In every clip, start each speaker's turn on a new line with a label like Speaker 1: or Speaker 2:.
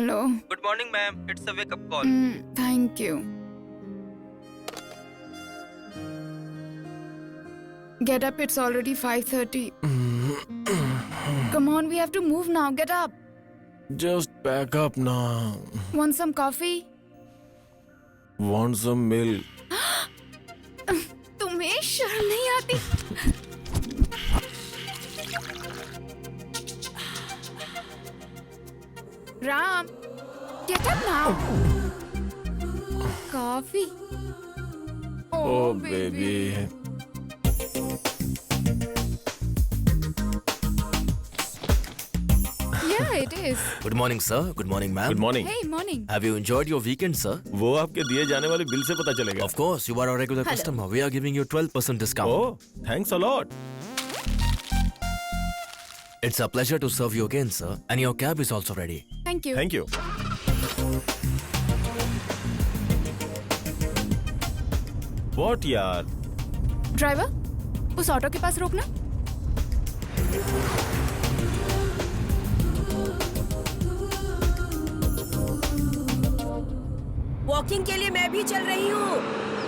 Speaker 1: Hello.
Speaker 2: Good morning, ma'am. It's a wake-up call.
Speaker 1: Thank you. Get up, it's already 5:30. Come on, we have to move now. Get up.
Speaker 3: Just back up now.
Speaker 1: Want some coffee?
Speaker 3: Want some milk?
Speaker 1: तुम्हें शर्म नहीं आती? Ram, get up now. Coffee.
Speaker 3: Oh, baby.
Speaker 1: Yeah, it is.
Speaker 4: Good morning, sir. Good morning, ma'am.
Speaker 3: Good morning.
Speaker 1: Hey, morning.
Speaker 4: Have you enjoyed your weekend, sir?
Speaker 3: वो आपके दिए जाने वाले bill से पता चलेगा.
Speaker 4: Of course, you are a regular customer. We are giving you 12% discount.
Speaker 3: Oh, thanks a lot.
Speaker 4: It's a pleasure to serve you again, sir. And your cab is also ready.
Speaker 1: Thank you.
Speaker 3: Thank you. What यार?
Speaker 1: Driver, उस auto के पास रोकना.
Speaker 5: Walking के लिए मैं भी चल रही हूँ.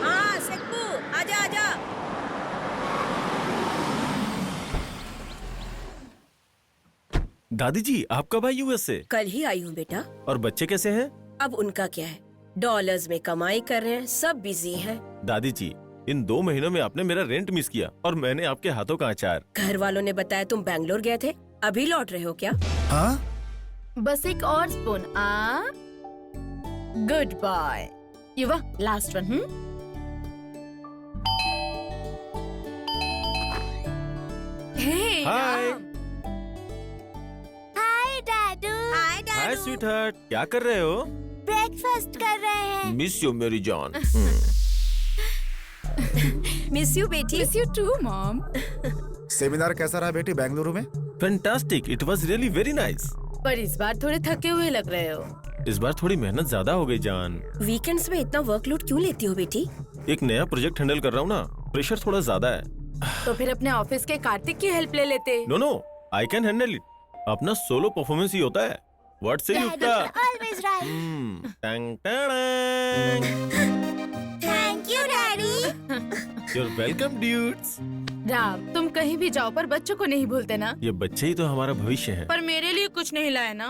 Speaker 5: हाँ सेक्बू, आजा आजा.
Speaker 3: दादी जी, आप कब आई यूएस से?
Speaker 5: कल ही आई हूँ बेटा.
Speaker 3: और बच्चे कैसे हैं?
Speaker 5: अब उनका क्या है, डॉलर्स में कमाई कर रहे हैं, सब बिजी हैं.
Speaker 3: दादी जी, इन 2 महीनों में आपने मेरा रेंट मिस किया और मैंने आपके हाथों का अचार.
Speaker 5: घर वालों ने बताया तुम बैंगलोर गए थे, अभी लौट रहे हो क्या?
Speaker 3: हाँ?
Speaker 6: बस एक और स्पून. Good boy. युवा, लास्ट वन.
Speaker 1: Hey,
Speaker 3: हाय.
Speaker 1: Ram.
Speaker 6: हाय डैडू.
Speaker 3: हाय स्वीटहार्ट, क्या कर रहे हो?
Speaker 6: ब्रेकफास्ट कर रहे हैं.
Speaker 3: मिस यू मेरी जान.
Speaker 5: मिस यू बेटी.
Speaker 1: Miss you too, Mom.
Speaker 7: Seminar कैसा रहा बेटी बेंगलुरु में?
Speaker 3: Fantastic, it was really very nice.
Speaker 6: पर इस बार थोड़े थके हुए लग रहे हो.
Speaker 3: इस बार थोड़ी मेहनत ज्यादा हो गई जान.
Speaker 5: वीकेंड्स में इतना वर्कलोड क्यों लेती हो बेटी?
Speaker 3: एक नया प्रोजेक्ट हैंडल कर रहा हूँ ना, प्रेशर थोड़ा ज्यादा है.
Speaker 6: तो फिर अपने ऑफिस के कार्तिक की हेल्प ले लेते.
Speaker 3: No, I can handle it. अपना सोलो परफॉर्मेंस ही होता है. What say Yukta?
Speaker 6: Always right.
Speaker 3: टंग टंग.
Speaker 6: Thank you daddy.
Speaker 3: You're welcome, dudes.
Speaker 6: Ram, तुम कहीं भी जाओ पर बच्चों को नहीं भूलते ना.
Speaker 3: ये बच्चे ही तो हमारा भविष्य है.
Speaker 6: पर मेरे लिए कुछ नहीं लाए ना.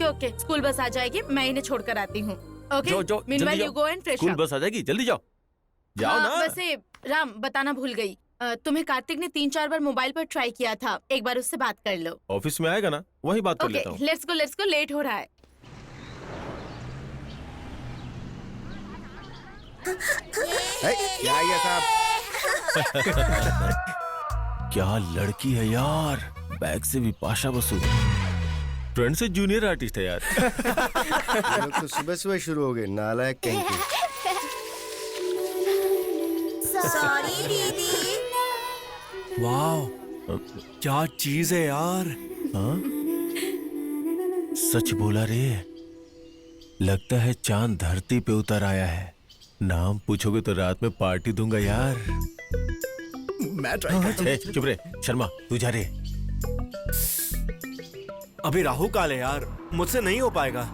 Speaker 6: ओके. स्कूल बस आ जाएगी, मैं इन्हें छोड़कर आती हूँ. ओके.
Speaker 3: जाओ,
Speaker 6: मीनवाइल
Speaker 3: जल्दी
Speaker 6: you go and fresh
Speaker 3: school
Speaker 6: up.
Speaker 3: बस आ जाएगी, जल्दी जाओ. जाओ ना.
Speaker 6: वैसे राम, बताना भूल गई. तुम्हें कार्तिक ने 3-4 बार मोबाइल पर ट्राई किया था. एक बार उससे बात कर लो.
Speaker 3: ऑफिस में आएगा ना, वही बात कर
Speaker 6: ओके,
Speaker 3: लेता हूँ.
Speaker 6: Let's go. लेट हो रहा है.
Speaker 7: क्या ये साहब?
Speaker 3: क्या लड़की है यार, बैग से भी पाशा बसु. फ्रेंड से जूनियर आर्टिस्ट है यार.
Speaker 7: ये लोग तो सुबह सुबह शुरू हो गए, नालायक कहीं के.
Speaker 5: सॉरी दीदी.
Speaker 4: वाह, क्या चीज है यार.
Speaker 3: हाँ? सच बोला रे. लगता है चांद धरती पे उतर आया है. नाम पूछोगे तो रात में पार्टी दूंगा यार.
Speaker 7: मैं ट्राई
Speaker 3: चुप रे शर्मा, तू जा रे.
Speaker 4: अभी राहु काल है यार, मुझसे नहीं हो पाएगा.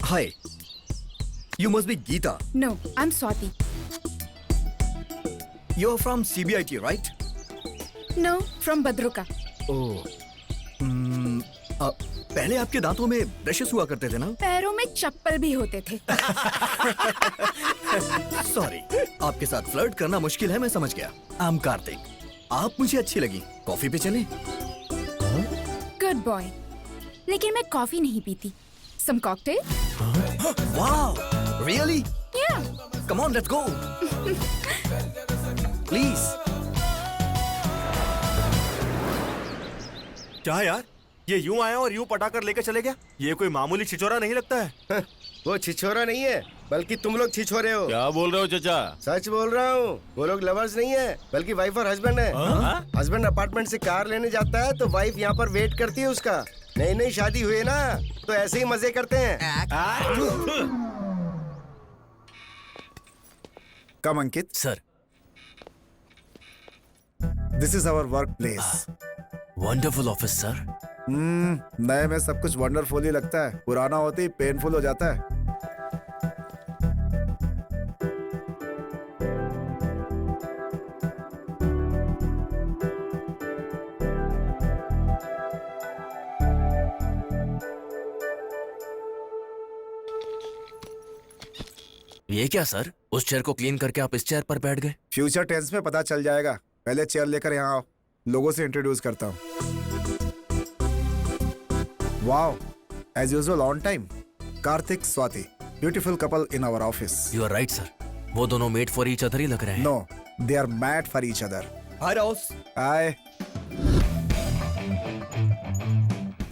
Speaker 7: Hi. You must be Geeta.
Speaker 1: No, I'm Swati.
Speaker 7: You're from CBIT, right?
Speaker 1: No, from Badruka.
Speaker 7: Oh. पहले आपके दांतों में ब्रशेस हुआ करते थे ना?
Speaker 1: पैरों में चप्पल भी होते थे.
Speaker 7: सॉरी, आपके साथ फ्लर्ट करना मुश्किल है, मैं समझ गया. I'm कार्तिक. आप मुझे अच्छी लगी. कॉफी पे चलें?
Speaker 1: Good boy. लेकिन मैं कॉफी नहीं पीती. Some cocktail?
Speaker 7: Wow, really?
Speaker 1: Yeah.
Speaker 7: Come on, let's go. Please.
Speaker 4: क्या यार,
Speaker 8: ये यूं आया और यूं पटाकर लेकर चले गया। ये कोई मामूली छिछोरा नहीं लगता है।
Speaker 9: वो छिछोरा नहीं है, बल्कि तुम लोग छिछोरे हो।
Speaker 3: क्या बोल रहे हो चाचा?
Speaker 9: सच बोल रहा हूँ। वो लोग लवर्स नहीं है, बल्कि वाइफ और हस्बैंड है। हस्बैंड अपार्टमेंट से कार लेने जाता है तो वाइफ यहाँ पर वेट करती है उसका। नई नई शादी हुई ना, तो ऐसे ही मजे करते हैं।
Speaker 10: Come Ankit,
Speaker 4: sir,
Speaker 10: this is our work place.
Speaker 4: Wonderful office sir.
Speaker 10: नए में सब कुछ वंडरफुल ही लगता है, पुराना होते ही पेनफुल हो जाता है।
Speaker 4: ये क्या सर? उस चेयर को क्लीन करके आप इस चेयर पर बैठ गए?
Speaker 10: फ्यूचर टेंस में पता चल जाएगा। पहले चेयर लेकर यहाँ आओ, लोगों से इंट्रोड्यूस करता हूँ। Wow, as usual on time. Karthik, Swati, beautiful couple in our office.
Speaker 4: You are right sir, वो दोनों मेड फॉर ईच अदर ही लग रहे हैं।
Speaker 10: No, they are mad for each other.
Speaker 7: Hi राउस।
Speaker 10: हाय।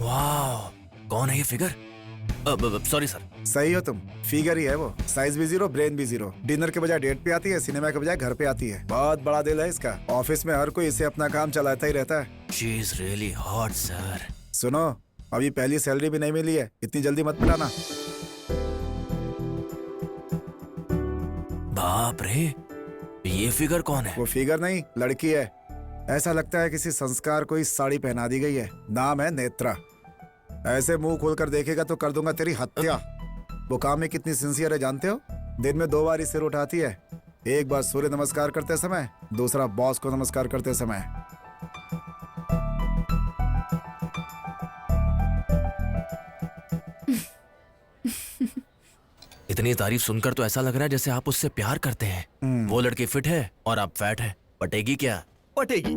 Speaker 4: वाह, कौन है ये फिगर? Sorry sir.
Speaker 10: सही हो तुम, फिगर ही है वो। साइज भी जीरो, ब्रेन भी जीरो। डिनर के बजाय डेट पे आती है, सिनेमा के बजाय घर पे आती है। बहुत बड़ा दिल है इसका। ऑफिस में हर कोई इसे अपना काम चलाता ही रहता है।
Speaker 4: She is really hot sir.
Speaker 10: सुनो, अभी पहली सैलरी भी नहीं मिली है, इतनी जल्दी मत पिटाना।
Speaker 4: बाप रे, ये फिगर कौन है?
Speaker 10: वो फिगर नहीं, लड़की है। ऐसा लगता है किसी संस्कार को इस साड़ी पहना दी गई है। नाम है नेत्रा। ऐसे मुंह खोलकर देखेगा तो कर दूंगा तेरी हत्या। वो काम में कितनी सिंसियर है जानते हो? दिन में 2 बार सिर उठाती है। एक बार सूर्य नमस्कार करते समय, दूसरा बॉस को नमस्कार करते समय।
Speaker 4: इतनी तारीफ सुनकर तो ऐसा लग रहा है जैसे आप उससे प्यार करते हैं। वो लड़की फिट है और आप फैट है। पटेगी क्या?
Speaker 7: पटेगी।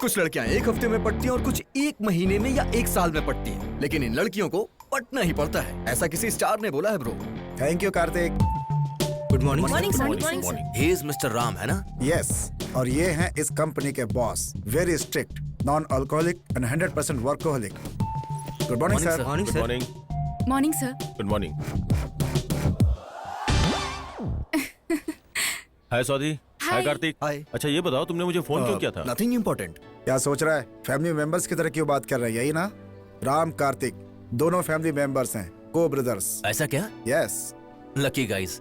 Speaker 7: कुछ लड़कियां 1 हफ्ते में पटती हैं और कुछ 1 महीने में या 1 साल में पटती हैं। लेकिन इन लड़कियों को पटना ही पड़ता है, ऐसा किसी स्टार ने बोला है bro.
Speaker 10: Thank you Karthik.
Speaker 7: Good morning.
Speaker 4: He is mister Ram, है ना?
Speaker 10: यस, और ये हैं इस कंपनी के boss. Very strict, non alcoholic and 100% workaholic. Good morning sir.
Speaker 3: Good morning.
Speaker 1: Morning sir.
Speaker 3: Good morning. Hi Swati. Hi Karthik.
Speaker 7: Hi.
Speaker 3: अच्छा ये बताओ, तुमने मुझे फोन क्यों किया था?
Speaker 7: Nothing important.
Speaker 10: क्या सोच रहा है? फैमिली मेंबर्स की तरह क्यों बात कर रहे हैं, यही ना? राम कार्तिक दोनों फैमिली मेंबर्स हैं, को ब्रदर्स।
Speaker 4: ऐसा क्या?
Speaker 10: Yes.
Speaker 4: Lucky guys.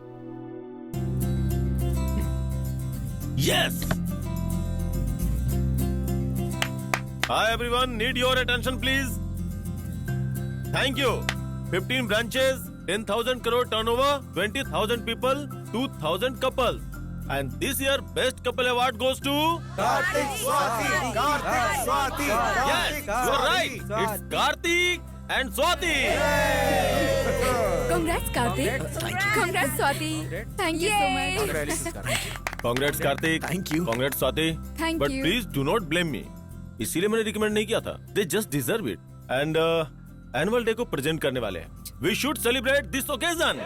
Speaker 3: Yes. Hi everyone, need your attention please. Thank you. 15 branches, 10,000 crore turnover, 20,000 people, 2,000 couples. And this year best couple award goes to
Speaker 10: Kartik Swati. Kartik Swati.
Speaker 3: Yes, you're right. It's Karthik and Swati.
Speaker 1: Congrats Karthik. Congrats Swati. Thank you so much.
Speaker 3: Congrats Karthik.
Speaker 7: Thank you.
Speaker 3: Congrats Swati.
Speaker 1: Thank
Speaker 3: But
Speaker 1: you.
Speaker 3: please do not blame me. इसीलिए मैंने recommend नहीं किया था. They just deserve it. And annual day को present करने वाले हैं. We should celebrate this occasion.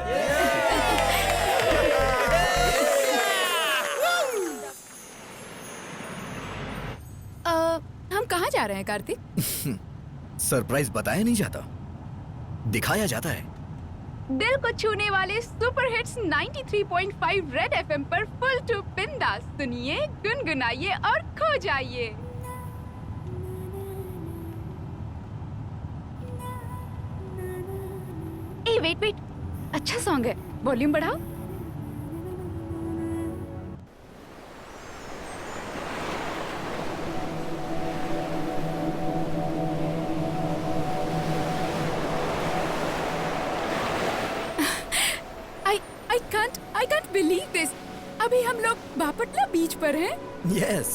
Speaker 1: हम कहाँ जा रहे हैं कार्तिक?
Speaker 7: सरप्राइज बताया नहीं जाता, दिखाया जाता है।
Speaker 1: दिल को छूने वाले सुपर हिट्स 93.5 रेड एफएम पर फुल टू बिंदास सुनिए, गुनगुनाइए और खो जाइए। ए वेट, अच्छा सॉन्ग है, वॉल्यूम बढ़ाओ। I can't believe this. अभी हम लोग बापटला बीच पर हैं।
Speaker 7: यस,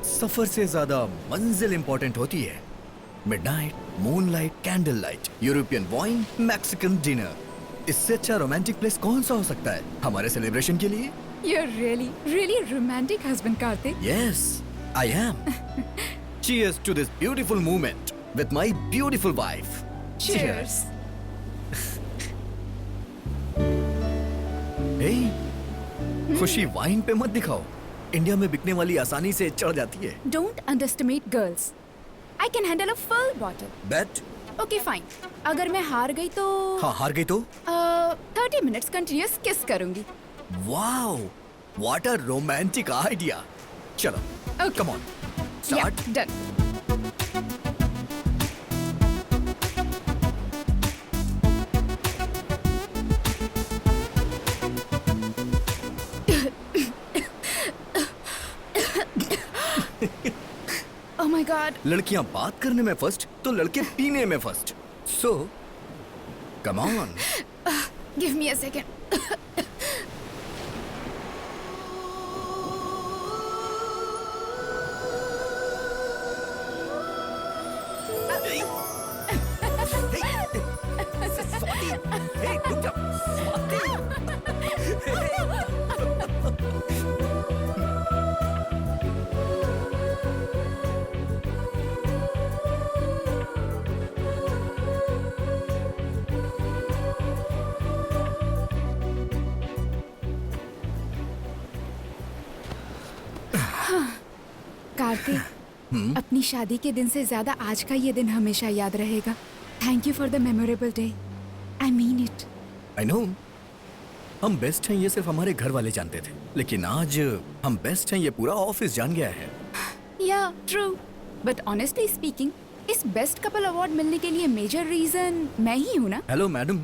Speaker 7: सफर से ज्यादा मंजिल इंपॉर्टेंट होती है। Midnight, moonlight, candle light, European wine, Mexican dinner. इससे अच्छा रोमांटिक प्लेस कौन सा हो सकता है हमारे सेलिब्रेशन के लिए?
Speaker 1: You're really romantic husband, Karthik.
Speaker 7: Yes, I am. Cheers to this beautiful moment with my beautiful wife.
Speaker 1: Cheers.
Speaker 7: Hey, खुशी वाइन पे मत दिखाओ। इंडिया में बिकने वाली आसानी से चढ़ जाती है।
Speaker 1: Don't underestimate girls. I can handle a full bottle.
Speaker 7: Bet?
Speaker 1: Okay, fine. अगर मैं हार गई तो
Speaker 7: हाँ, हार गई तो?
Speaker 1: 30 minutes continuous kiss करूंगी.
Speaker 7: Wow! What a romantic idea. चलो,
Speaker 1: Okay.
Speaker 7: come on. Start.
Speaker 1: Yeah, done. Oh my God.
Speaker 7: लड़कियां बात करने में फर्स्ट तो लड़के पीने में first. So, come on.
Speaker 1: Give me a second.
Speaker 7: Hey, रुक जा.
Speaker 1: कार्तिक, अपनी शादी के दिन से ज्यादा आज का ये दिन हमेशा याद रहेगा. Thank you for the memorable day. I mean it.
Speaker 7: I know. हम बेस्ट हैं ये सिर्फ हमारे घर वाले जानते थे, लेकिन आज हम बेस्ट हैं ये पूरा ऑफिस जान गया है.
Speaker 1: या ट्रू. बट ऑनेस्टली स्पीकिंग, इस बेस्ट कपल अवार्ड मिलने के लिए मेजर रीजन मैं ही हूँ ना.
Speaker 7: हेलो मैडम,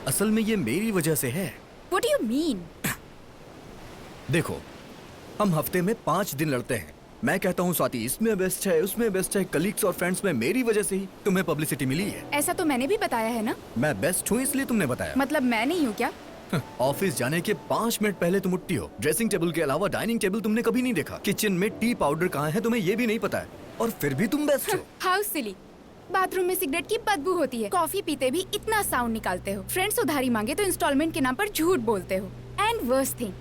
Speaker 7: असल में ये मेरी वजह से है.
Speaker 1: What do you mean?
Speaker 7: देखो, हम हफ्ते में 5 दिन लड़ते हैं. मैं कहता हूँ स्वाति इसमें बेस्ट है, उसमें बेस्ट है. कलीग्स और फ्रेंड्स में मेरी वजह से ही तुम्हें पब्लिसिटी मिली है.
Speaker 1: ऐसा तो मैंने भी बताया है ना.
Speaker 7: मैं बेस्ट हूँ इसलिए तुमने बताया.
Speaker 1: मतलब मैं नहीं हूँ क्या?
Speaker 7: ऑफिस जाने के 5 मिनट पहले तुम उठती हो. ड्रेसिंग टेबल के अलावा डाइनिंग टेबल तुमने कभी नहीं देखा. किचन में टी पाउडर कहाँ है तुम्हें ये भी नहीं पता है, और फिर भी तुम बेस्ट हो.
Speaker 1: How silly. बाथरूम में सिगरेट की बदबू होती है. कॉफी पीते भी इतना साउंड निकालते हो. फ्रेंड्स उधारी मांगे तो इंस्टॉलमेंट के नाम पर झूठ बोलते हो. एंड वर्स्ट थिंग,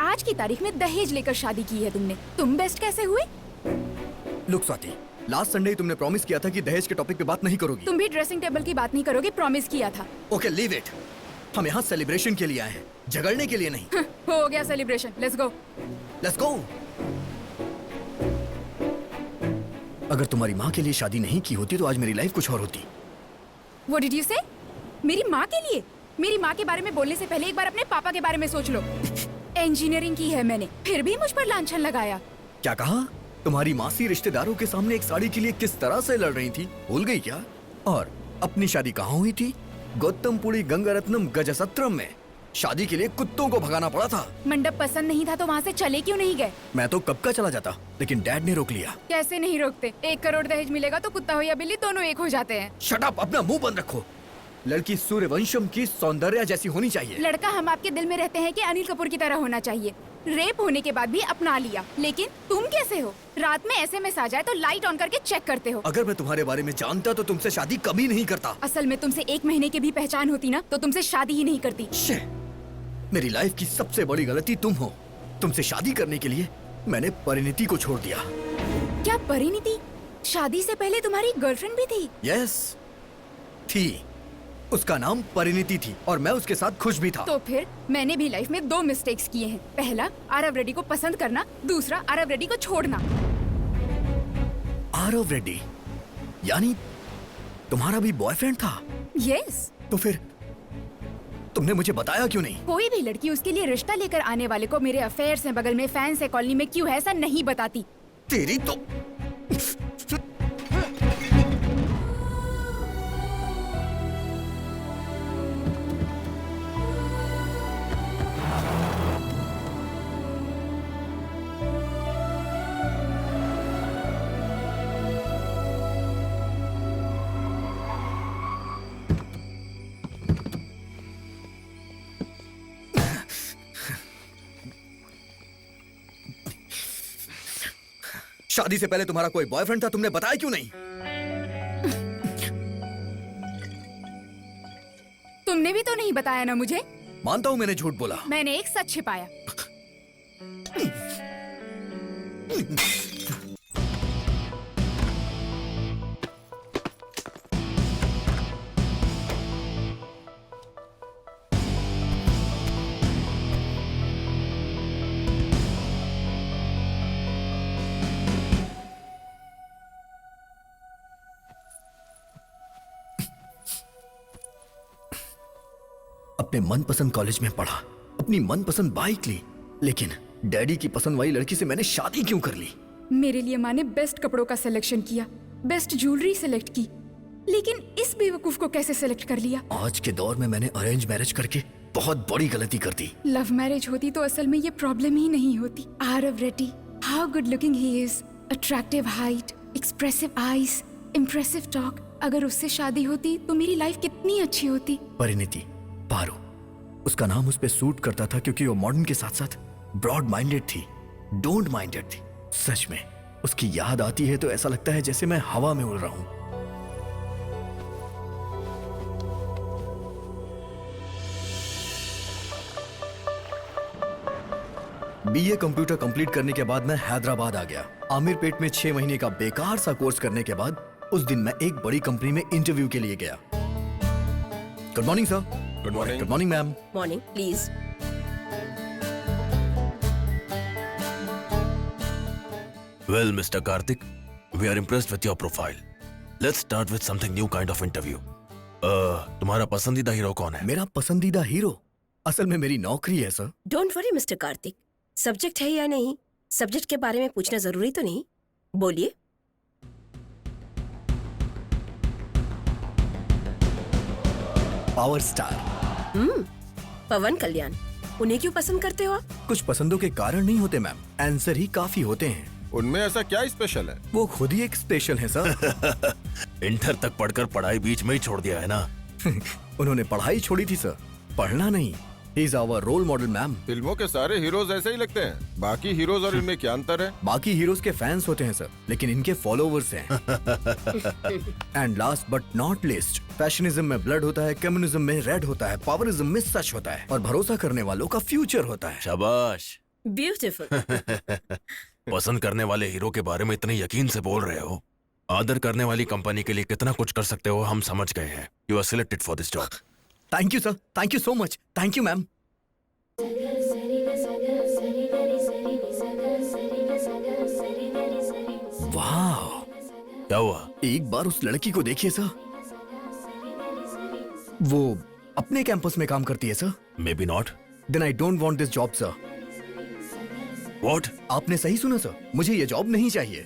Speaker 1: आज की तारीख में दहेज लेकर शादी की है तुमने. तुम बेस्ट कैसे हुए?
Speaker 7: लुक स्वाति, लास्ट संडे तुमने प्रॉमिस किया था कि दहेज के टॉपिक पे बात नहीं करोगी.
Speaker 1: तुम भी ड्रेसिंग टेबल की बात नहीं करोगे, प्रॉमिस किया था.
Speaker 7: Okay, leave it. हम यहाँ सेलिब्रेशन के लिए आए हैं, झगड़ने के लिए नहीं.
Speaker 1: हो गया celebration. Let's go.
Speaker 7: Let's go. अगर तुम्हारी माँ के लिए शादी नहीं की होती तो आज मेरी लाइफ कुछ और होती.
Speaker 1: What did you say? मेरी माँ के लिए? मेरी माँ के बारे में बोलने से पहले एक बार अपने पापा के बारे में सोच लो. इंजीनियरिंग की है मैंने, फिर भी मुझ पर लांछन लगाया.
Speaker 7: क्या कहा? तुम्हारी मासी रिश्तेदारों के सामने एक साड़ी के लिए किस तरह से लड़ रही थी, भूल गई क्या? और अपनी शादी कहाँ हुई थी? गौतमपुरी गंगारत्नम गजसत्रम में. शादी के लिए कुत्तों को भगाना पड़ा था.
Speaker 1: मंडप पसंद नहीं था तो वहाँ से चले क्यों नहीं गए?
Speaker 7: मैं तो कब का चला जाता, लेकिन डैड ने रोक लिया.
Speaker 1: कैसे नहीं रोकते? 1 करोड़ दहेज मिलेगा तो कुत्ता हो या बिल्ली दोनों एक हो जाते हैं.
Speaker 7: शट अप, अपना मुंह बंद रखो. लड़की सूर्यवंशम की सौंदर्य जैसी होनी चाहिए.
Speaker 1: लड़का हम आपके दिल में रहते हैं कि अनिल कपूर की तरह होना चाहिए. रेप होने के बाद भी अपना लिया, लेकिन तुम कैसे हो? रात में एसएमएस आ जाए तो लाइट ऑन करके चेक करते हो.
Speaker 7: अगर मैं तुम्हारे बारे में जानता तो तुमसे शादी कभी नहीं करता.
Speaker 1: असल में तुमसे 1 महीने की भी पहचान होती ना तो तुमसे शादी ही नहीं करती.
Speaker 7: शे, मेरी लाइफ की सबसे बड़ी गलती तुम हो. तुमसे शादी करने के लिए मैंने परिणीति को छोड़ दिया.
Speaker 1: क्या परिणीति? शादी से पहले तुम्हारी गर्लफ्रेंड भी थी?
Speaker 7: यस, थी. उसका नाम परिणीति थी और मैं उसके साथ खुश भी था.
Speaker 1: तो फिर मैंने भी लाइफ में 2 मिस्टेक्स किए हैं. पहला, आरव रेड्डी को पसंद करना. दूसरा, आरव रेड्डी को छोड़ना.
Speaker 7: आरव रेड्डी यानी तुम्हारा भी बॉयफ्रेंड था?
Speaker 1: यस.
Speaker 7: तो फिर तुमने मुझे बताया क्यों नहीं?
Speaker 1: कोई भी लड़की उसके लिए रिश्ता लेकर आने वाले को मेरे अफेयर्स हैं, बगल में फैंस है, कॉलोनी में क्यों है, ऐसा नहीं बताती.
Speaker 7: तेरी तो शादी से पहले तुम्हारा कोई बॉयफ्रेंड था, तुमने बताया क्यों नहीं?
Speaker 1: तुमने भी तो नहीं बताया ना मुझे.
Speaker 7: मानता हूं मैंने झूठ बोला.
Speaker 1: मैंने एक सच छिपाया.
Speaker 7: अपने मनपसंद कॉलेज में पढ़ा, अपनी मनपसंद बाइक ली, लेकिन डैडी की पसंद वाली लड़की से मैंने शादी क्यों कर ली?
Speaker 1: मेरे लिए माँ ने बेस्ट कपड़ों का सिलेक्शन किया, बेस्ट ज्वेलरी सिलेक्ट की, लेकिन इस बेवकूफ को कैसे सिलेक्ट कर लिया?
Speaker 7: आज के दौर में मैंने अरेंज मैरिज करके बहुत बड़ी गलती कर दी।
Speaker 1: लव मैरिज होती तो असल में ये प्रॉब्लम ही नहीं होती। Aarav Reddy, how good looking he is, attractive height, expressive eyes, impressive talk. अगर उससे शादी होती तो मेरी लाइफ कितनी अच्छी होती।
Speaker 7: परिणीति, पारो, उसका नाम उस पे सूट करता था क्योंकि वो मॉडर्न के साथ साथ ब्रॉड माइंडेड थी, डोंट माइंडेड थी। सच में उसकी याद आती है तो ऐसा लगता है जैसे मैं हवा में उड़ रहा हूं। बीए कंप्यूटर कंप्लीट करने के बाद मैं हैदराबाद आ गया। आमिर पेट में 6 महीने का बेकार सा कोर्स करने के बाद उस दिन मैं एक बड़ी कंपनी में इंटरव्यू के लिए गया। Good morning sir.
Speaker 3: Good morning.
Speaker 7: Good morning ma'am.
Speaker 5: Morning please.
Speaker 4: Well, Mr. Karthik, we are impressed with your profile. Let's start with something new kind of interview. तुम्हारा पसंदीदा हीरो कौन है?
Speaker 7: मेरा पसंदीदा हीरो असल में मेरी नौकरी है sir.
Speaker 5: Don't worry mister Kartik, subject है या नहीं, सब्जेक्ट के बारे में पूछना जरूरी तो नहीं। बोलिए।
Speaker 7: पावर स्टार
Speaker 5: पवन कल्याण, उन्हें क्यों पसंद करते हो आप?
Speaker 7: कुछ पसंदों के कारण नहीं होते मैम, आंसर ही काफी होते हैं।
Speaker 3: उनमें ऐसा क्या स्पेशल है?
Speaker 7: वो खुद ही एक स्पेशल है सर।
Speaker 4: इंटर तक पढ़कर पढ़ाई बीच में ही छोड़ दिया है ना?
Speaker 7: उन्होंने पढ़ाई छोड़ी थी सर, पढ़ना नहीं। He is our role model ma'am.
Speaker 3: फिल्मों के सारे हीरोज ऐसे ही लगते हैं, बाकी हीरोज और इनमें क्या अंतर है?
Speaker 7: बाकी हीरोज के फैंस होते हैं सर, लेकिन इनके फॉलोवर्स हैं। And last but not least, fashionism में ब्लड होता है, कम्युनिज्म में रेड होता है, पावरिज्म में सच होता है, और भरोसा करने वालों का फ्यूचर होता है।
Speaker 4: शाबाश।
Speaker 5: ब्यूटीफुल।
Speaker 4: पसंद करने वाले हीरो के बारे में इतने यकीन से बोल रहे हो। आदर करने वाली कंपनी के लिए कितना कुछ कर सकते हो हम समझ गए हैं। You are selected for this job.
Speaker 7: Thank you sir, thank you so much, thank you ma'am. वाह,
Speaker 4: क्या हुआ?
Speaker 7: एक बार उस लड़की को देखिए सर, वो अपने कैंपस में काम करती है sir.
Speaker 4: Maybe not.
Speaker 7: Then I don't want this job sir.
Speaker 4: What?
Speaker 7: आपने सही सुना सर, मुझे ये जॉब नहीं चाहिए।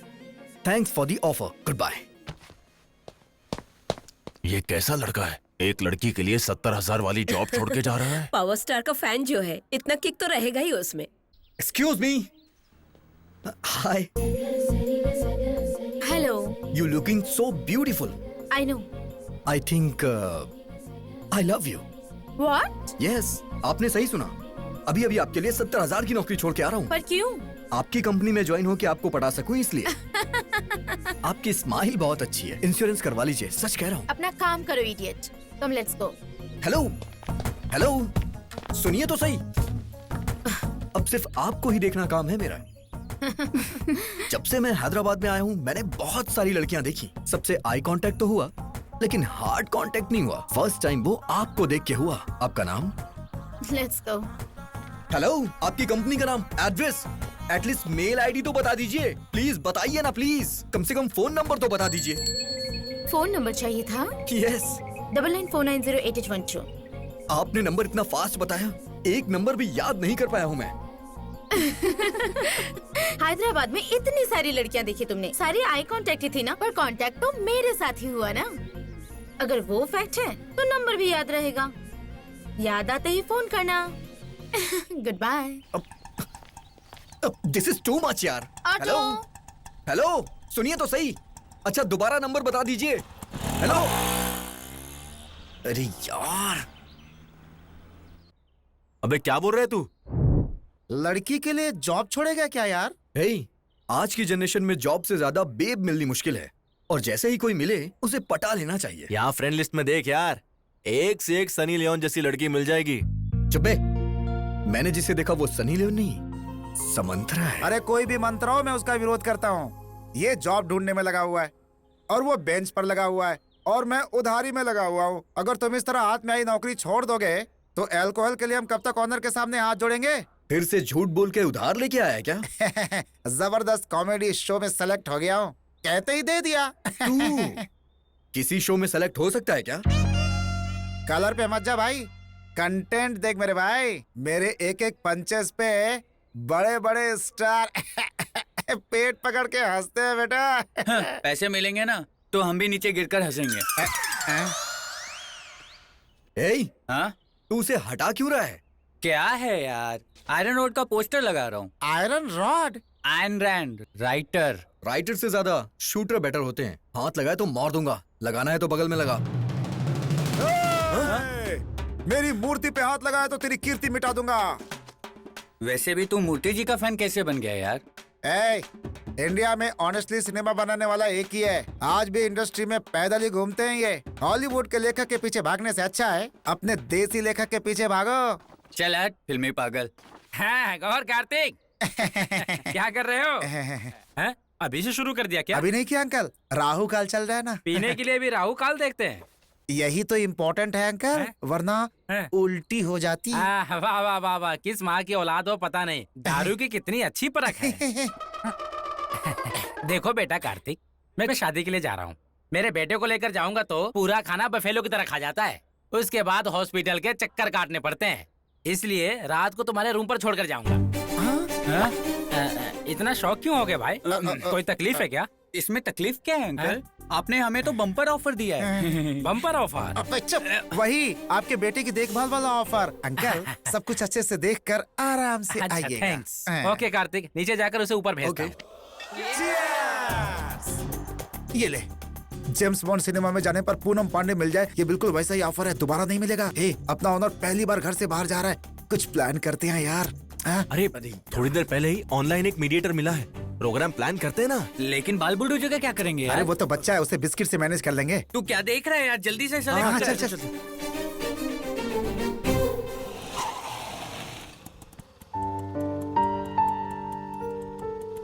Speaker 7: Thanks for the offer, goodbye.
Speaker 4: ये कैसा लड़का है? एक लड़की के लिए 70,000 वाली जॉब छोड़ के जा रहा है।
Speaker 5: पावर स्टार का फैन जो है, इतना किक तो रहेगा ही उसमें।
Speaker 7: Excuse me. Hi,
Speaker 6: hello.
Speaker 7: You looking so beautiful.
Speaker 6: I know.
Speaker 7: I think I love you.
Speaker 6: What?
Speaker 7: Yes, आपने सही सुना। अभी अभी आपके लिए 70,000 की नौकरी छोड़ के आ रहा हूँ।
Speaker 6: पर क्यों?
Speaker 7: आपकी कंपनी में ज्वाइन होके आपको पढ़ा सकूं इसलिए। आपकी स्माइल बहुत अच्छी है, इंश्योरेंस करवा लीजिए, सच कह रहा हूँ।
Speaker 6: अपना काम करो idiot. Come let's go.
Speaker 7: Hello hello, सुनिए तो सही। अब सिर्फ आपको ही देखना काम है मेरा। जब से मैं हैदराबाद में आया हूँ मैंने बहुत सारी लड़कियां देखी। सबसे आई कांटेक्ट तो हुआ, लेकिन हार्ड कांटेक्ट नहीं हुआ। फर्स्ट टाइम वो आपको देख के हुआ। आपका नाम?
Speaker 6: Let's go.
Speaker 7: हेलो, आपकी कंपनी का नाम, एड्रेस, एटलीस्ट मेल आईडी तो बता दीजिए। प्लीज बताइए ना, प्लीज। कम से कम फोन नंबर तो बता दीजिए।
Speaker 6: फोन नंबर चाहिए था?
Speaker 7: यस।
Speaker 6: 99490812।
Speaker 7: आपने नंबर इतना फास्ट बताया, एक नंबर भी याद नहीं कर पाया हूँ मैं।
Speaker 6: हैदराबाद में इतनी सारी लड़कियां देखी तुमने, सारी आई कांटेक्ट ही थी ना, पर कांटेक्ट तो मेरे साथ ही हुआ ना। अगर वो फैक्ट है तो नंबर भी याद रहेगा। याद आते ही फोन करना। Goodbye.
Speaker 7: This is too much यार। हेलो हेलो, सुनिए तो सही। अच्छा, दोबारा नंबर बता दीजिए। हेलो। अरे यार,
Speaker 4: अबे क्या बोल रहे तू?
Speaker 10: लड़की के लिए जॉब छोड़ेगा क्या यार?
Speaker 7: हे, आज की जनरेशन में जॉब से ज्यादा बेब मिलनी मुश्किल है, और जैसे ही कोई मिले उसे पटा लेना चाहिए।
Speaker 4: यहाँ फ्रेंड लिस्ट में देख यार, एक से एक सनी लियोन जैसी लड़की मिल जाएगी।
Speaker 7: चुप बे, मैंने जिसे देखा वो सनी लियोन नहीं, समंथरा है।
Speaker 10: अरे कोई भी मंत्र हो, मैं उसका विरोध करता हूँ। ये जॉब ढूंढने में लगा हुआ है और वो बेंच पर लगा हुआ है और मैं उधारी में लगा हुआ हूँ। अगर तुम इस तरह हाथ में आई नौकरी छोड़ दोगे तो अल्कोहल के लिए हम कब तक ऑनर के सामने हाथ जोड़ेंगे?
Speaker 7: फिर से झूठ बोल के उधार लेके आया क्या?
Speaker 10: जबरदस्त कॉमेडी शो में सेलेक्ट हो गया हूँ, कहते ही दे दिया।
Speaker 7: तू किसी शो में सेलेक्ट हो सकता है क्या?
Speaker 10: कलर पे मत जा भाई, कंटेंट देख मेरे भाई, मेरे एक एक पंचेस पे बड़े बड़े स्टार पेट पकड़ के हंसते हैं बेटा।
Speaker 11: पैसे मिलेंगे ना तो हम भी नीचे गिरकर हंसेंगे।
Speaker 7: ए,
Speaker 11: हाँ
Speaker 7: तू उसे हटा क्यों रहा है?
Speaker 11: क्या है यार, आयरन रोड का पोस्टर लगा रहा हूँ।
Speaker 10: Iron rod?
Speaker 11: Ayn Rand writer.
Speaker 7: Writer से ज्यादा शूटर बेटर होते हैं। हाथ लगाए तो मार दूंगा, लगाना है तो बगल में लगा।
Speaker 10: मेरी मूर्ति पे हाथ लगाया तो तेरी कीर्ति मिटा दूंगा।
Speaker 11: वैसे भी तू मूर्ति जी का फैन कैसे बन गया यार?
Speaker 10: इंडिया में ऑनेस्टली सिनेमा बनाने वाला एक ही है। आज भी इंडस्ट्री में पैदल ही घूमते हैं ये। हॉलीवुड के लेखक के पीछे भागने से अच्छा है अपने देसी लेखक के पीछे भागो।
Speaker 11: चल हट फिल्मी पागल।
Speaker 2: हाँ गौर कार्तिक क्या कर रहे हो? हैं? अभी से शुरू कर दिया क्या?
Speaker 10: अभी नहीं किया अंकल, राहु काल चल रहा है ना।
Speaker 2: पीने के लिए भी राहु काल देखते हैं?
Speaker 10: यही तो इम्पोर्टेंट है अंकल, वरना उल्टी हो जाती।
Speaker 2: वाह वाह वाह वाह, किस माँ की औलाद हो पता नहीं, दारू की कितनी अच्छी परख है। देखो बेटा कार्तिक, मैं शादी के लिए जा रहा हूँ। मेरे बेटे को लेकर जाऊंगा तो पूरा खाना बफेलो की तरह खा जाता है। उसके बाद हॉस्पिटल के चक्कर काटने पड़ते हैं, इसलिए रात को तुम्हारे रूम पर छोड़कर जाऊंगा। इतना शौक क्यों हो गया भाई? कोई तकलीफ है क्या?
Speaker 11: इसमें तकलीफ क्या है अंकल? आपने हमें तो बम्पर ऑफर दिया है।
Speaker 2: Bumper offer?
Speaker 10: वही आपके बेटे की देखभाल वाला ऑफर। अंकल सब कुछ अच्छे से देखकर आराम से
Speaker 2: अच्छा,
Speaker 10: आइएगा।
Speaker 2: थैंक्स। ओके कार्तिक, नीचे जाकर उसे ऊपर भेजता हूँ।
Speaker 10: ये ले, जेम्स बॉन्ड सिनेमा में जाने पर पूनम पांडे मिल जाए, ये बिल्कुल वैसा ही ऑफर है, दोबारा नहीं मिलेगा। अपना ओनर पहली बार घर से बाहर जा रहा है, कुछ प्लान करते हैं यार।
Speaker 8: अरे थोड़ी देर पहले ही ऑनलाइन एक मीडिएटर मिला है, प्रोग्राम प्लान करते हैं ना।
Speaker 11: लेकिन बाल बुल्डू जगह क्या करेंगे यार?
Speaker 10: अरे वो तो बच्चा है, उसे बिस्किट से मैनेज कर लेंगे।
Speaker 11: तू क्या देख रहा है यार, जल्दी से चले।
Speaker 10: हाँ, चल।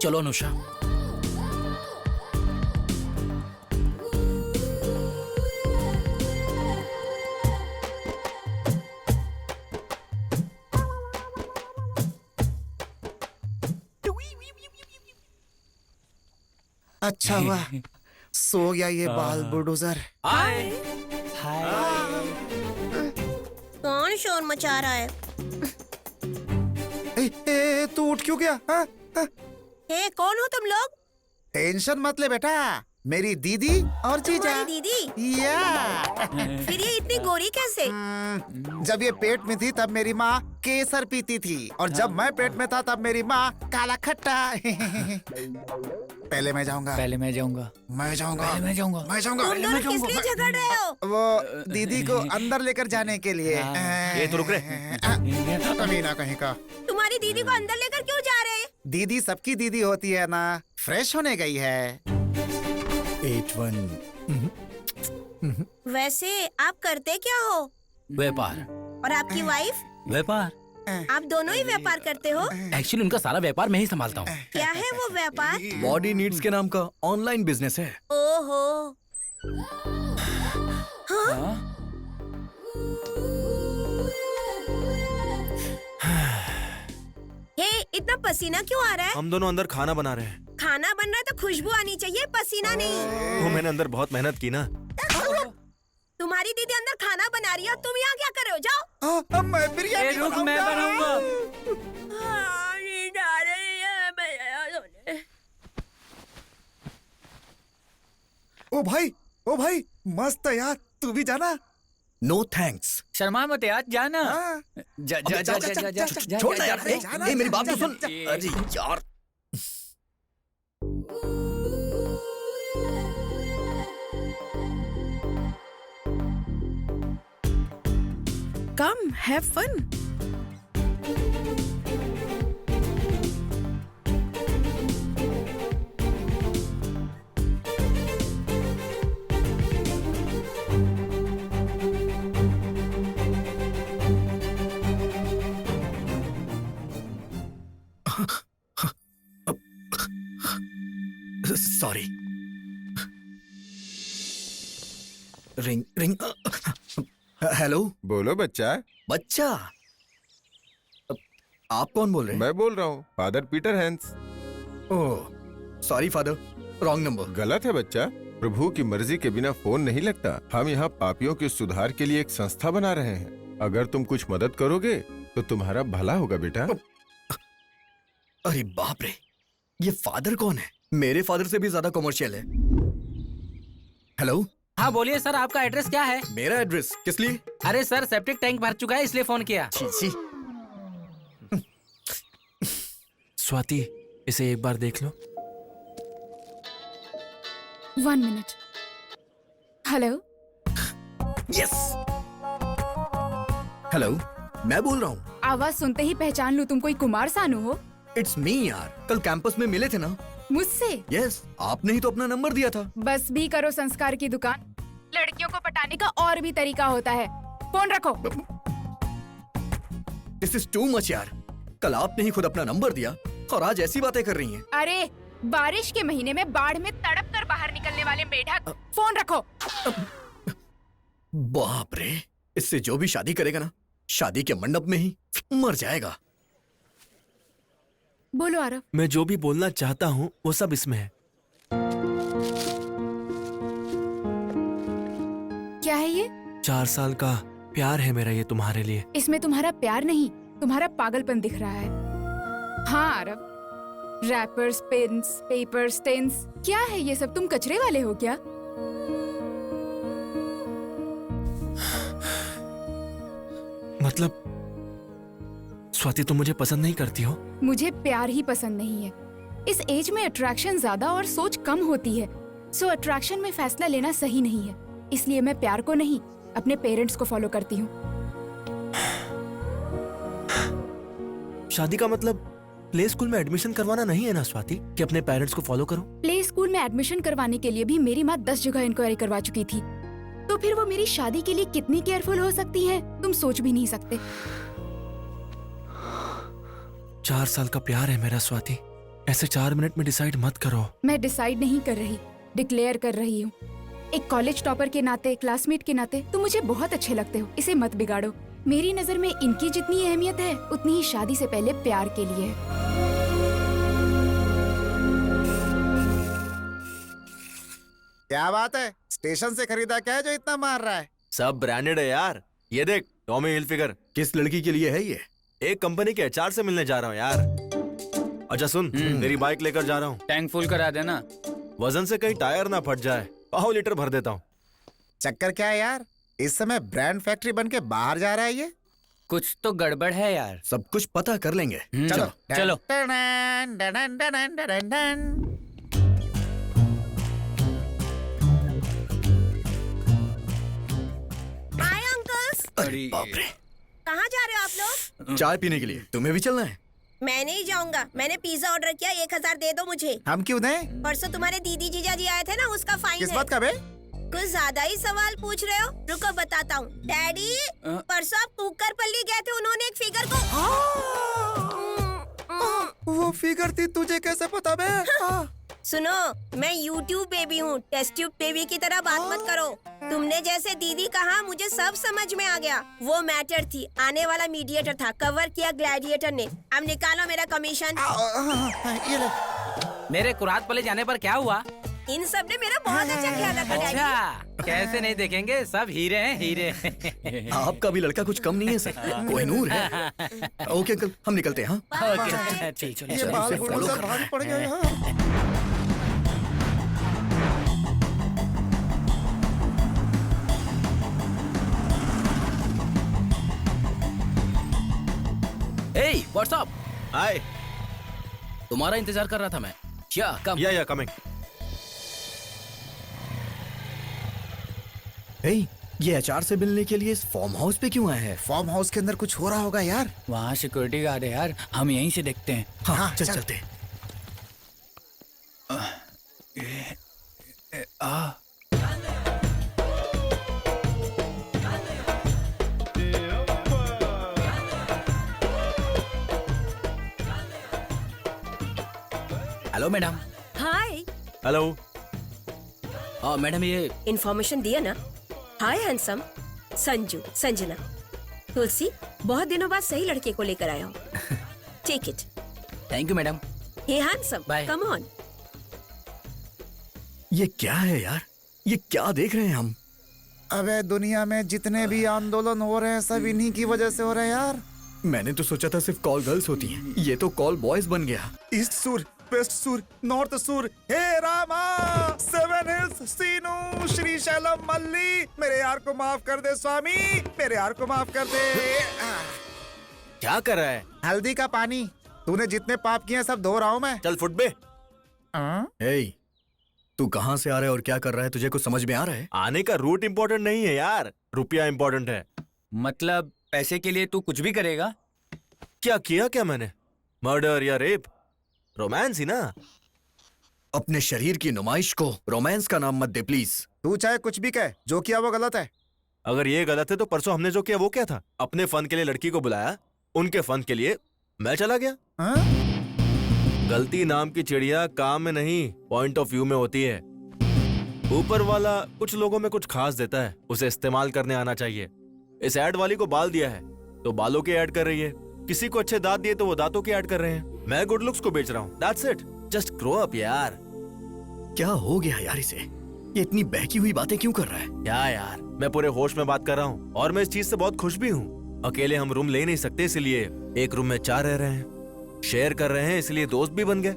Speaker 11: चलो अनुषा।
Speaker 10: अच्छा हुआ सो गया ये बाल बुलडोजर।
Speaker 11: हाय
Speaker 5: कौन शोर मचा रहा है?
Speaker 10: तू उठ क्यों गया?
Speaker 5: हे, कौन हो तुम लोग?
Speaker 10: टेंशन मत ले बेटा, मेरी दीदी और जीजा।
Speaker 5: तुम्हारी दीदी?
Speaker 10: या
Speaker 5: फिर ये इतनी गोरी कैसे?
Speaker 10: जब ये पेट में थी तब मेरी माँ केसर पीती थी, और जब मैं पेट में था तब मेरी माँ काला खट्टा। पहले मैं जाऊंगा।
Speaker 11: पहले मैं जाऊंगा।
Speaker 10: मैं जाऊंगा।
Speaker 11: पहले मैं जाऊंगा।
Speaker 10: मैं जाऊंगा।
Speaker 5: तुम दोनों किस लिए झगड़ रहे हो?
Speaker 10: वो दीदी को अंदर लेकर जाने के लिए।
Speaker 8: ये तो रुक रे।
Speaker 10: कहीं ना कहीं का।
Speaker 5: तुम्हारी दीदी को अंदर लेकर क्यों जा रहे हैं?
Speaker 10: दीदी सबकी दीदी होती है ना, फ्रेश होने गई है।
Speaker 7: 81।
Speaker 5: वैसे आप करते क्या हो?
Speaker 11: व्यापार।
Speaker 5: और आपकी वाइफ?
Speaker 11: व्यापार।
Speaker 5: आप दोनों ही व्यापार करते हो?
Speaker 2: एक्चुअली उनका सारा व्यापार मैं ही संभालता हूँ।
Speaker 5: क्या है वो व्यापार?
Speaker 7: बॉडी नीड्स के नाम का ऑनलाइन बिजनेस है।
Speaker 5: ओहो। हे, इतना पसीना क्यों आ रहा है?
Speaker 8: हम दोनों अंदर खाना बना रहे हैं।
Speaker 5: खाना बन रहा है तो खुशबू आनी चाहिए, पसीना नहीं।
Speaker 8: वो मैंने अंदर बहुत मेहनत की ना।
Speaker 5: तुम्हारी दीदी अंदर खाना बना रही है, तुम यहाँ क्या कर रहे हो? जाओ।
Speaker 10: मैं बिरयानी
Speaker 11: रुक, मैं बनाऊंगा।
Speaker 10: ओ भाई मस्त है यार, तू भी जाना।
Speaker 7: No thanks.
Speaker 11: शर्मा मत यार, जाना। जा जा जा जा जा जा जा
Speaker 7: छोड़ ना यार। ए, मेरी बात तो सुन।
Speaker 11: अरे
Speaker 7: यार,
Speaker 1: Come, have fun.
Speaker 7: Sorry. Ring. Hello.
Speaker 12: बोलो बच्चा।
Speaker 7: बच्चा? आप कौन बोल रहे हैं?
Speaker 12: मैं बोल रहा हूँ, father Peter Hans.
Speaker 7: Oh sorry father, wrong number.
Speaker 12: गलत है बच्चा, प्रभु की मर्जी के बिना फोन नहीं लगता। हम यहाँ पापियों के सुधार के लिए एक संस्था बना रहे हैं। अगर तुम कुछ मदद करोगे तो तुम्हारा भला होगा बेटा।
Speaker 7: अरे बाप रे, ये फादर कौन है? मेरे फादर से भी ज्यादा कमर्शियल है। हेलो,
Speaker 2: हाँ बोलिए सर, आपका एड्रेस क्या है?
Speaker 7: मेरा एड्रेस किस लिए?
Speaker 2: अरे सर, सेप्टिक टैंक भर चुका है इसलिए फोन किया।
Speaker 7: छी छी।
Speaker 8: स्वाति, इसे एक बार देख लो।
Speaker 1: 1 मिनट। हेलो।
Speaker 7: यस। हेलो, मैं बोल रहा हूँ।
Speaker 1: आवाज सुनते ही पहचान लूं तुम कोई कुमार सानू हो?
Speaker 7: इट्स मी यार, कल कैंपस में मिले थे ना।
Speaker 1: मुझसे?
Speaker 7: यस, आपने ही तो अपना नंबर दिया था।
Speaker 1: बस भी करो संस्कार की दुकान। लड़कियों को पटाने का और भी तरीका होता है। फोन रखो।
Speaker 7: दिस इज टू मच यार। कल आपने ही खुद अपना नंबर दिया और आज ऐसी बातें कर रही हैं।
Speaker 1: अरे, बारिश के महीने में बाढ़ में तड़प कर बाहर निकलने वाले मेढक, फोन रखो।
Speaker 7: बाप रे, इससे जो भी शादी करेगा ना, शादी के मंडप में ही मर जाएगा।
Speaker 1: बोलो आरव।
Speaker 8: मैं जो भी बोलना चाहता हूँ वो सब इसमें है।
Speaker 1: क्या है ये?
Speaker 8: 4 साल का प्यार है मेरा ये तुम्हारे लिए।
Speaker 1: इसमें तुम्हारा प्यार नहीं, तुम्हारा पागलपन दिख रहा है। हाँ Aarav, wrappers, pens, paper, stains, क्या है ये सब? तुम कचरे वाले हो क्या?
Speaker 8: मतलब स्वाति, तुम मुझे पसंद नहीं करती हो?
Speaker 1: मुझे प्यार ही पसंद नहीं है। इस एज में अट्रैक्शन ज्यादा और सोच कम होती है। सो अट्रैक्शन में फैसला लेना सही नहीं है। इसलिए मैं प्यार को नहीं, अपने पेरेंट्स को फॉलो करती हूँ।
Speaker 8: शादी का मतलब प्ले स्कूल में एडमिशन करवाना नहीं है ना स्वाति, कि अपने पेरेंट्स को फॉलो करो?
Speaker 1: प्ले स्कूल में एडमिशन करवाने के लिए भी मेरी माँ 10 जगह इंक्वायरी करवा चुकी थी। तो फिर वो मेरी शादी के लिए कितनी केयरफुल हो सकती है, तुम सोच भी नहीं सकते।
Speaker 8: 4 साल का प्यार है मेरा स्वाति, ऐसे 4 मिनट में डिसाइड मत करो।
Speaker 1: मैं डिसाइड नहीं कर रही, डिक्लेयर कर रही हूँ। एक कॉलेज टॉपर के नाते, क्लासमेट के नाते तुम मुझे बहुत अच्छे लगते हो। इसे मत बिगाड़ो। मेरी नजर में इनकी जितनी अहमियत है उतनी ही शादी से पहले प्यार के लिए है।
Speaker 10: क्या बात है, स्टेशन से खरीदा क्या है जो इतना मार रहा है?
Speaker 8: सब ब्रांडेड है यार। ये देख, टॉमी हिलफिगर।
Speaker 7: किस लड़की के लिए है ये?
Speaker 8: एक कंपनी के एचआर से मिलने जा रहा हूँ यार। अच्छा सुन, तेरी बाइक लेकर जा रहा हूँ।
Speaker 11: टैंक फुल करा देना।
Speaker 8: वजन से कहीं टायर ना फट जाए। 1/2 लीटर भर देता हूँ।
Speaker 10: चक्कर क्या है यार, इस समय ब्रांड फैक्ट्री बन के बाहर जा रहा है ये?
Speaker 11: कुछ तो गड़बड़ है यार।
Speaker 7: सब कुछ पता कर लेंगे।
Speaker 10: चलो
Speaker 11: चलो।
Speaker 5: हाय अंकल्स।
Speaker 7: अरे बाप रे,
Speaker 5: कहाँ जा रहे हो आप लोग?
Speaker 7: चाय पीने के लिए। तुम्हें भी चलना है?
Speaker 5: मैं नहीं जाऊंगा। मैंने पिज्जा ऑर्डर किया, 1000 दे दो मुझे।
Speaker 10: हम क्यों दें?
Speaker 5: परसों तुम्हारे दीदी जीजा जी आए थे ना, उसका फाइन
Speaker 10: किस
Speaker 5: है।
Speaker 10: बात का बे?
Speaker 5: कुछ ज्यादा ही सवाल पूछ रहे हो। रुको बताता हूँ। डैडी, परसों आप कुकरपल्ली गए थे, उन्होंने एक फिगर को
Speaker 10: वो फिगर थी, तुझे कैसे पता बे?
Speaker 5: सुनो, मैं YouTube बेबी हूँ, टेस्ट ट्यूब बेबी की तरह बात मत करो। तुमने जैसे दीदी कहा, मुझे सब समझ में आ गया। वो मैटर थी, आने वाला मीडिएटर था, कवर किया ग्लैडिएटर ने। अब निकालो मेरा कमीशन।
Speaker 10: ये ले।
Speaker 2: मेरे कुरात पले जाने पर क्या हुआ?
Speaker 5: इन सब ने मेरा बहुत अच्छा ख्याल रखा डैडी।
Speaker 2: अच्छा, कैसे नहीं देखेंगे, सब हीरे हैं हीरे।
Speaker 7: आपका भी लड़का कुछ कम नहीं है सर, कोहिनूर है। ओके अंकल, हम निकलते हैं। हाँ,
Speaker 2: ओके, चलो
Speaker 10: ये
Speaker 2: चलो।
Speaker 10: बाल
Speaker 7: इसे
Speaker 10: बूढ़ा
Speaker 7: follow
Speaker 10: सा
Speaker 7: करना
Speaker 10: भारी
Speaker 7: है।
Speaker 10: पड़ गया यहाँ।
Speaker 2: Hey, what's up?
Speaker 8: हाय।
Speaker 2: तुम्हारा इंतजार कर रहा था मैं। क्या कम?
Speaker 8: या कमिंग।
Speaker 7: ये एचआर से मिलने के लिए इस फार्म हाउस पे क्यों आए हैं?
Speaker 10: फार्म हाउस के अंदर कुछ हो रहा होगा यार।
Speaker 11: वहाँ सिक्योरिटी गार्ड है यार, हम यहीं से देखते हैं।
Speaker 7: हाँ, चलते।
Speaker 2: Hello madam.
Speaker 5: Hi.
Speaker 8: Hello.
Speaker 2: Madam ये
Speaker 5: इन्फॉर्मेशन दिया ना। Hi handsome, Sanju, Sanjana, Tulsi. बहुत दिनों बाद सही लड़के को लेकर आया हूँ। Take it.
Speaker 2: Thank you madam.
Speaker 5: Hey handsome,
Speaker 2: Bye.
Speaker 5: Come on.
Speaker 7: ये क्या है यार? ये क्या देख रहे हैं हम?
Speaker 10: अबे दुनिया में जितने भी आंदोलन हो रहे हैं सब इन्हीं की वजह से हो रहे हैं यार।
Speaker 7: मैंने तो सोचा था सिर्फ कॉल गर्ल्स होती हैं, ये तो कॉल बॉयज बन गया।
Speaker 10: ईस्ट सुर, वेस्ट सुर, नॉर्थ सुर, हे रामा, सेवन हिल्स, सीनू, श्रीशैलम, मल्ली, मेरे यार को माफ कर दे स्वामी, मेरे यार को माफ कर दे।
Speaker 8: क्या कर रहा है?
Speaker 10: हल्दी का पानी, तूने जितने पाप किए हैं सब धो रहा हूँ मैं।
Speaker 8: चल फुट बे।
Speaker 7: हे, तू कहाँ से आ रहा है और क्या कर रहा है, तुझे कुछ समझ में आ रहा है?
Speaker 8: आने का रूट इम्पोर्टेंट नहीं है यार, रुपया इम्पोर्टेंट है।
Speaker 11: मतलब पैसे के लिए तू कुछ भी करेगा?
Speaker 8: क्या किया क्या मैंने? मर्डर या रेप? रोमांस ही ना।
Speaker 7: अपने शरीर की नुमाइश को रोमांस का नाम मत दे प्लीज।
Speaker 10: तू चाहे कुछ भी कह, जो किया वो गलत है।
Speaker 8: अगर ये गलत है तो परसों हमने जो किया वो क्या था? अपने फन के लिए लड़की को बुलाया, उनके फन के लिए मैं चला गया। गलती नाम की चिड़िया काम में नहीं, पॉइंट ऑफ व्यू में होती है। ऊपर वाला कुछ लोगों में कुछ खास देता है, उसे इस्तेमाल करने आना चाहिए। इस ऐड वाली को बाल दिया है तो बालों के ऐड कर रही है, किसी को अच्छे दांत दिए तो वो दांतों के ऐड कर रहे हैं। मैं गुड लुक्स को बेच रहा हूँ। That's it, just grow up यार।
Speaker 7: क्या हो गया यार इसे, ये इतनी बहकी हुई बातें क्यों कर रहा है?
Speaker 8: क्या यार, मैं पूरे होश में बात कर रहा हूँ और मैं इस चीज से बहुत खुश भी हूँ। अकेले हम रूम ले नहीं सकते, इसलिए एक रूम में 4 रह रहे हैं। शेयर कर रहे हैं इसलिए दोस्त भी बन गए।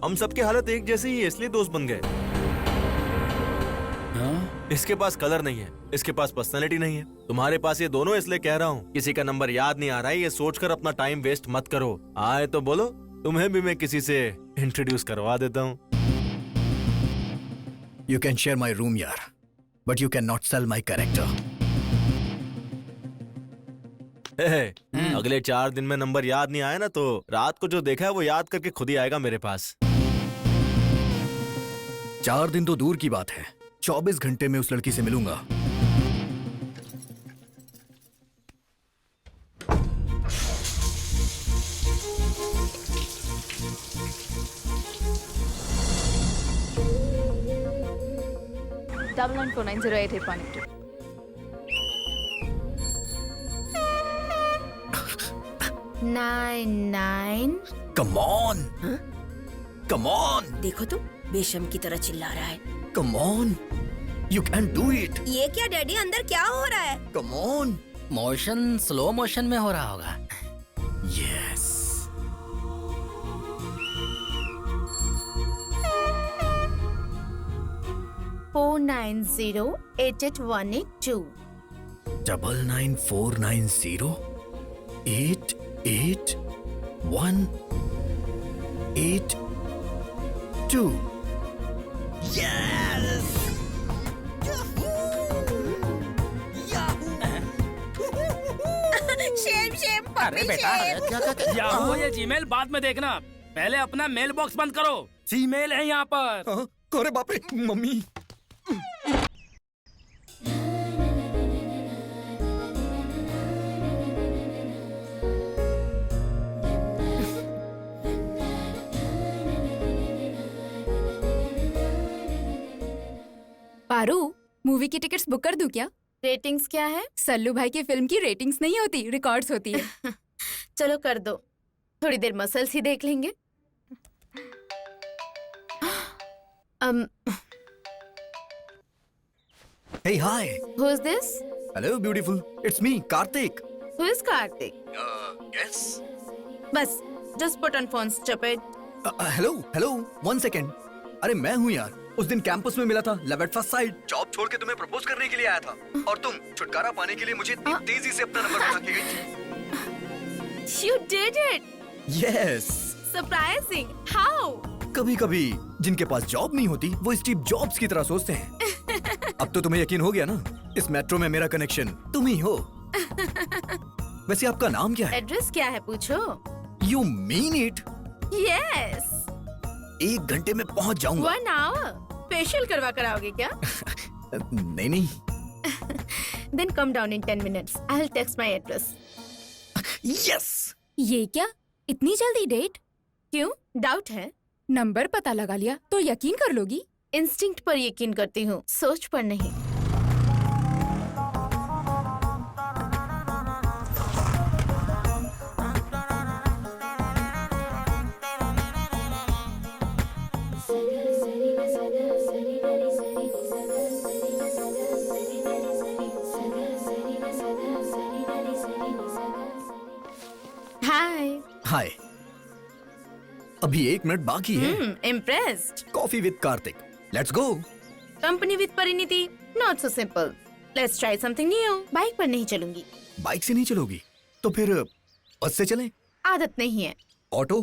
Speaker 8: हम सबकी हालत एक जैसी ही है इसलिए दोस्त बन गए। इसके पास कलर नहीं है, इसके पास पर्सनालिटी नहीं है, तुम्हारे पास ये दोनों, इसलिए कह रहा हूँ किसी का नंबर याद नहीं आ रहा है ये सोचकर अपना टाइम वेस्ट मत करो। आए तो बोलो, तुम्हें भी मैं किसी से इंट्रोड्यूस करवा देता हूँ।
Speaker 7: You can share my room यार, but you cannot sell my character.
Speaker 8: अगले 4 दिन में नंबर याद नहीं आया ना तो रात को जो देखा है वो याद करके खुद ही आएगा मेरे पास।
Speaker 7: 4 दिन तो दूर की बात है, 24 घंटे में उस लड़की से मिलूंगा।
Speaker 1: Double 949088182.
Speaker 6: Nine.
Speaker 7: Come on, come on,
Speaker 5: देखो तो बेशम की तरह चिल्ला रहा है।
Speaker 7: come on, you can do it.
Speaker 5: ये क्या डैडी, अंदर क्या हो रहा है?
Speaker 7: Come on.
Speaker 2: Motion slow motion में हो रहा होगा।
Speaker 7: Yes.
Speaker 6: Four 9088182.
Speaker 7: 99490881882. Yes.
Speaker 5: Shem Shem
Speaker 2: अरे बेटा, याहू ये जीमेल बाद में देखना, पहले अपना मेल बॉक्स बंद करो, जीमेल है यहाँ पर।
Speaker 7: अरे बाप रे, मम्मी।
Speaker 1: पारू, मूवी की टिकट्स बुक कर दूं क्या?
Speaker 6: रेटिंग्स क्या है?
Speaker 1: सल्लू भाई की फिल्म की रेटिंग्स नहीं होती, रिकॉर्ड्स होती है।
Speaker 6: चलो कर दो, थोड़ी देर मसल्स ही देख लेंगे।
Speaker 7: Hey, hi.
Speaker 6: Who is this?
Speaker 7: Hello, beautiful. It's me, Karthik.
Speaker 6: Who is Karthik?
Speaker 7: Yes.
Speaker 6: बस, just put on phones, stupid.
Speaker 7: Hello, 1 second. अरे मैं हूँ यार, उस दिन कैंपस में मिला था, love at first sight. Job छोड़ के तुम्हें प्रपोज करने के लिए आया था और तुम छुटकारा पाने के लिए मुझे इतनी तेजी से अपना नंबर बता के गई थी।
Speaker 6: You did it.
Speaker 7: Yes.
Speaker 6: Surprising. How?
Speaker 7: कभी-कभी जिनके पास जॉब नहीं होती वो स्टीव जॉब्स की तरह सोचते हैं। अब तो तुम्हें यकीन हो गया ना, इस मेट्रो में मेरा कनेक्शन तुम ही हो। वैसे आपका नाम क्या है?
Speaker 6: एड्रेस क्या है पूछो?
Speaker 7: You mean it?
Speaker 6: Yes.
Speaker 7: 1 घंटे में पहुंच जाऊंगा।
Speaker 6: 1 hour. फेशियल करवा कर आओगे क्या?
Speaker 7: नहीं।
Speaker 6: Then come down in 10 minutes. I'll text my address.
Speaker 7: Yes.
Speaker 1: ये क्या, इतनी जल्दी डेट?
Speaker 6: क्यों? डाउट है?
Speaker 1: नंबर पता लगा लिया तो यकीन कर लोगी?
Speaker 6: इंस्टिंक्ट पर यकीन करती हूँ, सोच पर नहीं।
Speaker 7: हाय। अभी 1 मिनट बाकी है।
Speaker 6: Impressed.
Speaker 7: Coffee with Kartik, let's go.
Speaker 6: Company with Parineeti, not so simple. Let's try something new. Bike पर नहीं चलूंगी।
Speaker 7: बाइक से नहीं चलोगी तो फिर बस से चलें?
Speaker 6: आदत नहीं है।
Speaker 7: ऑटो?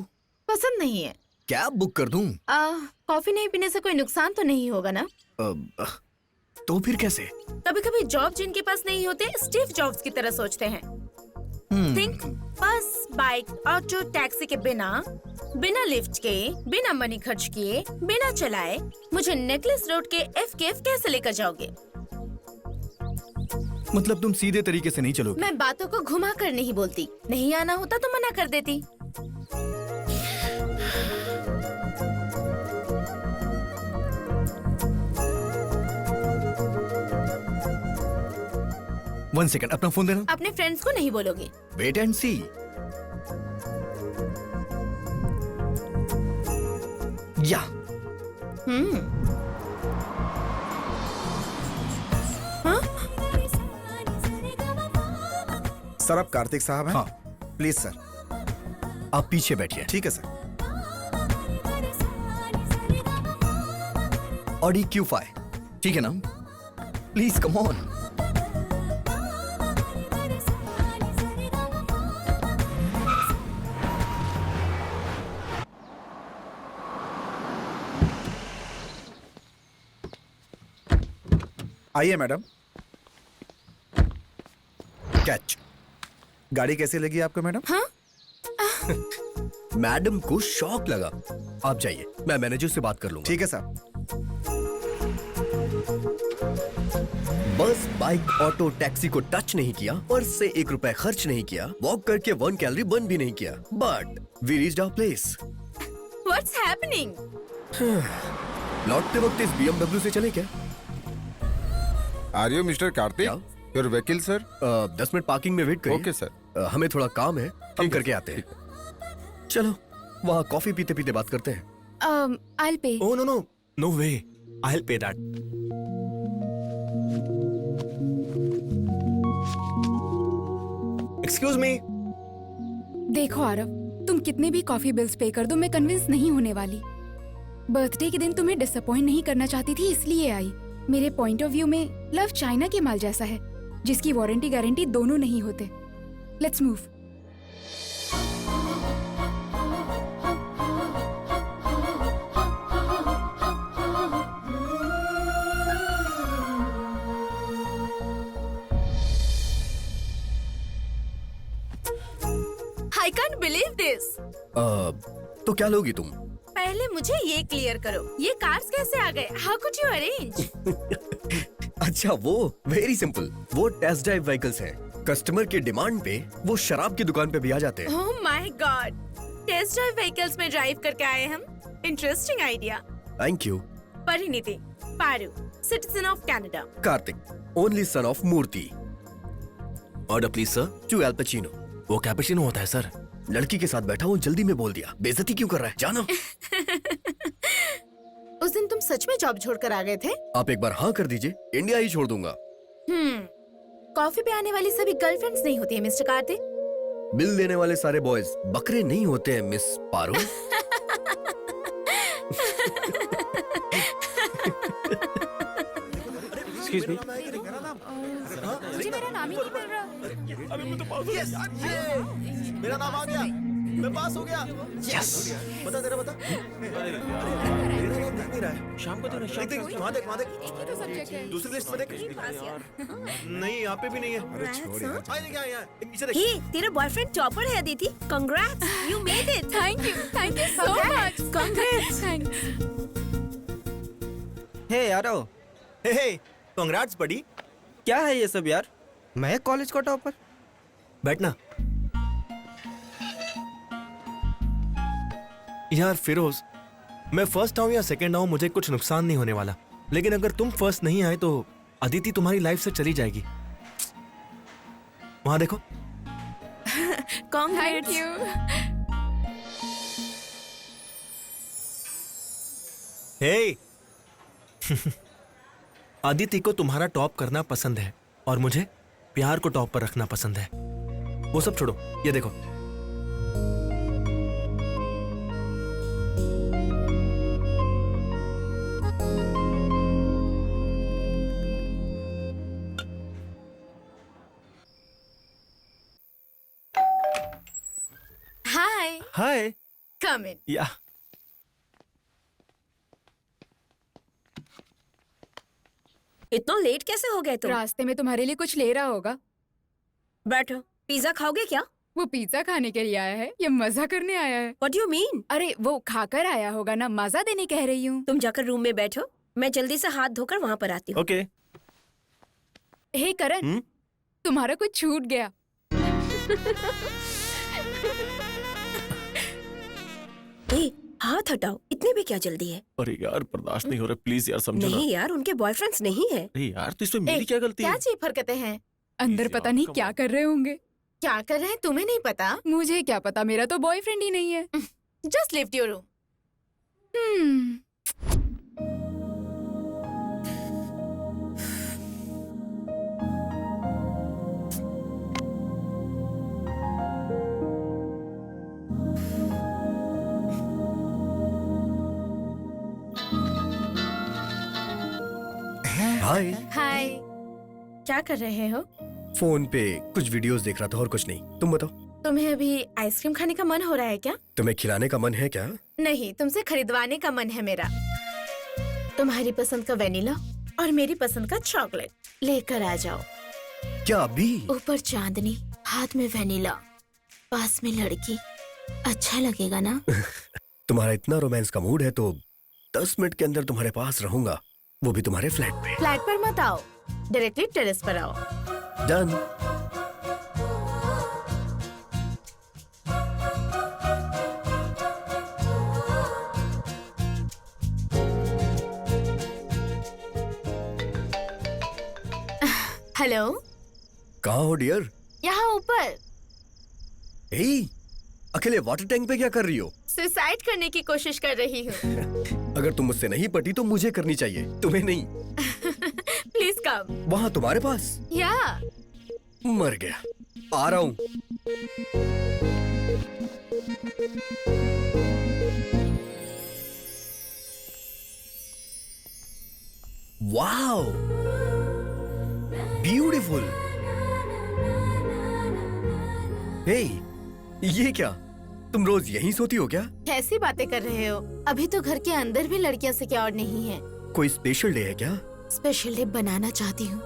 Speaker 6: पसंद नहीं है।
Speaker 7: कैब बुक कर दूं?
Speaker 6: कॉफी नहीं पीने से कोई नुकसान तो नहीं होगा ना?
Speaker 7: तो फिर कैसे?
Speaker 6: कभी कभी जॉब जिनके पास नहीं होते स्टीव जॉब्स की तरह सोचते हैं। थिंक बस, बाइक, ऑटो, टैक्सी के बिना लिफ्ट के, बिना मनी खर्च किए, बिना चलाए मुझे नेकलेस रोड के FKF कैसे लेकर जाओगे?
Speaker 7: मतलब तुम सीधे तरीके से नहीं चलोगी?
Speaker 6: मैं बातों को घुमा कर नहीं बोलती। नहीं आना होता तो मना कर देती।
Speaker 7: वन सेकंड, अपना फोन देना।
Speaker 6: अपने फ्रेंड्स को नहीं बोलोगे?
Speaker 7: वेट एंड सी। या
Speaker 10: सर आप कार्तिक साहब हैं?
Speaker 7: हाँ।
Speaker 10: Please sir.
Speaker 7: आप पीछे बैठिए।
Speaker 10: ठीक है सर।
Speaker 7: ऑडी Q5, ठीक है ना? Please come on.
Speaker 10: आइए मैडम।
Speaker 7: कैच।
Speaker 10: गाड़ी कैसी लगी आपको मैडम?
Speaker 6: हाँ?
Speaker 7: मैडम को शॉक लगा। आप जाइए, मैं मैनेजर से बात कर लूंगा।
Speaker 10: ठीक है साहब।
Speaker 7: बस, बाइक, ऑटो, टैक्सी को टच नहीं किया, पर्स से 1 रुपए खर्च नहीं किया, वॉक करके 1 कैलोरी बर्न भी नहीं किया, but we reached our place.
Speaker 6: What's happening?
Speaker 7: लौटते वक्त इस BMW से चले क्या?
Speaker 12: Are you mister Kartik?
Speaker 7: क्या?
Speaker 12: योर वकील सर?
Speaker 7: 10 मिनट पार्किंग में वेट करिए।
Speaker 12: Okay sir.
Speaker 7: हमें थोड़ा काम है, हम करके आते हैं। चलो, वहाँ कॉफी पीते पीते बात करते हैं।
Speaker 1: I'll pay.
Speaker 8: Oh no way. I'll pay that. Excuse me.
Speaker 1: देखो आरव, तुम कितने भी कॉफी बिल्स पे कर दो, मैं कन्विंस नहीं होने वाली। बर्थडे के दिन तुम्हें डिसअपॉइंट नहीं करना चाहती थी, इसलिए आई। मेरे पॉइंट ऑफ व्यू में लव चाइना के माल जैसा है, जिसकी वारंटी गारंटी दोनों नहीं होते। Let's move.
Speaker 6: I can't believe this.
Speaker 7: तो क्या लोगी तुम?
Speaker 6: पहले मुझे ये क्लियर करो, ये कार्स कैसे आ गए? How could you arrange?
Speaker 7: अच्छा, वो वेरी सिंपल। वो टेस्ट ड्राइव व्हीकल्स हैं। कस्टमर के डिमांड पे वो शराब की दुकान पे भी आ जाते हैं।
Speaker 6: Oh my God! Test drive vehicles में ड्राइव करके आए हम। Interesting idea.
Speaker 7: Thank you.
Speaker 6: Parineeti, Paru, citizen of Canada.
Speaker 7: Kartik, only son of Murthy.
Speaker 8: Order please sir.
Speaker 7: 2 Al Pacino.
Speaker 8: वो कैपेचिनो होता है सर।
Speaker 7: लड़की के साथ बैठा हूँ, जल्दी में बोल दिया। बेइज्जती क्यों कर रहा है? जानो।
Speaker 6: उस दिन तुम सच में जॉब छोड़कर आ गए थे?
Speaker 7: आप एक बार हाँ कर दीजिए, इंडिया ही छोड़ दूंगा।
Speaker 6: कॉफी पे आने वाली सभी गर्लफ्रेंड्स नहीं होती है मिस्टर कार्तिक।
Speaker 7: बिल देने वाले सारे बॉयज बकरे नहीं होते हैं मिस पारो।
Speaker 8: Excuse me.
Speaker 1: मुझे मेरा नाम ही नहीं मिल रहा।
Speaker 8: मेरा नाम आ गया। मैं पास हो गया।
Speaker 7: यस।
Speaker 8: बता तेरा बता। नहीं रहा है। शाम को तो देख वहाँ देख
Speaker 1: एक ही तो सब्जेक्ट है।
Speaker 8: दूसरी लिस्ट में देख। नहीं यहाँ पे भी नहीं है।
Speaker 9: अरे छोड़ यार।
Speaker 8: यहाँ नीचे देख।
Speaker 5: हे, तेरा बॉयफ्रेंड टॉपर है Aditi. Congrats, you made it.
Speaker 1: Thank you so much.
Speaker 6: Congrats.
Speaker 11: हे यारो,
Speaker 8: हे कांग्रेट्स बड़ी।
Speaker 11: क्या है ये सब यार? मैं कॉलेज का टॉपर।
Speaker 8: बैठना। यार फिरोज, मैं फर्स्ट आऊं या सेकंड आऊं मुझे कुछ नुकसान नहीं होने वाला, लेकिन अगर तुम फर्स्ट नहीं आए तो अदिति तुम्हारी लाइफ से चली जाएगी। वहां देखो।
Speaker 1: Thank you.
Speaker 8: हे अदिति को तुम्हारा टॉप करना पसंद है और मुझे प्यार को टॉप पर रखना पसंद है। वो सब छोड़ो, ये देखो। हाय।
Speaker 6: कम इन।
Speaker 8: या
Speaker 5: इतना लेट कैसे हो गए तुम?
Speaker 1: रास्ते में तुम्हारे लिए कुछ ले रहा होगा।
Speaker 5: बैठो, पिज्जा खाओगे क्या?
Speaker 1: वो पिज्जा खाने के लिए आया है या मजा करने आया है?
Speaker 5: What do you mean?
Speaker 1: अरे वो खाकर आया होगा ना, मजा देने कह रही हूँ।
Speaker 5: तुम जाकर रूम में बैठो, मैं जल्दी से हाथ धोकर वहाँ पर आती हूँ।
Speaker 8: ओके।
Speaker 1: हे करण, तुम्हारा कुछ छूट गया।
Speaker 5: ए, हाथ हटाओ, इतनी भी क्या जल्दी है?
Speaker 8: अरे यार बर्दाश्त नहीं हो रहा, प्लीज यार समझो ना।
Speaker 5: नहीं यार, उनके बॉयफ्रेंड्स नहीं है।
Speaker 8: अरे यार तो इसमें मेरी क्या गलती
Speaker 6: क्या
Speaker 8: है?
Speaker 6: चीप हरकतें हैं?
Speaker 1: अंदर
Speaker 8: यार,
Speaker 1: पता नहीं
Speaker 8: come
Speaker 1: क्या
Speaker 8: on.
Speaker 1: कर रहे होंगे।
Speaker 6: क्या कर रहे हैं तुम्हें नहीं पता?
Speaker 1: मुझे क्या पता, मेरा तो बॉयफ्रेंड ही नहीं है।
Speaker 6: Just lift your room.
Speaker 1: Hmm,
Speaker 7: hi.
Speaker 6: Hi. क्या कर रहे हो?
Speaker 7: फोन पे कुछ वीडियोस देख रहा था और कुछ नहीं। तुम बताओ,
Speaker 6: तुम्हें अभी आइसक्रीम खाने का मन हो रहा है क्या?
Speaker 7: तुम्हें खिलाने का मन है क्या?
Speaker 6: नहीं, तुमसे खरीदवाने का मन है मेरा। तुम्हारी पसंद का वेनिला और मेरी पसंद का चॉकलेट लेकर आ जाओ।
Speaker 7: क्या अभी?
Speaker 6: ऊपर चांदनी, हाथ में वेनिला, पास में लड़की। अच्छा लगेगा ना?
Speaker 7: तुम्हारा इतना रोमांस का मूड है तो 10 मिनट के अंदर तुम्हारे पास रहूंगा, वो भी तुम्हारे फ्लैट पे।
Speaker 6: फ्लैट पर मत आओ, डायरेक्टली टेरेस पर आओ।
Speaker 7: डन।
Speaker 6: हेलो,
Speaker 7: कहाँ हो डियर?
Speaker 6: यहाँ ऊपर।
Speaker 7: हे, अकेले वाटर टैंक पे क्या कर रही हो?
Speaker 6: सुसाइड करने की कोशिश कर रही हूँ।
Speaker 7: अगर तुम मुझसे नहीं पटी तो मुझे करनी चाहिए, तुम्हें नहीं।
Speaker 6: Please come.
Speaker 7: वहाँ तुम्हारे पास?
Speaker 6: या
Speaker 7: मर गया, आ रहा हूँ। Wow, beautiful. हे, ये क्या? तुम रोज यहीं सोती हो क्या?
Speaker 6: कैसी बातें कर रहे हो? अभी तो घर के अंदर भी लड़कियां सिक्योर नहीं है।
Speaker 7: कोई स्पेशल डे है क्या?
Speaker 6: स्पेशल डे बनाना चाहती हूँ।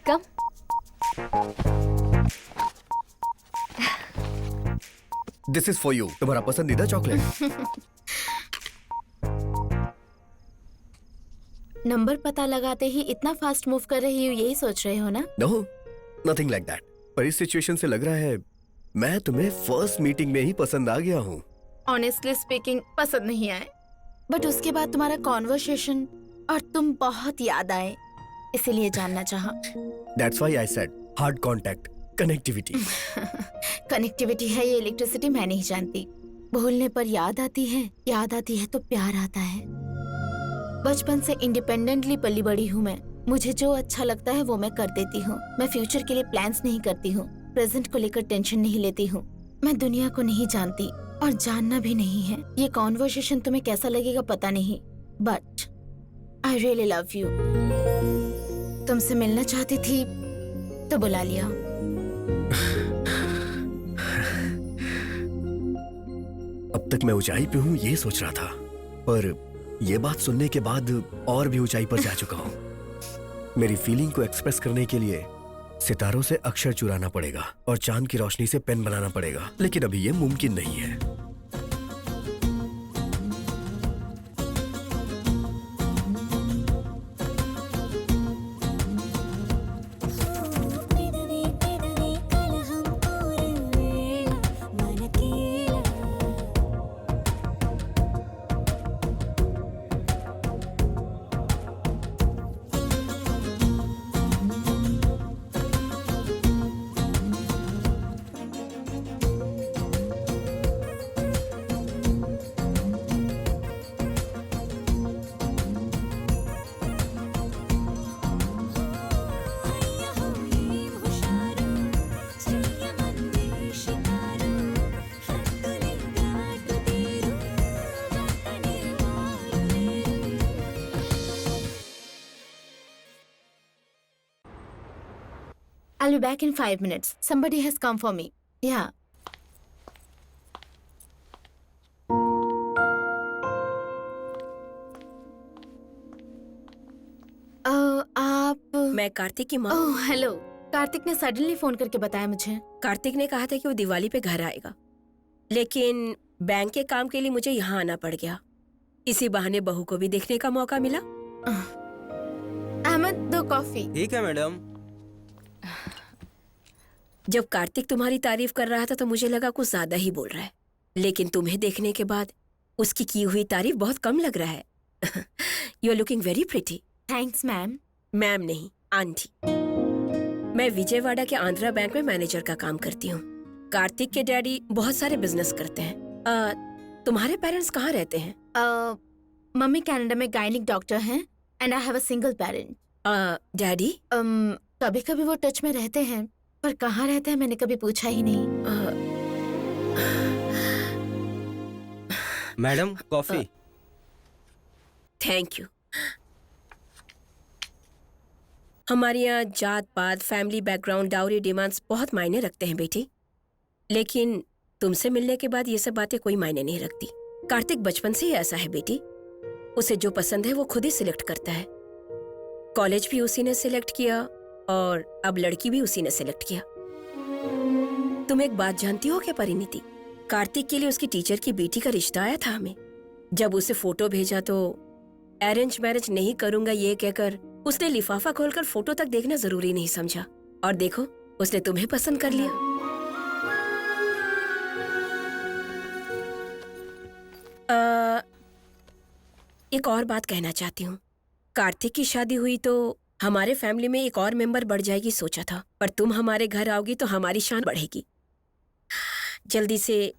Speaker 1: कम।
Speaker 7: दिस इज फॉर यू, तुम्हारा पसंदीदा चॉकलेट।
Speaker 6: नंबर पता लगाते ही इतना फास्ट मूव कर रही हूँ, यही सोच रहे हो ना?
Speaker 7: No, nothing like that. पर इस सिचुएशन से लग रहा है मैं तुम्हें फर्स्ट मीटिंग में ही पसंद आ गया हूँ।
Speaker 6: ऑनेस्टली स्पीकिंग पसंद नहीं आए, बट उसके बाद तुम्हारा कॉन्वर्सेशन और तुम बहुत याद आए, इसीलिए जानना चाहा।
Speaker 7: That's why I said hard contact, connectivity.
Speaker 6: Connectivity है ये इलेक्ट्रिसिटी मैं नहीं जानती। भूलने पर याद आती है तो प्यार आता है। बचपन से इंडिपेंडेंटली पली बड़ी हूँ मैं। मुझे जो अच्छा लगता है वो मैं कर देती हूँ। मैं फ्यूचर के लिए प्लान्स नहीं करती हूँ, प्रेजेंट को लेकर टेंशन नहीं लेती हूँ। मैं दुनिया को नहीं जानती और जानना भी नहीं है। ये कॉन्वर्सेशन तुम्हें कैसा लगेगा पता नहीं, but I really love you. तुमसे मिलना चाहती थी तो बुला लिया।
Speaker 7: अब तक मैं ऊंचाई पे हूँ ये सोच रहा था, पर ये बात सुनने के बाद और भी ऊंचाई पर जा चुका हूँ। मेरी फीलिंग को एक्सप्रेस करने के लिए सितारों से अक्षर चुराना पड़ेगा और चांद की रोशनी से पेन बनाना पड़ेगा, लेकिन अभी ये मुमकिन नहीं है।
Speaker 6: I'll be back in 5 minutes. Somebody has come for me. Yeah. आप
Speaker 5: मैं कार्तिक की माँ।
Speaker 6: Oh hello. कार्तिक ने सडनली फोन करके बताया मुझे।
Speaker 5: कार्तिक ने कहा था कि वो दिवाली पे घर आएगा, लेकिन बैंक के काम के लिए मुझे यहाँ आना पड़ गया। इसी बहाने बहू को भी देखने का मौका मिला।
Speaker 6: अहमद, 2 कॉफी।
Speaker 11: ठीक है मैडम।
Speaker 5: जब कार्तिक तुम्हारी तारीफ कर रहा था तो मुझे लगा कुछ ज्यादा ही बोल रहा है, लेकिन तुम्हें देखने के बाद उसकी की हुई तारीफ बहुत कम लग रहा है। You are looking very pretty.
Speaker 6: Thanks ma'am.
Speaker 5: Ma'am नहीं, आंटी। मैं विजयवाड़ा के आंध्रा बैंक में मैनेजर का काम करती हूँ। कार्तिक के डैडी बहुत सारे बिजनेस करते हैं। तुम्हारे पेरेंट्स कहाँ रहते हैं?
Speaker 6: मम्मी कनाडा में गायनिक डॉक्टर हैं and I have a single parent.
Speaker 5: Daddy?
Speaker 6: कभी कभी वो टच में रहते हैं, पर कहाँ रहते हैं मैंने कभी पूछा ही नहीं।
Speaker 11: Madam coffee.
Speaker 5: Thank you. हमारे यहाँ जात पात, फैमिली बैकग्राउंड, डाउरी डिमांड्स बहुत मायने रखते हैं बेटी, लेकिन तुमसे मिलने के बाद ये सब बातें कोई मायने नहीं रखती। कार्तिक बचपन से ही ऐसा है बेटी, उसे जो पसंद है वो खुद ही सिलेक्ट करता है। कॉलेज भी उसी ने सिलेक्ट किया और अब लड़की भी उसी ने सिलेक्ट किया। तुम एक बात जानती हो क्या परिणीति? कार्तिक के लिए उसकी टीचर की बेटी का रिश्ता आया था हमें। जब उसे फोटो भेजा तो अरेंज मैरिज नहीं करूंगा ये कहकर उसने लिफाफा खोलकर फोटो तक देखना जरूरी नहीं समझा, और देखो उसने तुम्हें पसंद कर लिया। एक और बात कहना चाहती हूँ। कार्तिक की शादी हुई तो हमारे फैमिली में एक और मेंबर बढ़ जाएगी सोचा था, पर तुम हमारे घर आओगी तो हमारी शान बढ़ेगी। जल्दी से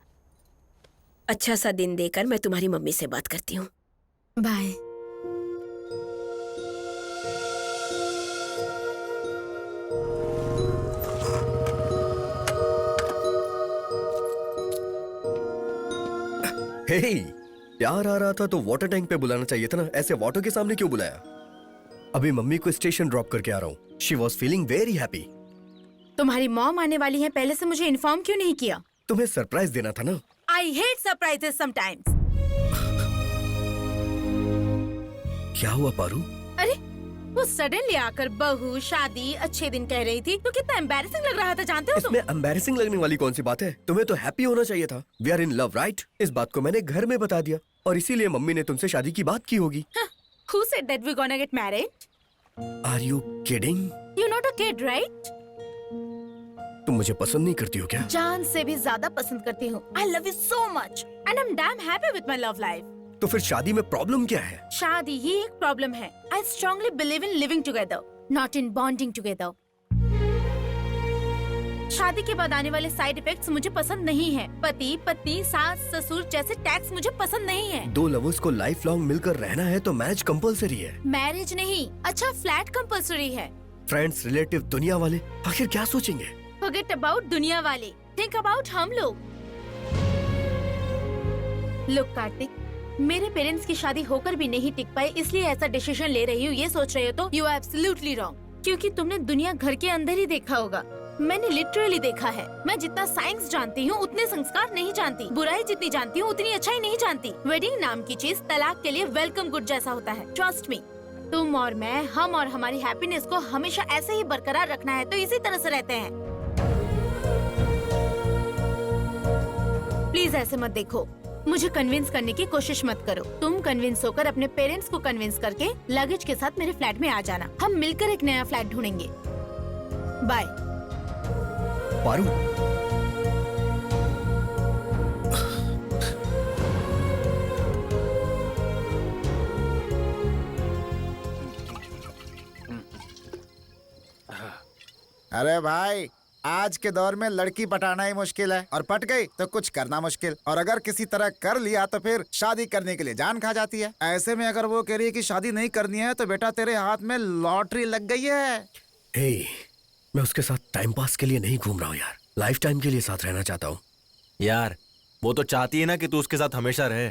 Speaker 5: अच्छा सा दिन देकर मैं तुम्हारी मम्मी से बात करती हूँ।
Speaker 6: बाय।
Speaker 7: हे, प्यार आ रहा था तो वाटर टैंक पे बुलाना चाहिए था ना, ऐसे वाटर के सामने क्यों बुलाया? अभी मम्मी को स्टेशन ड्रॉप करके आ रहा हूँ। She was feeling very happy.
Speaker 6: तुम्हारी मॉम आने वाली है, पहले से मुझे इन्फॉर्म क्यों नहीं किया?
Speaker 7: तुम्हें सरप्राइज देना था ना।
Speaker 6: I hate surprises sometimes.
Speaker 7: क्या हुआ पारू?
Speaker 6: अरे वो सडनली आकर बहू, शादी, अच्छे दिन कह रही थी तो कितना एम्बैरेसिंग लग रहा था, जानते हो तुम?
Speaker 7: इसमें एम्बैरेसिंग लगने वाली कौन सी बात है? तुम्हें तो हैप्पी होना चाहिए था। We are in love, right? इस बात को मैंने घर में बता दिया और इसीलिए मम्मी ने तुमसे शादी की बात की होगी।
Speaker 6: Who said that we're gonna get married?
Speaker 7: Are you kidding?
Speaker 6: You're not a kid, right?
Speaker 7: तुम मुझे पसंद नहीं करती हो क्या?
Speaker 6: जान से भी ज्यादा पसंद करती हूँ। I love you so much and I'm damn happy with my love life.
Speaker 7: तो फिर शादी में प्रॉब्लम क्या है?
Speaker 6: शादी ही एक प्रॉब्लम है। I strongly believe in living together, not in bonding together. शादी के बाद आने वाले साइड इफेक्ट्स मुझे पसंद नहीं है। पति, पत्नी, सास, ससुर जैसे टैक्स मुझे पसंद नहीं है।
Speaker 7: दो लवर्स को लाइफ लॉन्ग मिलकर रहना है तो मैरिज कंपलसरी है।
Speaker 6: मैरिज नहीं, अच्छा फ्लैट कंपलसरी है।
Speaker 7: फ्रेंड्स, रिलेटिव, दुनिया वाले आखिर क्या सोचेंगे?
Speaker 6: Forget about दुनिया वाले, think about हम लोग। Look कार्तिक, मेरे पेरेंट्स की शादी होकर भी नहीं टिक पाए इसलिए ऐसा डिसीजन ले रही हूँ, ये सोच रहे हो तो यू आर एब्सोल्युटली रॉन्ग। क्योंकि तुमने दुनिया घर के अंदर ही देखा होगा, मैंने लिटरली देखा है। मैं जितना साइंस जानती हूँ उतने संस्कार नहीं जानती, बुराई जितनी जानती हूँ उतनी अच्छाई नहीं जानती। वेडिंग नाम की चीज तलाक के लिए वेलकम गुड जैसा होता है। ट्रस्ट मी, तुम और मैं, हम और हमारी हैप्पीनेस को हमेशा ऐसे ही बरकरार रखना है तो इसी तरह से रहते हैं। प्लीज ऐसे मत देखो, मुझे कन्विंस करने की कोशिश मत करो। तुम कन्विंस होकर अपने पेरेंट्स को कन्विंस करके लगेज के साथ मेरे फ्लैट में आ जाना। हम मिलकर एक नया फ्लैट ढूंढेंगे। बाय।
Speaker 7: पारू,
Speaker 10: अरे भाई, आज के दौर में लड़की पटाना ही मुश्किल है और पट गई तो कुछ करना मुश्किल, और अगर किसी तरह कर लिया तो फिर शादी करने के लिए जान खा जाती है। ऐसे में अगर वो कह रही है कि शादी नहीं करनी है तो बेटा तेरे हाथ में लॉटरी लग गई है।
Speaker 7: हे, मैं उसके साथ टाइम पास के लिए नहीं घूम रहा हूँ यार, लाइफ टाइम के लिए साथ रहना चाहता हूँ।
Speaker 8: यार वो तो चाहती है ना कि तू उसके साथ हमेशा रहे।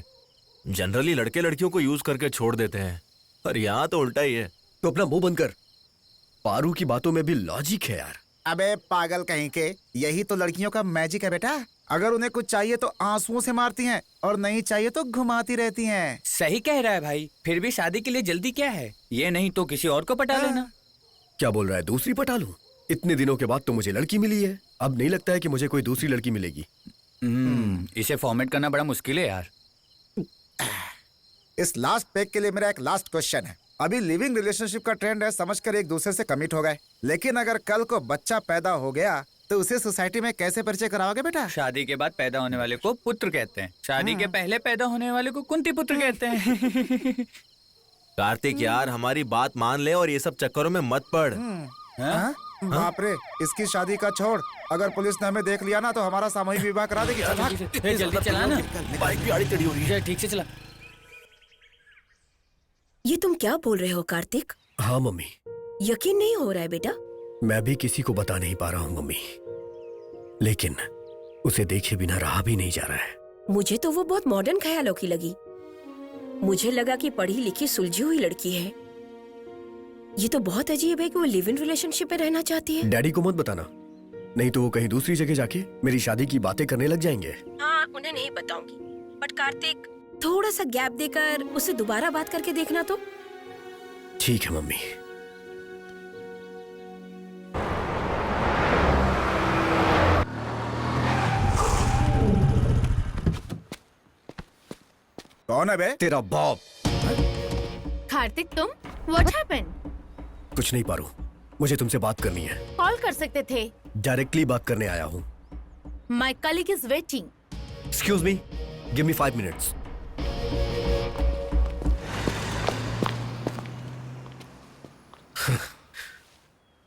Speaker 8: जनरली लड़के लड़कियों को यूज करके छोड़ देते हैं, पर यहाँ तो उल्टा ही है।
Speaker 7: तो अपना मुंह बंद कर। पारू की बातों में भी लॉजिक है यार।
Speaker 10: अबे पागल कहीं के, यही तो लड़कियों का मैजिक है बेटा। अगर उन्हें कुछ चाहिए तो आंसुओं से मारती हैं और नहीं चाहिए तो घुमाती रहती हैं।
Speaker 11: सही कह रहा है भाई। फिर भी शादी के लिए जल्दी क्या है? ये नहीं तो किसी और को पटा लेना।
Speaker 13: क्या बोल रहा है? दूसरी पटा लूं? इतने दिनों के बाद तो मुझे लड़की मिली है, अब नहीं लगता है कि मुझे कोई दूसरी लड़की मिलेगी।
Speaker 11: इसे फॉर्मेट करना बड़ा मुश्किल है यार।
Speaker 10: इस लास्ट पेग के लिए मेरा एक लास्ट क्वेश्चन है। अभी लिविंग रिलेशनशिप का ट्रेंड है, समझकर एक दूसरे से कमिट हो गए, लेकिन अगर कल को बच्चा पैदा हो गया तो उसे सोसाइटी में कैसे परिचय कराओगे बेटा?
Speaker 11: शादी के बाद पैदा होने वाले को पुत्र कहते हैं, शादी के पहले पैदा होने वाले को कुंती पुत्र कहते हैं।
Speaker 8: कार्तिक यार, हमारी बात मान ले और ये सब चक्करों में मत पड़।
Speaker 10: हाँ? बाप रे, इसकी शादी का छोड़, अगर पुलिस ने हमें देख लिया ना तो हमारा सामूहिक विवाह करा देगी। चल भाग।
Speaker 2: जल्दी चला ना,
Speaker 8: बाइक भी आड़ी टेढ़ी हो रही है।
Speaker 2: ठीक से चला।
Speaker 5: ये तुम क्या बोल रहे हो कार्तिक?
Speaker 13: हाँ मम्मी,
Speaker 5: यकीन नहीं हो रहा है बेटा।
Speaker 13: मैं भी किसी को बता नहीं पा रहा हूँ मम्मी, लेकिन उसे देखे बिना रहा भी नहीं जा रहा है।
Speaker 5: मुझे तो वो बहुत मॉडर्न ख्यालों की लगी। मुझे लगा कि पढ़ी लिखी सुलझी हुई लड़की है। ये तो बहुत अजीब है कि वो लिव इन रिलेशनशिप में रहना चाहती है।
Speaker 13: डैडी को मत बताना, नहीं तो वो कहीं दूसरी जगह जाके मेरी शादी की बातें करने लग जाएंगे।
Speaker 5: हाँ, उन्हें नहीं बताऊंगी, बट कार्तिक थोड़ा सा गैप देकर उससे दोबारा बात करके देखना तो।
Speaker 13: ठीक है मम्मी।
Speaker 10: कौन है बे?
Speaker 13: तेरा बाप।
Speaker 6: कार्तिक तुम? What happened?
Speaker 13: कुछ नहीं पारू, मुझे तुमसे बात करनी है।
Speaker 6: कॉल कर सकते थे।
Speaker 13: डायरेक्टली बात करने आया हूँ।
Speaker 6: My colleague is waiting.
Speaker 13: Excuse me, give me 5 minutes.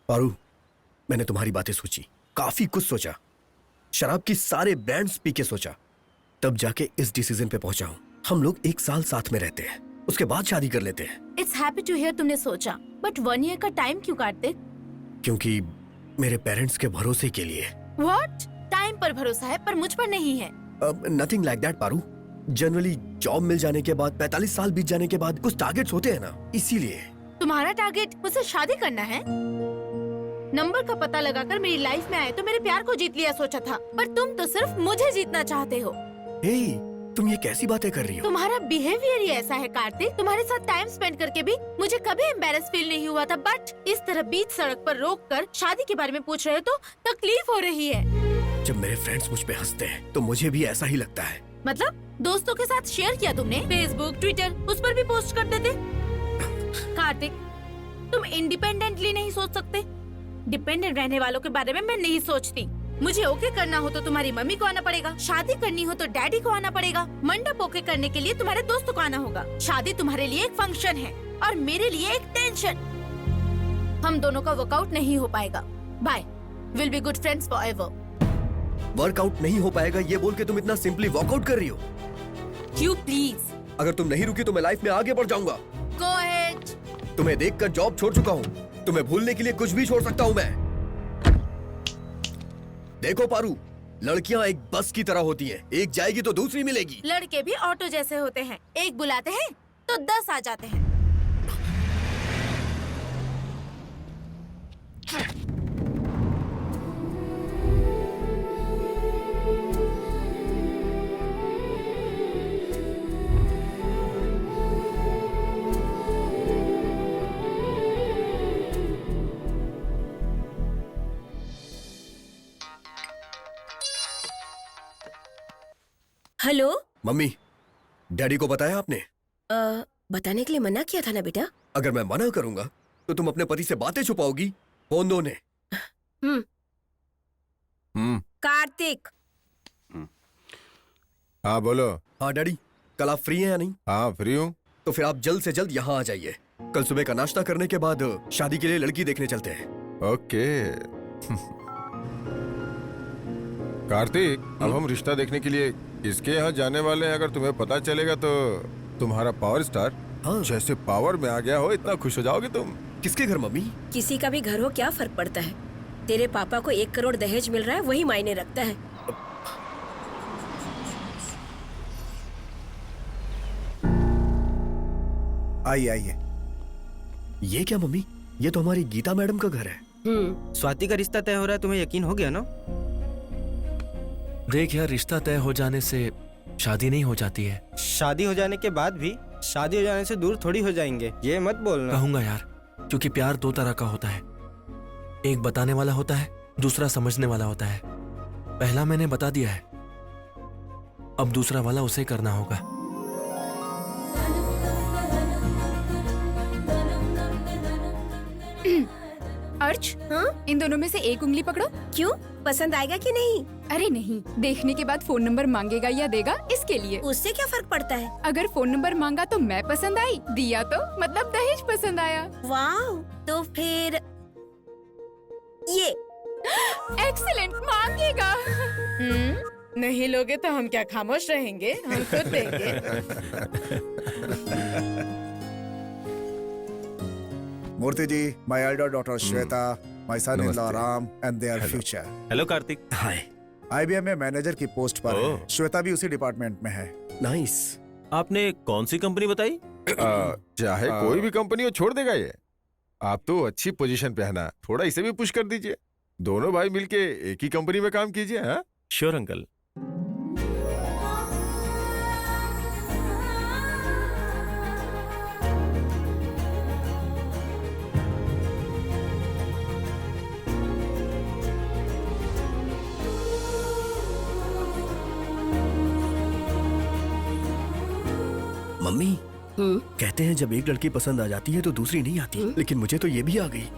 Speaker 13: Paru, मैंने तुम्हारी बातें सोची, काफी कुछ सोचा, शराब की सारे ब्रांड्स पी के सोचा, तब जाके इस डिसीजन पे पहुंचा हूँ। हम लोग 1 साल साथ में रहते हैं, उसके बाद शादी कर लेते हैं।
Speaker 6: It's happy to hear तुमने सोचा, but 1 year का टाइम क्यों कार्तिक?
Speaker 13: क्योंकि मेरे पेरेंट्स के भरोसे के लिए।
Speaker 6: What? टाइम पर भरोसा है पर मुझ पर नहीं है।
Speaker 13: Nothing like that Paru. Generally job मिल जाने के बाद 45 साल बीत जाने के बाद कुछ टारगेट्स होते हैं ना, इसीलिए।
Speaker 6: तुम्हारा टारगेट मुझसे शादी करना है? नंबर का पता लगाकर मेरी लाइफ में आए तो मेरे प्यार को जीत लिया सोचा था, पर तुम तो सिर्फ मुझे जीतना चाहते हो।
Speaker 13: हे, तुम ये कैसी बातें कर रही हो?
Speaker 6: तुम्हारा बिहेवियर ही ऐसा है कार्तिक। तुम्हारे साथ टाइम स्पेंड करके भी मुझे कभी एम्बैरेस फील नहीं हुआ था, बट इस तरह बीच सड़क पर रोककर शादी के बारे में पूछ रहे हो तो तकलीफ हो रही है।
Speaker 13: जब मेरे फ्रेंड्स मुझ पे हंसते हैं तो मुझे भी ऐसा ही लगता है।
Speaker 6: मतलब दोस्तों के साथ शेयर किया तुमने, फेसबुक, ट्विटर, उस पर भी पोस्ट कर देते। कार्तिक, तुम इंडिपेंडेंटली नहीं सोच सकते? डिपेंडेंट रहने वालों के बारे में मैं नहीं सोचती। मुझे ओके करना हो तो तुम्हारी मम्मी को आना पड़ेगा, शादी करनी हो तो डैडी को आना पड़ेगा, मंडप ओके करने के लिए तुम्हारे दोस्तों को आना होगा। शादी तुम्हारे लिए एक फंक्शन है और मेरे लिए एक टेंशन। हम दोनों का वर्कआउट नहीं हो पाएगा। Bye, will be good friends forever.
Speaker 13: Workout नहीं हो पाएगा ये बोल के तुम इतना सिंपली वॉकआउट कर रही हो?
Speaker 6: You please.
Speaker 13: अगर तुम नहीं रुकी तो मैं लाइफ में आगे बढ़ जाऊंगा।
Speaker 6: Go ahead.
Speaker 13: तुम्हें देखकर जॉब छोड़ चुका हूँ, तुम्हें भूलने के लिए कुछ भी छोड़ सकता हूँ मैं। देखो पारू, लड़कियाँ एक बस की तरह होती हैं, एक जाएगी तो दूसरी मिलेगी।
Speaker 6: लड़के भी ऑटो जैसे होते हैं, एक बुलाते हैं तो 10 आ जाते हैं।
Speaker 5: हेलो
Speaker 13: मम्मी, डैडी को बताया आपने?
Speaker 5: बताने के लिए मना किया था ना बेटा।
Speaker 13: अगर मैं मना करूंगा तो तुम अपने पति से बातें छुपाओगी, फोन दो ने।
Speaker 5: कार्तिक।
Speaker 12: हाँ बोलो।
Speaker 13: हाँ डैडी, कल आप फ्री हैं या नहीं?
Speaker 12: हाँ फ्री हूँ।
Speaker 13: तो फिर आप जल्द से जल्द यहाँ आ जाइए। कल सुबह का नाश्ता करने के बाद शादी के लिए लड़की देखने चलते हैं।
Speaker 12: ओके। कार्तिक, अब हम रिश्ता देखने के लिए इसके यहाँ जाने वाले हैं। अगर तुम्हें पता चलेगा तो तुम्हारा पावर स्टार जैसे पावर में आ गया हो, इतना खुश हो जाओगे तुम।
Speaker 13: किसके घर मम्मी?
Speaker 5: किसी का भी घर हो, क्या फर्क पड़ता है। तेरे पापा को 1 करोड़ दहेज मिल रहा है, वही मायने रखता है।
Speaker 10: आइए आइए।
Speaker 13: ये क्या मम्मी, ये तो हमारी गीता मैडम का घर है।
Speaker 14: स्वाति का रिश्ता तय हो रहा है, तुम्हें यकीन हो गया ना?
Speaker 8: देख यार, रिश्ता तय हो जाने से शादी नहीं हो जाती है।
Speaker 14: शादी हो जाने के बाद भी शादी हो जाने से दूर थोड़ी हो जाएंगे, ये मत बोलना।
Speaker 8: कहूंगा यार, क्योंकि प्यार दो तरह का होता है, एक बताने वाला होता है, दूसरा समझने वाला होता है। पहला मैंने बता दिया है, अब दूसरा वाला उसे करना होगा।
Speaker 1: अर्च, हाँ? इन दोनों में से एक उंगली पकड़ो।
Speaker 5: क्यों, पसंद आएगा कि नहीं?
Speaker 1: अरे नहीं, देखने के बाद फोन नंबर मांगेगा या देगा इसके लिए।
Speaker 5: उससे क्या फर्क पड़ता है?
Speaker 1: अगर फोन नंबर मांगा तो मैं पसंद आई, दिया तो मतलब दहेज पसंद आया।
Speaker 5: वाह, तो फिर ये
Speaker 1: एक्सीलेंट, मांगेगा।
Speaker 6: नहीं लोगे तो हम क्या खामोश रहेंगे? हम खुद देंगे।
Speaker 10: मूर्ति जी, my elder daughter Shweta, my son-in-law Ram, and their future.
Speaker 3: Hello Kartik.
Speaker 13: Hi.
Speaker 10: IBM में मैनेजर की पोस्ट पर है। श्वेता भी उसी डिपार्टमेंट में है।
Speaker 13: नाइस।
Speaker 3: आपने कौन सी कंपनी बताई?
Speaker 12: चाहे कोई भी कंपनी हो, छोड़ देगा ये। आप तो अच्छी पोजीशन पे है ना, थोड़ा इसे भी पुश कर दीजिए। दोनों भाई मिलके एक ही कंपनी में काम कीजिए। हाँ,
Speaker 3: श्योर अंकल।
Speaker 13: मम्मी, कहते हैं जब एक लड़की पसंद आ जाती है तो दूसरी नहीं आती, लेकिन मुझे तो ये भी आ गई।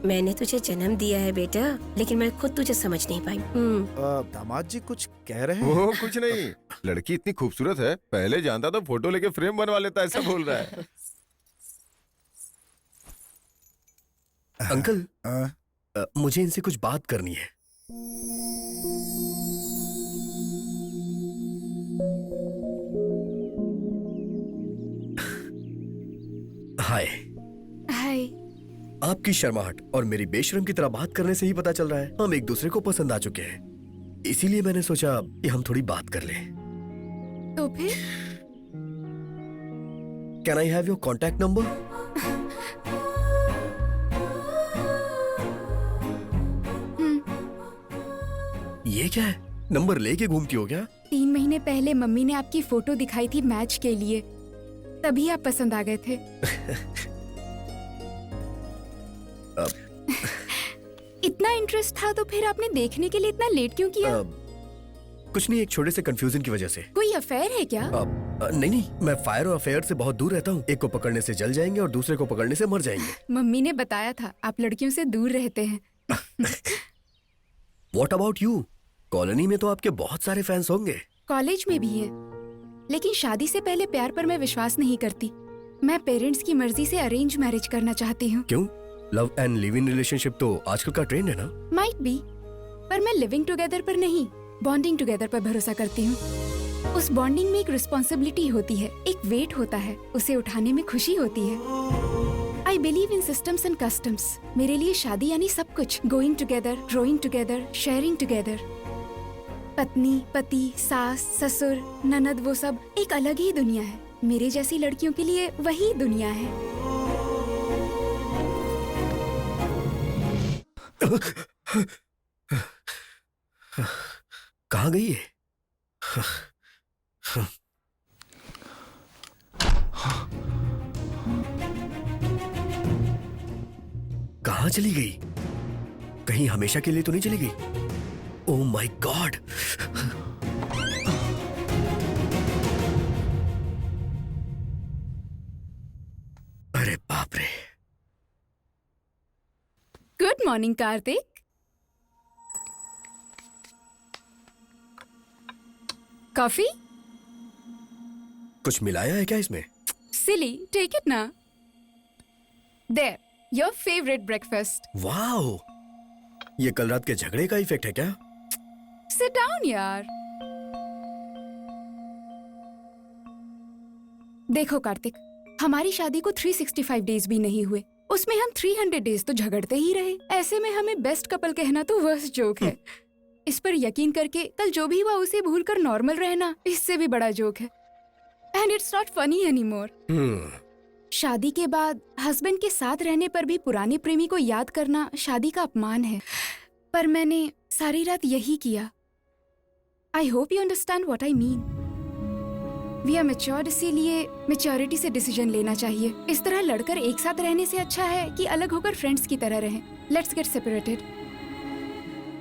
Speaker 5: मैंने तुझे जन्म दिया है बेटा, लेकिन मैं खुद तुझे समझ नहीं पाई।
Speaker 10: दामाद जी कुछ कह रहे हैं?
Speaker 12: वो कुछ नहीं, लड़की इतनी खूबसूरत है, पहले जानता तो फोटो लेके फ्रेम बनवा लेता, ऐसा बोल रहा है।
Speaker 13: अंकल, मुझे इनसे कुछ बात करनी है। हाय।
Speaker 1: हाय।
Speaker 13: आपकी शर्माहट और मेरी बेशरम की तरह बात करने से ही पता चल रहा है हम एक दूसरे को पसंद आ चुके हैं। इसीलिए मैंने सोचा कि हम थोड़ी बात कर लें।
Speaker 1: तो फिर?
Speaker 13: Can I have your contact number? ये क्या है? नंबर लेके घूमती हो क्या?
Speaker 1: 3 महीने पहले मम्मी ने आपकी फोटो दिखाई थी मैच के लिए, तभी आप पसंद आ गए थे। इतना इंटरेस्ट था तो फिर आपने देखने के लिए इतना लेट क्यों किया?
Speaker 13: कुछ नहीं, एक छोटे से कंफ्यूजन की वजह से।
Speaker 1: कोई अफेयर है क्या?
Speaker 13: नहीं, मैं फायर और अफेयर से बहुत दूर रहता हूँ। एक को पकड़ने से जल जाएंगे और दूसरे को पकड़ने से मर जाएंगे।
Speaker 1: मम्मी ने बताया था आप लड़कियों से दूर रहते हैं।
Speaker 13: What about you? कॉलोनी में तो आपके बहुत सारे फैंस होंगे।
Speaker 1: कॉलेज में भी है, लेकिन शादी से पहले प्यार पर मैं विश्वास नहीं करती। मैं पेरेंट्स की मर्जी से अरेंज मैरिज करना चाहती हूँ।
Speaker 13: क्यों? Love and live in relationship तो आजकल का ट्रेंड है ना?
Speaker 1: माइट बी, पर मैं लिविंग टुगेदर पर नहीं, बॉन्डिंग टुगेदर पर भरोसा करती हूँ। उस बॉन्डिंग में एक रिस्पॉन्सिबिलिटी होती है, एक वेट होता है, उसे उठाने में खुशी होती है। I believe in systems and customs. मेरे लिए शादी यानी सब कुछ, going together, growing together, sharing together. पत्नी, पति, सास, ससुर, ननद, वो सब एक अलग ही दुनिया है। मेरे जैसी लड़कियों के लिए वही दुनिया है।
Speaker 13: कहाँ गई है? कहाँ चली गई? कहीं हमेशा के लिए तो नहीं चली गई? Oh my God! अरे बाप रे!
Speaker 1: Good morning Kartik. कॉफी?
Speaker 13: कुछ मिलाया है क्या इसमें?
Speaker 1: सिली, टेक इट ना। There, your favourite breakfast.
Speaker 13: Wow! ये कल रात के झगड़े का इफेक्ट है क्या?
Speaker 1: सिट डाउन यार। देखो कार्तिक, हमारी शादी को 365 डेज भी नहीं हुए, उसमें हम 300 डेज तो झगड़ते ही रहे। ऐसे में हमें बेस्ट कपल कहना तो वर्स्ट जोक है। इस पर यकीन करके कल जो भी हुआ उसे भूलकर नॉर्मल रहना इससे भी बड़ा जोक है। And it's not funny anymore. शादी के बाद हस्बैंड के साथ रहने पर भी पुराने प्रेमी को याद करना शादी का अपमान है, पर मैंने सारी रात यही किया। I hope you understand what I mean. We are matured, इसीलिए मैच्योरिटी से डिसीजन लेना चाहिए। इस तरह लड़कर एक साथ रहने से अच्छा है कि अलग होकर फ्रेंड्स की तरह रहें। Let's get separated.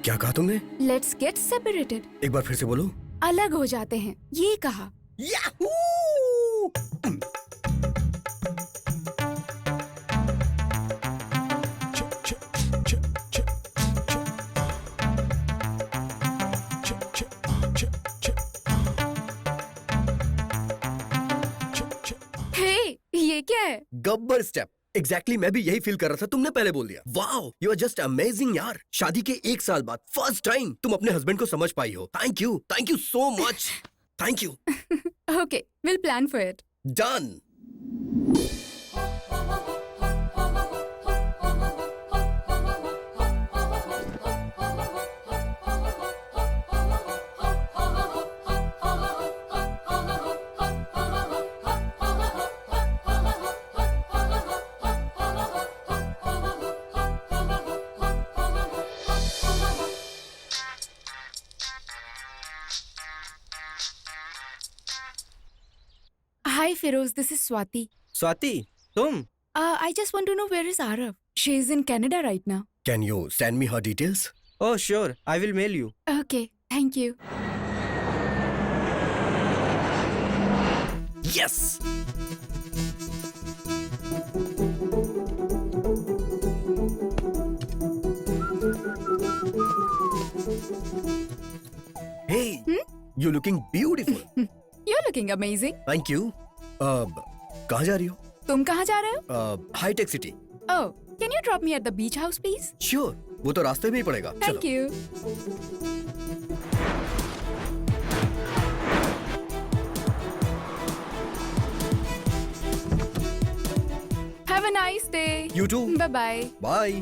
Speaker 13: क्या कहा तुमने?
Speaker 1: Let's get separated.
Speaker 13: एक बार फिर से बोलो।
Speaker 1: अलग हो जाते हैं, ये कहा।
Speaker 13: याहू!
Speaker 1: ये क्या है?
Speaker 13: गब्बर स्टेप। एग्जैक्टली मैं भी यही फील कर रहा था, तुमने पहले बोल दिया। Wow, you are just amazing यार। शादी के 1 साल बाद फर्स्ट टाइम तुम अपने हस्बैंड को समझ पाई हो। Thank you so much. Thank you.
Speaker 1: Okay, will plan for it.
Speaker 13: Done.
Speaker 1: Hi Feroz, this is Swati.
Speaker 14: Swati, तुम?
Speaker 1: I just want to know where is Arav? She is in Canada right now.
Speaker 13: Can you send me her details?
Speaker 14: Oh sure, I will mail you.
Speaker 1: Okay, thank you.
Speaker 13: Yes. Hey, you looking beautiful.
Speaker 1: You're looking amazing.
Speaker 13: Thank you. कहाँ जा रही हो?
Speaker 1: तुम कहाँ जा रहे हो?
Speaker 13: हाईटेक City.
Speaker 1: Oh, can you drop me at the beach house, please?
Speaker 13: Sure, वो तो रास्ते में ही पड़ेगा।
Speaker 1: Thank you. Have a nice day.
Speaker 13: You too.
Speaker 1: Bye bye.
Speaker 13: Bye.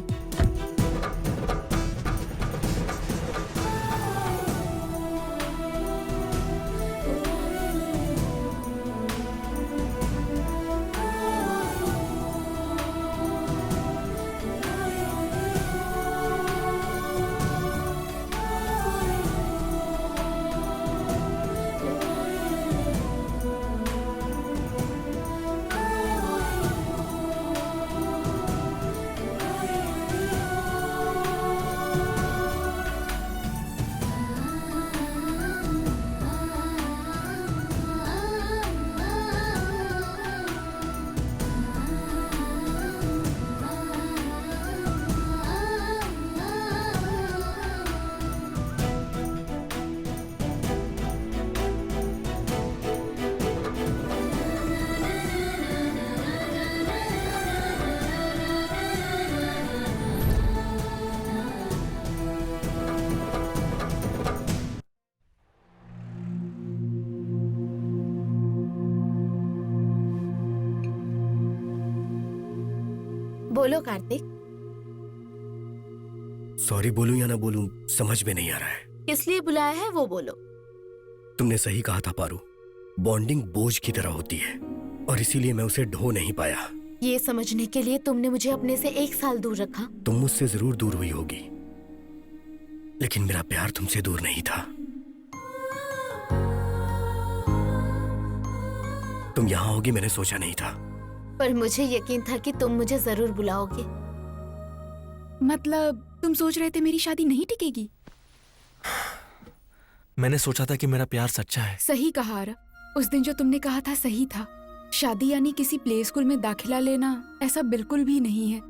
Speaker 6: बोलो कार्तिक,
Speaker 13: सॉरी बोलूं या ना बोलूं समझ में नहीं आ रहा है।
Speaker 6: किस लिए बुलाया है वो बोलो।
Speaker 13: तुमने सही कहा था पारू, बॉन्डिंग बोझ की तरह होती है और इसीलिए मैं उसे ढो नहीं पाया।
Speaker 6: ये समझने के लिए तुमने मुझे अपने से 1 साल दूर रखा।
Speaker 13: तुम मुझसे जरूर दूर हुई होगी, लेकिन मेरा प्यार तुमसे दूर नहीं था। तुम यहाँ होगी मैंने सोचा नहीं था।
Speaker 6: पर मुझे यकीन था कि तुम मुझे जरूर बुलाओगे।
Speaker 1: मतलब तुम सोच रहे थे मेरी शादी नहीं टिकेगी?
Speaker 8: मैंने सोचा था कि मेरा प्यार सच्चा है।
Speaker 1: सही कहा आरव, उस दिन जो तुमने कहा था सही था। शादी यानी किसी प्ले स्कूल में दाखिला लेना ऐसा बिल्कुल भी नहीं है।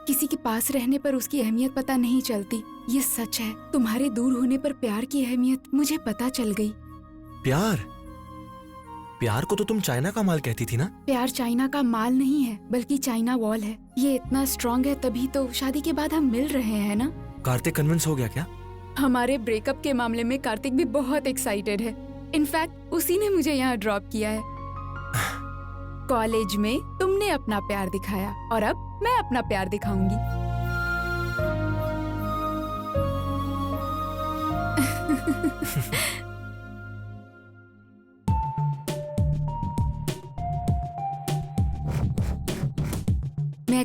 Speaker 1: किसी के पास रहने पर उसकी अहमियत पता नहीं चलती, ये सच है। तुम्हारे दूर होने पर प्यार की अहमियत मुझे पता चल गई।
Speaker 8: प्यार को तो तुम चाइना का माल कहती थी ना?
Speaker 1: प्यार चाइना का माल नहीं है, बल्कि चाइना वॉल है। ये इतना स्ट्रॉन्ग है तभी तो शादी के बाद हम मिल रहे हैं ना।
Speaker 8: कार्तिक कन्विंस हो गया क्या?
Speaker 1: हमारे ब्रेकअप के मामले में कार्तिक भी बहुत एक्साइटेड है। इनफैक्ट उसी ने मुझे यहाँ ड्रॉप किया है। कॉलेज में तुमने अपना प्यार दिखाया और अब मैं अपना प्यार दिखाऊंगी।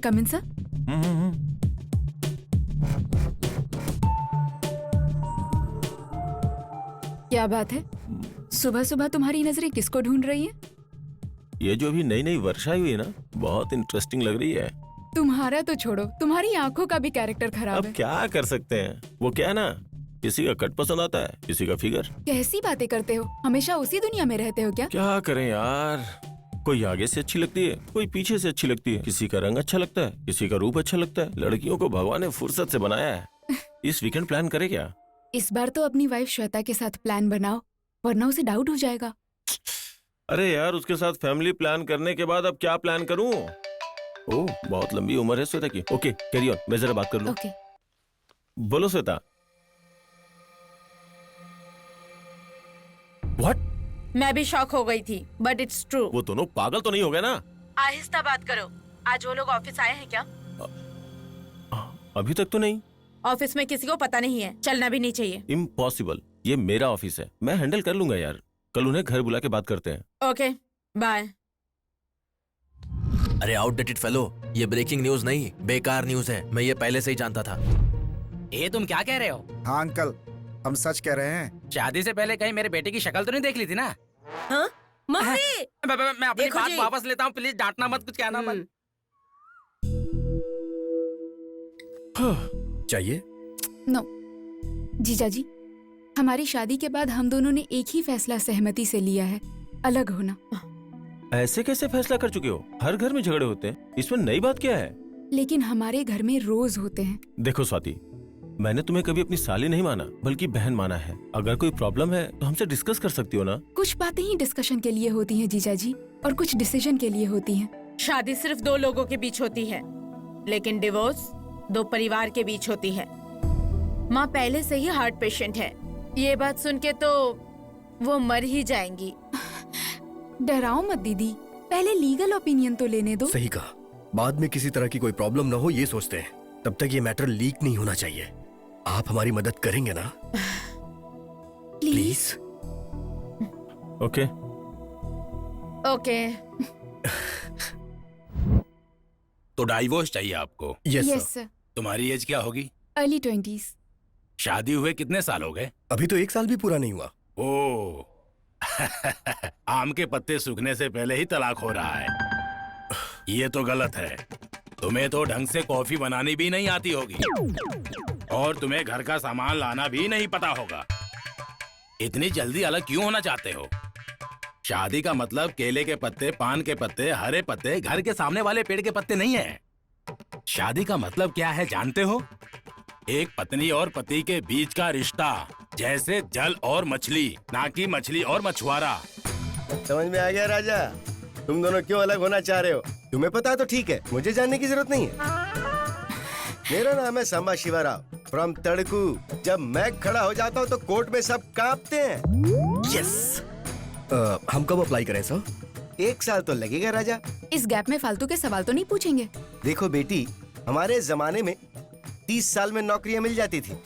Speaker 1: कम इन सर? क्या बात है, सुबह सुबह तुम्हारी नजरें किसको ढूंढ रही हैं?
Speaker 3: ये जो अभी नई नई वर्षा हुई है ना, बहुत इंटरेस्टिंग लग रही है।
Speaker 1: तुम्हारा तो छोड़ो, तुम्हारी आंखों का भी कैरेक्टर खराब
Speaker 3: अब
Speaker 1: है।
Speaker 3: क्या कर सकते हैं, वो क्या है ना, किसी का कट पसंद आता है, किसी का फिगर।
Speaker 1: कैसी बातें करते हो, हमेशा उसी दुनिया में रहते हो क्या?
Speaker 3: क्या करें यार, कोई आगे से अच्छी लगती है, कोई पीछे से अच्छी लगती है, किसी का रंग अच्छा लगता है, किसी का रूप अच्छा लगता है। लड़कियों को भगवान ने फुर्सत से बनाया है। इस वीकेंड प्लान करे क्या?
Speaker 1: इस बार तो अपनी वाइफ श्वेता के साथ प्लान बनाओ, वरना उसे डाउट हो जाएगा।
Speaker 3: अरे यार, उसके साथ फैमिली प्लान करने के बाद अब क्या प्लान करूं? ओह, बहुत लंबी उम्र है श्वेता की। ओके, कैरी ऑन, मैं जरा बात कर लूं।
Speaker 1: ओके।
Speaker 3: बोलो श्वेता। व्हाट?
Speaker 6: मैं भी शॉक हो गई थी, बट इट्स ट्रू।
Speaker 3: वो दोनों पागल तो नहीं हो गए ना?
Speaker 6: आहिस्ता बात करो। आज वो लोग ऑफिस आए हैं क्या?
Speaker 3: अभी तक तो नहीं।
Speaker 6: ऑफिस में किसी को पता नहीं है, चलना भी नहीं चाहिए।
Speaker 3: इम्पॉसिबल, ये मेरा ऑफिस है, मैं हैंडल कर लूंगा यार। कल उन्हें घर बुला के बात करते हैं।
Speaker 6: Okay, bye.
Speaker 4: अरे आउटडेटेड फेलो, ये ब्रेकिंग न्यूज नहीं, बेकार न्यूज है। मैं ये पहले से ही जानता था।
Speaker 2: ये तुम क्या कह रहे हो?
Speaker 10: हाँ अंकल, हम सच कह रहे हैं।
Speaker 2: शादी से पहले कहीं मेरे बेटे की शक्ल तो नहीं देख ली थी ना?
Speaker 5: हाँ? मम्मी!
Speaker 2: मैं अपनी
Speaker 5: देखो
Speaker 2: बात
Speaker 5: जी।
Speaker 2: वापस लेता हूँ, प्लीज डांटना मत, कुछ कहना मत।
Speaker 13: चाहिए?
Speaker 1: नो जीजा जी, हमारी शादी के बाद हम दोनों ने एक ही फैसला सहमति से लिया है, अलग होना।
Speaker 3: ऐसे कैसे फैसला कर चुके हो? हर घर में झगड़े होते हैं, इसमें नई बात क्या है?
Speaker 1: लेकिन हमारे घर में रोज होते हैं।
Speaker 3: देखो स्वाति, मैंने तुम्हें कभी अपनी साली नहीं माना, बल्कि बहन माना है। अगर कोई प्रॉब्लम है तो हमसे डिस्कस कर सकती हो ना?
Speaker 1: कुछ बातें ही डिस्कशन के लिए होती हैं जीजा जी, और कुछ डिसीजन के लिए होती हैं।
Speaker 6: शादी सिर्फ दो लोगों के बीच होती है, लेकिन डिवोर्स दो परिवार के बीच होती है। माँ पहले से ही हार्ट पेशेंट है, ये बात सुन के तो वो मर ही जाएंगी।
Speaker 1: डराओ मत दीदी, पहले लीगल ओपिनियन तो लेने दो।
Speaker 13: सही कहा, बाद में किसी तरह की कोई प्रॉब्लम ना हो ये सोचते हैं। तब तक ये मैटर लीक नहीं होना चाहिए। आप हमारी मदद करेंगे ना? प्लीज।
Speaker 3: ओके।
Speaker 6: ओके।
Speaker 15: तो डाइवोर्स चाहिए आपको?
Speaker 1: Yes sir.
Speaker 15: तुम्हारी एज क्या होगी?
Speaker 1: Early 20s।
Speaker 15: शादी हुए कितने साल हो गए?
Speaker 13: अभी तो 1 साल भी पूरा नहीं हुआ।
Speaker 15: ओह आम के पत्ते सूखने से पहले ही तलाक हो रहा है, ये तो गलत है। तुम्हें तो ढंग से कॉफी बनानी भी नहीं आती होगी, और तुम्हें घर का सामान लाना भी नहीं पता होगा। इतनी जल्दी अलग क्यों होना चाहते हो? शादी का मतलब केले के पत्ते, पान के पत्ते, हरे पत्ते, घर के सामने वाले पेड़ के पत्ते नहीं है। शादी का मतलब क्या है जानते हो? एक पत्नी और पति के बीच का रिश्ता, जैसे जल और मछली, ना कि मछली और मछुआरा।
Speaker 9: समझ में आ गया राजा, तुम दोनों क्यों अलग होना चाह रहे हो? तुम्हें पता है तो ठीक है, मुझे जानने की जरूरत नहीं है। मेरा नाम है सांबा शिवाराव फ्रॉम तड़कू। जब मैं खड़ा हो जाता हूँ तो कोर्ट में सब कांपते हैं।
Speaker 13: यस। हम कब अप्लाई करें सर?
Speaker 9: 1 साल तो लगेगा राजा।
Speaker 1: इस गैप में फालतू के सवाल तो नहीं पूछेंगे?
Speaker 9: देखो बेटी, हमारे जमाने में 30 साल में नौकरियां मिल जाती थी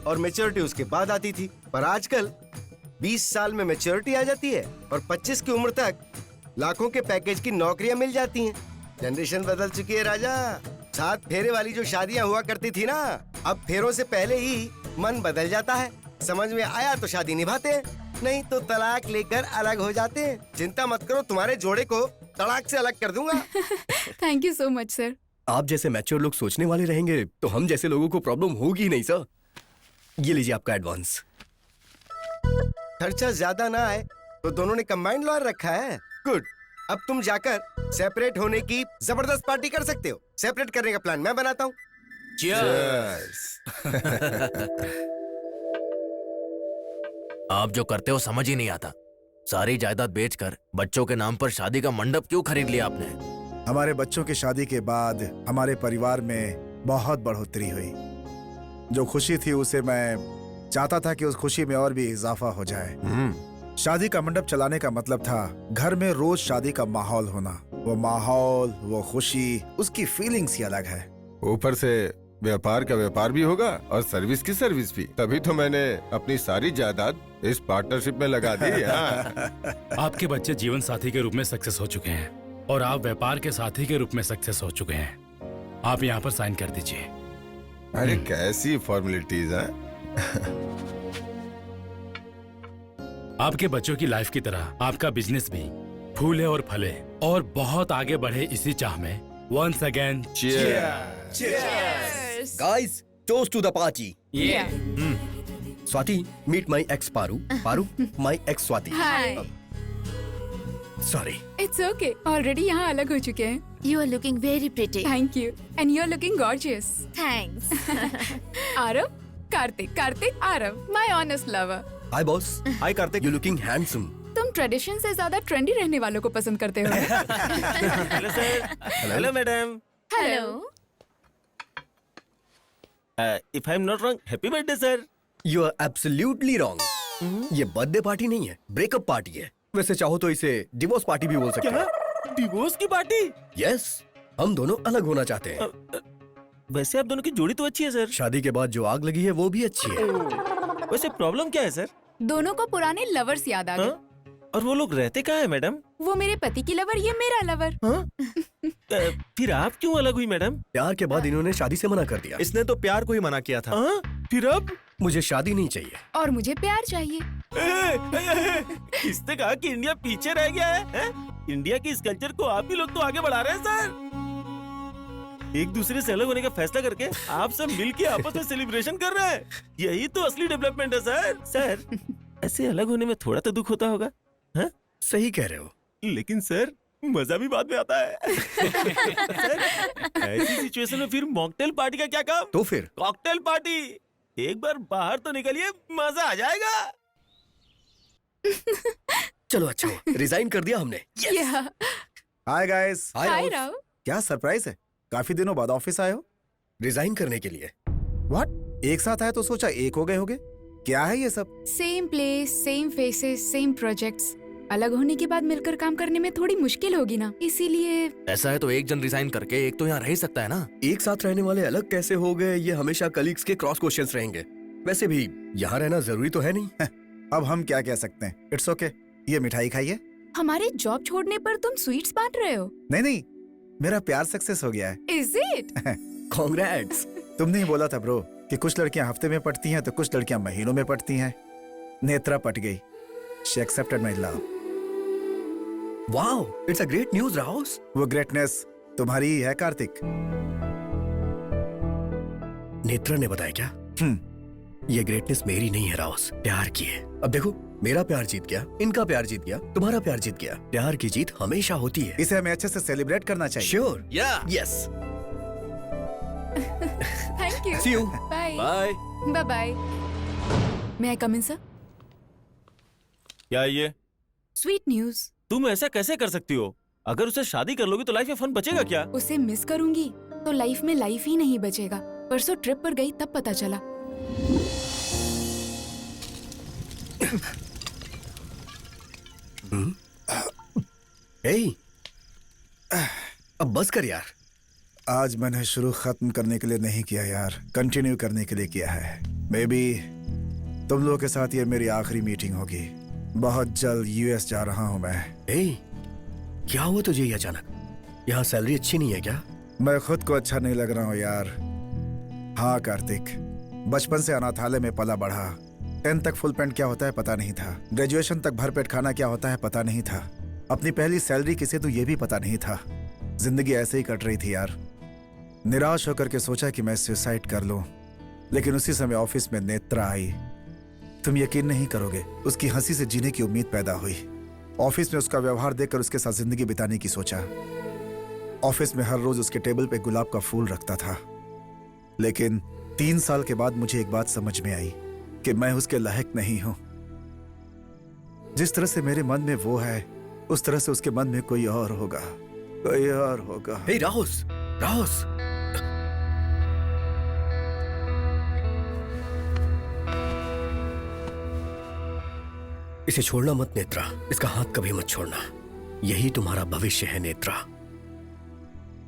Speaker 9: और मैच्योरिटी उसके बाद आती थी, पर आजकल 20 साल में मैच्योरिटी आ जाती है और 25 की उम्र तक लाखों के पैकेज की नौकरियां मिल जाती हैं। जनरेशन बदल चुकी है राजा। 7 फेरे वाली जो शादियां हुआ करती थी ना, अब फेरों से पहले ही मन बदल जाता है। समझ में आया तो शादी निभाते हैं, नहीं तो तलाक लेकर अलग हो जाते हैं। चिंता मत करो, तुम्हारे जोड़े को तलाक से अलग कर दूंगा।
Speaker 1: Thank you so much sir.
Speaker 13: आप जैसे मैच्योर लोग सोचने वाले रहेंगे तो हम जैसे लोगों को प्रॉब्लम होगी ही नहीं सर। ये लीजिए आपका एडवांस।
Speaker 9: खर्चा ज्यादा ना आए तो दोनों ने कंबाइंड लॉयर रखा है। गुड, अब तुम जाकर सेपरेट होने की जबरदस्त पार्टी कर सकते हो। सेपरेट करने का प्लान मैं बनाता हूँ।
Speaker 4: आप जो करते हो समझ ही नहीं आता। सारी जायदाद बेचकर बच्चों के नाम पर शादी का मंडप क्यों खरीद लिया आपने?
Speaker 10: हमारे बच्चों की शादी के बाद हमारे परिवार में बहुत बढ़ोतरी हुई। जो खुशी थी उसे मैं चाहता था कि उस खुशी में और भी इजाफा हो जाए। शादी का मंडप चलाने का मतलब था घर में रोज शादी का माहौल होना। वो माहौल, वो खुशी, उसकी फीलिंग्स ही अलग है।
Speaker 12: ऊपर से व्यापार का व्यापार भी होगा और सर्विस की सर्विस भी। तभी तो मैंने अपनी सारी जायदाद इस पार्टनरशिप में लगा दी।
Speaker 15: आपके बच्चे जीवन साथी के रूप में सक्सेस हो चुके हैं और आप व्यापार के साथी के रूप में सक्सेस हो चुके हैं। आप यहाँ पर साइन कर दीजिए।
Speaker 12: अरे कैसी फॉर्मेलिटीज है।
Speaker 15: आपके बच्चों की लाइफ की तरह आपका बिजनेस भी फूले और फले और बहुत आगे बढ़े, इसी चाह में once again
Speaker 13: guys, toast to the party. Swati, meet my ex Paru, Paru my ex Swati.
Speaker 1: Hi.
Speaker 13: Sorry.
Speaker 1: It's okay, already यहाँ अलग हो चुके हैं।
Speaker 6: You are looking very pretty.
Speaker 1: Thank you, and you are looking gorgeous.
Speaker 6: Thanks.
Speaker 1: Aarav, Kartik, Kartik, Aarav, my honest lover.
Speaker 13: Hi boss.
Speaker 8: Hi Kartik.
Speaker 13: You looking handsome.
Speaker 1: तुम tradition से ज्यादा trendy रहने वालों को पसंद करते हो।
Speaker 8: Hello sir. Hello madam.
Speaker 6: Hello.
Speaker 8: If I am not wrong, happy birthday sir.
Speaker 13: You are absolutely wrong. ये बर्थडे पार्टी नहीं है, ब्रेकअप पार्टी है। वैसे चाहो तो इसे डिवोर्स पार्टी भी बोल सकते हैं।
Speaker 8: डिवोर्स की पार्टी?
Speaker 13: यस, हम दोनों अलग होना चाहते हैं।
Speaker 8: वैसे आप दोनों की जोड़ी तो अच्छी है सर।
Speaker 13: शादी के बाद जो आग लगी है वो भी अच्छी है।
Speaker 8: वैसे प्रॉब्लम क्या है सर?
Speaker 1: दोनों को पुराने लवर्स याद आ गए।
Speaker 8: और वो लोग रहते कहाँ है मैडम?
Speaker 1: वो मेरे पति की लवर, ये मेरा लवर।
Speaker 8: फिर आप क्यों अलग हुई मैडम?
Speaker 13: प्यार के बाद इन्होंने शादी से मना कर दिया।
Speaker 8: इसने तो प्यार को ही मना किया था। फिर अब?
Speaker 13: मुझे शादी नहीं चाहिए।
Speaker 1: और मुझे प्यार चाहिए।
Speaker 8: इसने कहा कि इंडिया पीछे रह गया है? इंडिया की इस कल्चर को आप ही लोग तो आगे बढ़ा रहे हैं सर। एक दूसरे से अलग होने का फैसला करके आप सब मिलके आपस में सेलिब्रेशन कर रहे हैं। यही तो असली डेवलपमेंट है सर। सर, ऐसे अलग होने में थोड़ा तो दुख होता होगा। हाँ?
Speaker 13: सही कह रहे हो,
Speaker 8: लेकिन सर मजा भी बाद में आता है। सर, ऐसी सिचुएशन में फिर मॉकटेल पार्टी का क्या काम?
Speaker 13: तो फिर
Speaker 8: कॉकटेल पार्टी। एक बार बाहर तो निकलिए, मजा आ जाएगा।
Speaker 13: चलो अच्छा हुआ, रिजाइन कर दिया हमने।
Speaker 10: Hi guys.
Speaker 1: हाय राव।
Speaker 10: क्या सरप्राइज है, काफी दिनों बाद ऑफिस आए हो?
Speaker 13: रिजाइन करने के लिए।
Speaker 10: व्हाट? एक साथ आए तो सोचा एक हो गए होगे। क्या है ये सब?
Speaker 1: Same place, same faces, same projects. अलग होने के बाद मिलकर काम करने में थोड़ी मुश्किल होगी ना, इसीलिए।
Speaker 4: ऐसा है तो एक जन रिजाइन करके एक तो यहाँ रह ही सकता है ना।
Speaker 13: एक साथ रहने वाले अलग कैसे हो गए, ये हमेशा कलीग्स के क्रॉस क्वेश्चंस रहेंगे। वैसे भी यहाँ रहना जरूरी तो है नहीं।
Speaker 10: अब हम क्या कह सकते हैं। इट्स ओके, ये मिठाई खाइए।
Speaker 1: हमारे जॉब छोड़ने पर तुम स्वीट्स बांट रहे हो?
Speaker 10: नहीं नहीं, मेरा प्यार सक्सेस हो गया है।
Speaker 1: Is it?
Speaker 10: कांग्रेट्स। तुमने ही बोला था ब्रो कि कुछ लड़कियां हफ्ते में पटती हैं तो कुछ लड़कियां महीनों में पटती हैं। नेत्रा पट गई। She accepted my love.
Speaker 13: Wow, it's a great news राहुस।
Speaker 10: वो ग्रेटनेस तुम्हारी ही है कार्तिक।
Speaker 13: नेत्रा ने बताया क्या? ये ग्रेटनेस मेरी नहीं है राहुस, प्यार की है। अब देखो, मेरा प्यार जीत गया, इनका प्यार जीत गया, तुम्हारा प्यार जीत गया। प्यार की जीत हमेशा होती है।
Speaker 10: इसे हमें अच्छे से सेलिब्रेट करना चाहिए।
Speaker 13: Sure. Yes.
Speaker 1: Thank you.
Speaker 13: See you.
Speaker 1: Bye.
Speaker 8: Bye.
Speaker 1: Bye bye. May I come in sir?
Speaker 8: क्या ये?
Speaker 1: Sweet news.
Speaker 8: तुम ऐसा कैसे कर सकती हो? अगर उसे शादी कर लोगी तो लाइफ में फन बचेगा क्या?
Speaker 1: उसे मिस करूंगी तो लाइफ में लाइफ ही नहीं बचेगा। परसों ट्रिप पर गई तब पता चला।
Speaker 13: हे, अब बस कर यार।
Speaker 10: आज मैंने शुरू खत्म करने के लिए नहीं किया यार, कंटिन्यू करने के लिए किया है। मे बी तुम लोगों के साथ ये मेरी आखिरी मीटिंग होगी। बहुत जल्द यूएस जा रहा हूँ मैं।
Speaker 13: क्या हुआ तुझे ये अचानक? यहाँ सैलरी अच्छी नहीं है क्या?
Speaker 10: मैं खुद को अच्छा नहीं लग रहा हूँ यार। हाँ कार्तिक, बचपन से अनाथालय में पला बढ़ा। 10th तक फुल पेंट क्या होता है पता नहीं था। ग्रेजुएशन तक भरपेट खाना क्या होता है पता नहीं था। अपनी पहली सैलरी किसे तो ये भी पता नहीं था। जिंदगी ऐसे ही कट रही थी यार। निराश होकर के सोचा कि मैं सुसाइड कर लूं, लेकिन उसी समय ऑफिस में नेत्रा आई। तुम यकीन नहीं करोगे, उसकी हंसी से जीने की उम्मीद पैदा हुई। ऑफिस में उसका व्यवहार देखकर उसके साथ जिंदगी बिताने की सोचा। ऑफिस में हर रोज उसके टेबल पे गुलाब का फूल रखता था। लेकिन 3 साल के बाद मुझे एक बात समझ में आई कि मैं उसके लायक नहीं हूं। जिस तरह से मेरे मन में वो है, उस तरह से उसके मन में कोई और होगा, कोई और होगा।
Speaker 13: हे राहुस, राहुस। इसे छोड़ना मत नेत्रा, इसका हाथ कभी मत छोड़ना। यही तुम्हारा भविष्य है नेत्रा।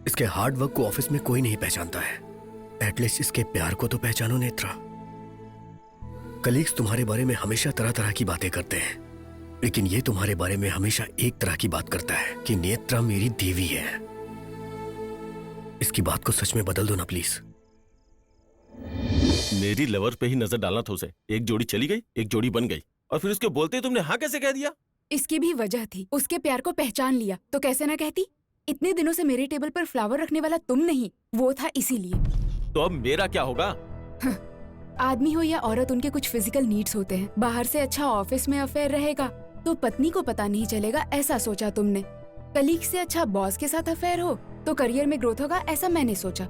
Speaker 13: इसके हार्ड वर्क को ऑफिस में कोई नहीं पहचानता है। एटलीस्ट इसके प्यार को तो पहचानो नेत्रा। कलीग्स तुम्हारे बारे में हमेशा तरह तरह की बातें करते हैं, लेकिन ये तुम्हारे बारे में हमेशा एक तरह की बात करता है कि नेत्रा मेरी देवी है। इसकी बात को सच में बदल दो ना प्लीज।
Speaker 3: मेरी लवर पे ही नजर डालना था उसे। एक जोड़ी चली गई, एक जोड़ी बन गई, और फिर उसके बोलते ही तुमने हाँ कैसे कह दिया?
Speaker 1: इसकी भी वजह थी। उसके प्यार को पहचान लिया तो कैसे ना कहती। इतने दिनों से मेरे टेबल पर फ्लावर रखने वाला तुम नहीं, वो था इसीलिए।
Speaker 3: तो अब मेरा क्या होगा?
Speaker 1: आदमी हो या औरत, उनके कुछ फिजिकल नीड्स होते हैं। बाहर से अच्छा ऑफिस में अफेयर रहेगा तो पत्नी को पता नहीं चलेगा, ऐसा सोचा तुमने। कलीग से अच्छा बॉस के साथ अफेयर हो तो करियर में ग्रोथ होगा, ऐसा मैंने सोचा।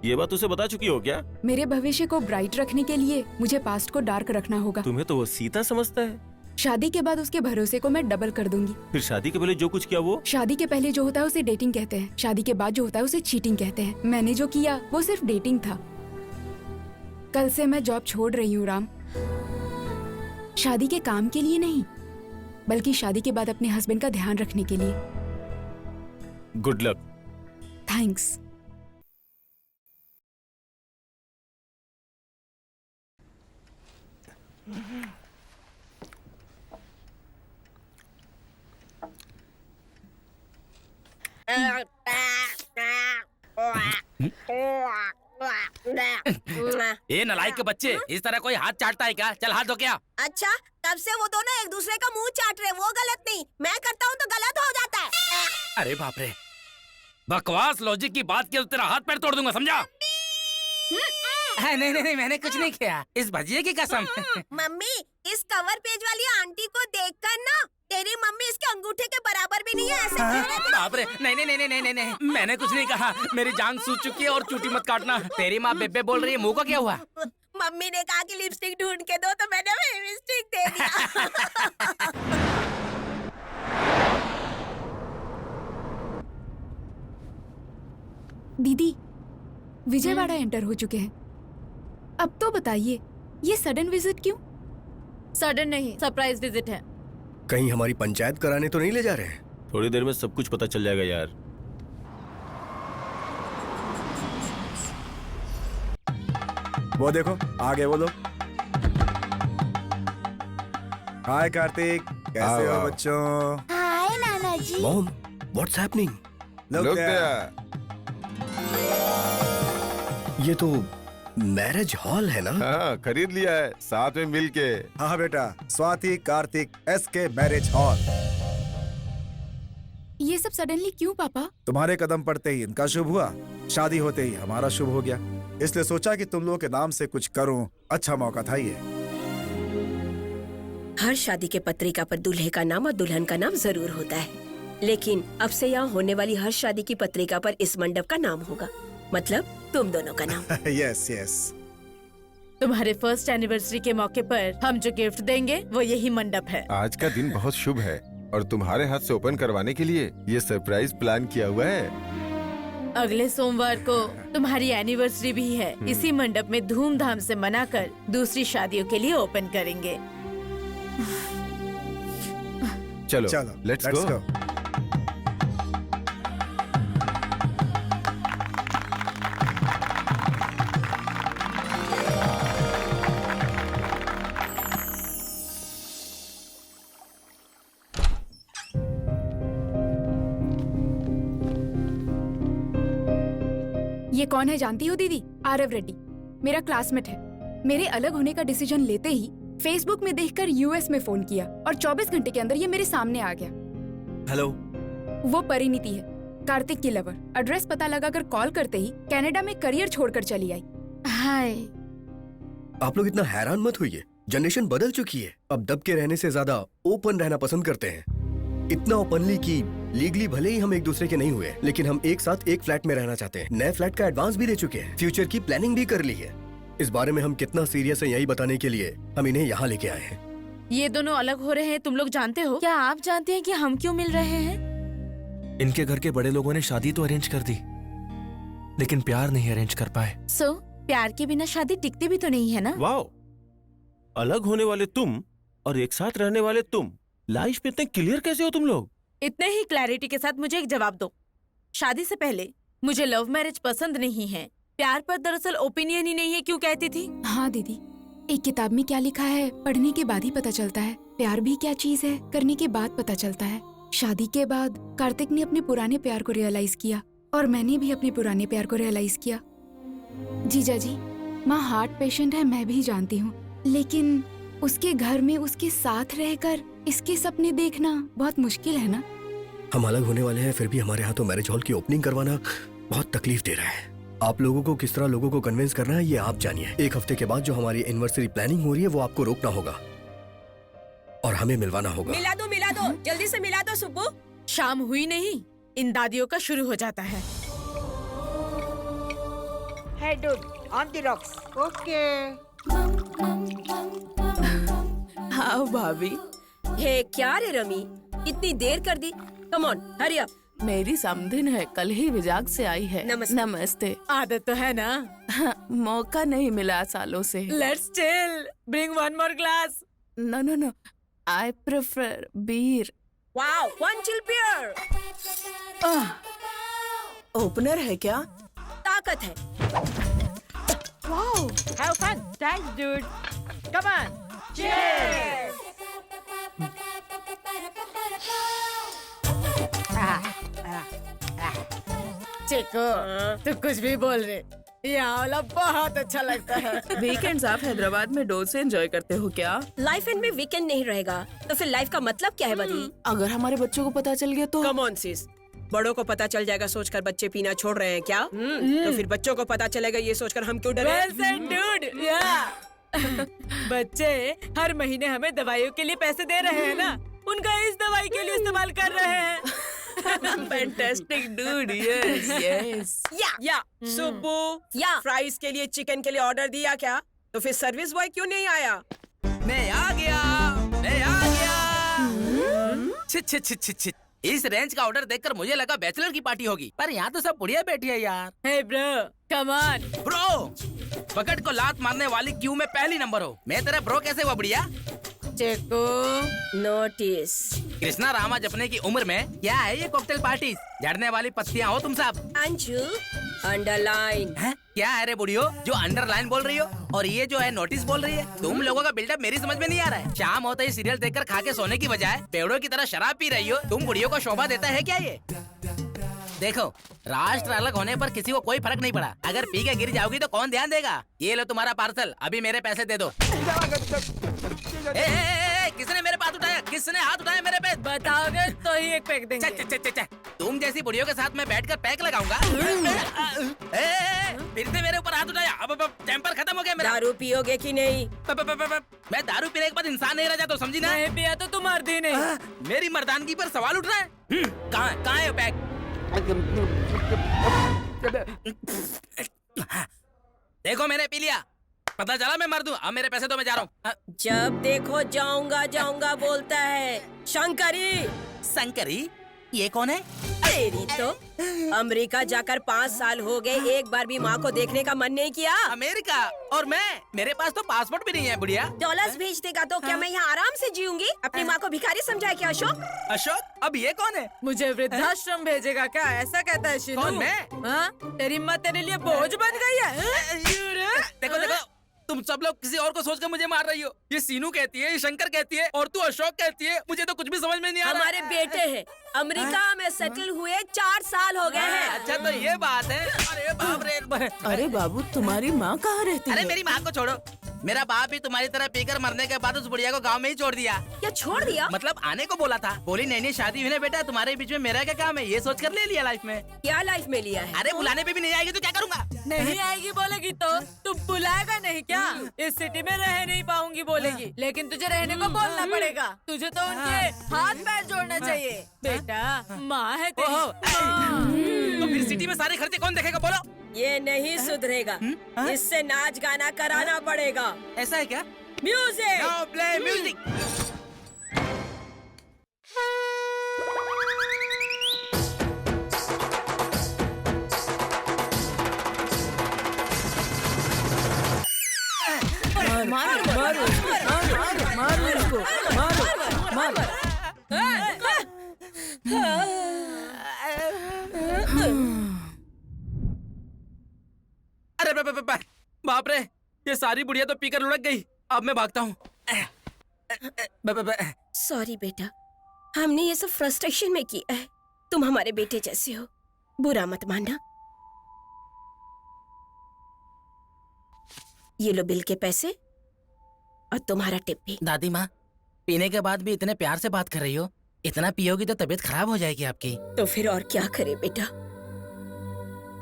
Speaker 3: ये बात उसे बता चुकी हो क्या?
Speaker 1: मेरे भविष्य को ब्राइट रखने के लिए मुझे पास्ट को डार्क रखना होगा।
Speaker 3: तुम्हें तो वो सीता समझता है।
Speaker 1: शादी के बाद उसके भरोसे को मैं डबल कर दूंगी।
Speaker 3: फिर शादी के पहले जो कुछ किया वो?
Speaker 1: शादी के पहले जो होता है उसे डेटिंग कहते हैं, शादी के बाद जो होता है उसे चीटिंग कहते हैं। मैंने जो किया वो सिर्फ डेटिंग था। कल से मैं जॉब छोड़ रही हूँ राम, शादी के काम के लिए नहीं, बल्कि शादी के बाद अपने हस्बैंड का ध्यान रखने के लिए।
Speaker 3: Good luck.
Speaker 1: थैंक्स।
Speaker 2: ये नलायक के बच्चे, इस तरह कोई हाथ चाटता है क्या? चल हाथ धो क्या?
Speaker 5: अच्छा, तब से वो दोनों एक दूसरे का मुंह चाट रहे, वो गलत नहीं, मैं करता हूँ तो गलत हो जाता है।
Speaker 2: अरे बाप रे, बकवास लॉजिक की बात की तो तेरा हाथ पैर तोड़ दूंगा, समझा? नहीं नहीं नहीं, मैंने कुछ नहीं किया, इस भजिए की कसम।
Speaker 5: मम्मी, इस कवर पेज वाली आंटी को देखकर ना तेरी मम्मी इसके अंगूठे के बराबर भी नहीं है, ऐसे क्यों रहती है?
Speaker 2: बाप रे, नहीं नहीं नहीं नहीं नहीं नहीं, मैंने कुछ नहीं कहा। मेरी जान सूझ चुकी है और चूटी मत काटना। तेरी माँ बेबे बोल रही है, मुंह को क्या हुआ?
Speaker 5: मम्मी ने कहा कि लिपस्टिक ढूंढ के दो तो मैंने लिपस्टिक दे दिया।
Speaker 1: दीदी, विजयवाड़ा एंटर हो चुके हैं। अब तो बताइए, ये सडन विजिट क्यों?
Speaker 6: सडन नहीं, सरप्राइज विजिट है।
Speaker 13: कहीं हमारी पंचायत कराने तो नहीं ले जा रहे हैं?
Speaker 3: थोड़ी देर में सब कुछ पता चल जाएगा यार।
Speaker 10: वो देखो आगे वो लोग। हाय कार्तिक, कैसे हो बच्चों?
Speaker 5: हाय नाना जी।
Speaker 13: Mom, what's happening?
Speaker 10: Look there.
Speaker 13: ये तो मैरिज हॉल है ना?
Speaker 12: हाँ, खरीद लिया है साथ में मिलके।
Speaker 10: हाँ बेटा, Swati Kartik SK marriage hall.
Speaker 1: ये सब सडनली क्यों पापा?
Speaker 10: तुम्हारे कदम पड़ते ही इनका शुभ हुआ, शादी होते ही हमारा शुभ हो गया, इसलिए सोचा कि तुम लोगों के नाम से कुछ करूं। अच्छा मौका था ये।
Speaker 5: हर शादी के पत्रिका पर दूल्हे का नाम और दुल्हन का नाम जरूर होता है, लेकिन अब से यहाँ होने वाली हर शादी की पत्रिका पर इस मंडप का नाम होगा, मतलब तुम दोनों का नाम।
Speaker 10: Yes yes.
Speaker 6: तुम्हारे फर्स्ट एनिवर्सरी के मौके पर हम जो गिफ्ट देंगे वो यही मंडप है।
Speaker 12: आज का दिन बहुत शुभ है और तुम्हारे हाथ से ओपन करवाने के लिए ये सरप्राइज प्लान किया हुआ है।
Speaker 6: अगले सोमवार को तुम्हारी एनिवर्सरी भी है, इसी मंडप में धूमधाम से मनाकर दूसरी शादियों के लिए ओपन करेंगे।
Speaker 12: चलो लेट्स गो।
Speaker 1: ये कौन है जानती हो दीदी? आरव रेड्डी, मेरा क्लासमेट है। मेरे अलग होने का डिसीजन लेते ही फेसबुक में देखकर यूएस में फोन किया और 24 घंटे के अंदर ये मेरे सामने आ गया।
Speaker 13: हेलो।
Speaker 1: वो परिणीति है, कार्तिक की लवर। एड्रेस पता लगाकर कॉल करते ही कनाडा में करियर छोड़कर चली आई।
Speaker 6: हाय।
Speaker 13: आप लोग इतना हैरान मत होइए, जनरेशन बदल चुकी है। अब दब के रहने से ज्यादा ओपन रहना पसंद करते हैं। इतना ओपनली कि लीगली भले ही हम एक दूसरे के नहीं हुए, लेकिन हम एक साथ एक फ्लैट में रहना चाहते हैं। नए फ्लैट का एडवांस भी दे चुके हैं, फ्यूचर की प्लानिंग भी कर ली है। इस बारे में हम कितना सीरियस है यही बताने के लिए हम इन्हें यहाँ लेके आए हैं।
Speaker 6: ये दोनों अलग हो रहे हैं, तुम लोग जानते हो? क्या आप जानते हैं कि हम क्यों मिल रहे हैं?
Speaker 8: इनके घर के बड़े लोगों ने शादी तो अरेंज कर दी, लेकिन प्यार नहीं अरेंज कर पाए।
Speaker 6: सो प्यार के बिना शादी टिकती भी तो नहीं है ना?
Speaker 3: वाओ, अलग होने वाले तुम और एक साथ रहने वाले तुम, लाइफ में इतने क्लियर कैसे हो तुम लोग?
Speaker 6: इतने ही क्लैरिटी के साथ मुझे एक जवाब दो। शादी से पहले मुझे लव मैरिज पसंद नहीं है, प्यार पर दरअसल ओपिनियन ही नहीं है, क्यों कहती थी?
Speaker 1: हाँ दीदी, एक किताब में क्या लिखा है पढ़ने के बाद ही पता चलता है। प्यार भी क्या चीज है करने के बाद पता चलता है। शादी के बाद कार्तिक ने अपने पुराने प्यार को रियलाइज किया और मैंने भी अपने पुराने प्यार को रियलाइज किया। जीजा जी, माँ हार्ट पेशेंट है, मैं भी जानती हूँ, लेकिन उसके घर में उसके साथ रहकर इसके सपने देखना बहुत मुश्किल है ना।
Speaker 13: हम अलग होने वाले हैं, फिर भी हमारे हाथों मैरिज हॉल की ओपनिंग करवाना बहुत तकलीफ दे रहा है। आप लोगों को किस तरह लोगों को कन्विंस करना है ये आप जानिए। 1 हफ्ते के बाद जो हमारी एनिवर्सरी प्लानिंग हो रही है वो आपको रोकना होगा और हमें मिलवाना होगा।
Speaker 5: मिला दो, जल्दी से मिला दो सुब्बू।
Speaker 6: शाम हुई नहीं, इन दादियों का शुरू हो जाता है।
Speaker 16: Hey dude, on the rocks. Okay.
Speaker 6: हाँ भाभी,
Speaker 5: हे क्या रे रमी, इतनी देर कर दी। Come on, hurry up.
Speaker 6: मेरी समधिन है, कल ही विजाग से आई है।
Speaker 5: नमस्ते।
Speaker 6: नमस्ते। आदत तो है ना। मौका नहीं मिला सालों से। Let's chill. Bring one more glass. No. I prefer beer.
Speaker 5: Wow, one chill beer.
Speaker 6: Opener है क्या?
Speaker 5: ताकत है।
Speaker 16: Wow. Have fun. Thanks, dude. Come on. Cheers.
Speaker 6: चिको, तू कुछ भी बोल रहे, यहाँ वाला बहुत अच्छा लगता है। वीकेंड्स आप हैदराबाद में डोल से एंजॉय करते हो क्या?
Speaker 5: लाइफ एंड में वीकेंड नहीं रहेगा, तो फिर लाइफ का मतलब क्या है बदी?
Speaker 6: अगर हमारे बच्चों को पता चल गया तो?
Speaker 5: कम ऑन सिस, बड़ों को पता चल जाएगा सोचकर बच्चे पीना छोड़ रहे हैं क्या? तो फिर बच्चों को पता चलेगा ये सोचकर हम क्यों डरे?
Speaker 6: Well said, dude. Yeah. बच्चे हर महीने हमें दवाइयों के लिए पैसे दे रहे हैं ना, उनका इस दवाई के लिए इस्तेमाल कर रहे हैं। Fantastic, dude. Yes.
Speaker 5: या सुब्बू, या फ्राइज के लिए चिकन के लिए ऑर्डर दिया क्या? तो फिर सर्विस बॉय क्यों नहीं आया?
Speaker 2: मैं आ गया। छिट। इस रेंज का ऑर्डर देखकर मुझे लगा बैचलर की पार्टी होगी, पर यहाँ तो सब बुढ़िया बैठी है यार।
Speaker 6: Hey bro, come on.
Speaker 2: Bro, bucket को लात मारने वाली क्यू में पहली नंबर हो। मैं तेरा ब्रो कैसे हुआ बुढ़िया?
Speaker 6: Chico,
Speaker 5: notice.
Speaker 2: कृष्णा रामा जपने की उम्र में क्या है ये कॉकटेल पार्टी? झड़ने वाली पत्तियां हो तुम सब।
Speaker 5: अंजू, अंडरलाइन।
Speaker 2: क्या है रे बुढ़ियो जो अंडरलाइन बोल रही हो, और ये जो है नोटिस बोल रही है? तुम लोगों का बिल्डअप मेरी समझ में नहीं आ रहा है। शाम होते ही सीरियल देखकर खा के सोने की बजाय पेड़ों की तरह शराब पी रही हो। तुम बुढ़ियों को शोभा देता है क्या ये? देखो, राष्ट्र अलग होने पर किसी को कोई फर्क नहीं पड़ा। अगर पी के गिर जाओगी तो कौन ध्यान देगा? ये लो तुम्हारा पार्सल, अभी मेरे पैसे दे दो। किसने मेरे पास उठाया? किसने हाथ उठाया मेरे पे?
Speaker 6: बताओगे तो ही एक पैक देंगे।
Speaker 2: तुम जैसी बुढ़ियों के साथ मैं बैठकर पैक लगाऊंगा। फिर से मेरे ऊपर हाथ उठाया। अब टेम्पर खत्म हो गया मेरा।
Speaker 5: दारू पियोगे कि नहीं?
Speaker 2: मैं दारू पीने के बाद इंसान नहीं रह जाता, समझी ना?
Speaker 6: नहीं पिया तो तुम मर्दी नहीं।
Speaker 2: मेरी मर्दानगी पर सवाल उठ रहा है। कहाँ है पैक? देखो मैंने पी लिया, पता चला मैं मर्द हूँ। अब मेरे पैसे तो मैं जा रहा हूँ।
Speaker 5: जब देखो जाऊंगा बोलता है।
Speaker 2: शंकरी, ये कौन है?
Speaker 5: तेरी तो अमेरिका जाकर 5 साल हो गए, एक बार भी माँ को देखने का मन नहीं किया।
Speaker 2: अमेरिका? और मैं, मेरे पास तो पासपोर्ट भी नहीं है बुढ़िया।
Speaker 5: डॉलर्स भेज देगा तो क्या मैं यहाँ आराम से जीऊंगी? अपनी माँ को भिखारी समझा क्या अशोक?
Speaker 2: अशोक, अब ये कौन है?
Speaker 6: मुझे वृद्धाश्रम भेजेगा क्या? ऐसा कहता है शीनू।
Speaker 2: कौन, मैं?
Speaker 6: हाँ, तेरी माँ तेरे लिए बोझ बन गई है।
Speaker 2: देखो, तुम सब लोग किसी और को सोचकर मुझे मार रही हो। ये सीनू कहती है, ये शंकर कहती है, और तू अशोक कहती है। मुझे तो कुछ भी समझ में नहीं आ रहा।
Speaker 5: हमारे बेटे हैं, अमेरिका में सेटल हुए 4 साल हो गए हैं।
Speaker 2: अच्छा तो ये बात है। अरे बाप रे।
Speaker 6: अरे बाबू, तुम्हारी माँ कहाँ रहती है?
Speaker 2: अरे मेरी माँ को छोड़ो, मेरा बाप भी तुम्हारी तरह पीकर मरने के बाद उस बुढ़िया को गांव में ही छोड़ दिया।
Speaker 5: क्या छोड़ दिया?
Speaker 2: मतलब आने को बोला था। बोली नई शादी हुई ना बेटा, तुम्हारे बीच में मेरा क्या काम है? ये सोचकर ले लिया लाइफ में।
Speaker 5: क्या लाइफ में लिया है?
Speaker 2: अरे बुलाने पे भी नहीं आएगी तो क्या करूँगा?
Speaker 6: नहीं आएगी बोलेगी तो तू बुलाएगा नहीं क्या? इस सिटी में रह नहीं पाऊंगी बोलेगी, लेकिन तुझे रहने को बोलना पड़ेगा। तुझे तो उनके हाथ पैर जोड़ना चाहिए। बेटा, माँ है तेरी।
Speaker 2: तो फिर सिटी में सारे खर्चे कौन देखेगा बोलो?
Speaker 5: ये नहीं सुधरेगा, इससे नाच गाना कराना पड़ेगा।
Speaker 2: ऐसा है क्या?
Speaker 5: म्यूजिक!
Speaker 2: Now play music! अरे बाप रे, ये सारी बुढ़िया तो पीकर लुढ़क गई। अब मैं भागता हूँ।
Speaker 5: सॉरी बेटा, हमने ये सब फ्रस्ट्रेशन में किया है। तुम हमारे बेटे जैसे हो, बुरा मत मानना। ये लो बिल के पैसे और तुम्हारा टिप भी।
Speaker 2: दादी माँ, पीने के बाद भी इतने प्यार से बात कर रही हो। इतना पियोगी तो तबीयत खराब हो जाएगी आपकी।
Speaker 5: तो फिर और क्या करे बेटा,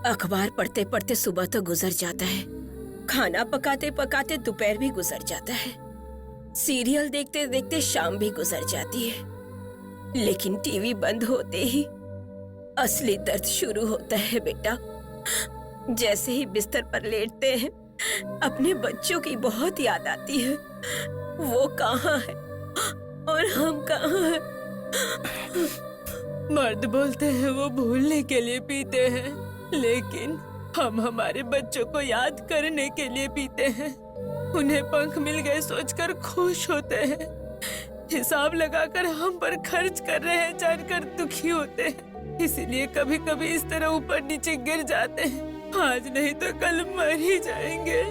Speaker 5: अखबार पढ़ते पढ़ते सुबह तो गुजर जाता है, खाना पकाते पकाते दोपहर भी गुजर जाता है, सीरियल देखते देखते शाम भी गुजर जाती है, लेकिन टीवी बंद होते ही असली दर्द शुरू होता है बेटा। जैसे ही बिस्तर पर लेटते हैं अपने बच्चों की बहुत याद आती है। वो कहाँ है और हम कहाँ हैं?
Speaker 17: मर्द बोलते हैं वो भूलने के लिए पीते हैं, लेकिन हम हमारे बच्चों को याद करने के लिए पीते हैं। उन्हें पंख मिल गए सोचकर खुश होते हैं, हिसाब लगाकर हम पर खर्च कर रहे हैं जानकर दुखी होते हैं। इसीलिए कभी कभी इस तरह ऊपर नीचे गिर जाते हैं। आज नहीं तो कल मर ही जाएंगे।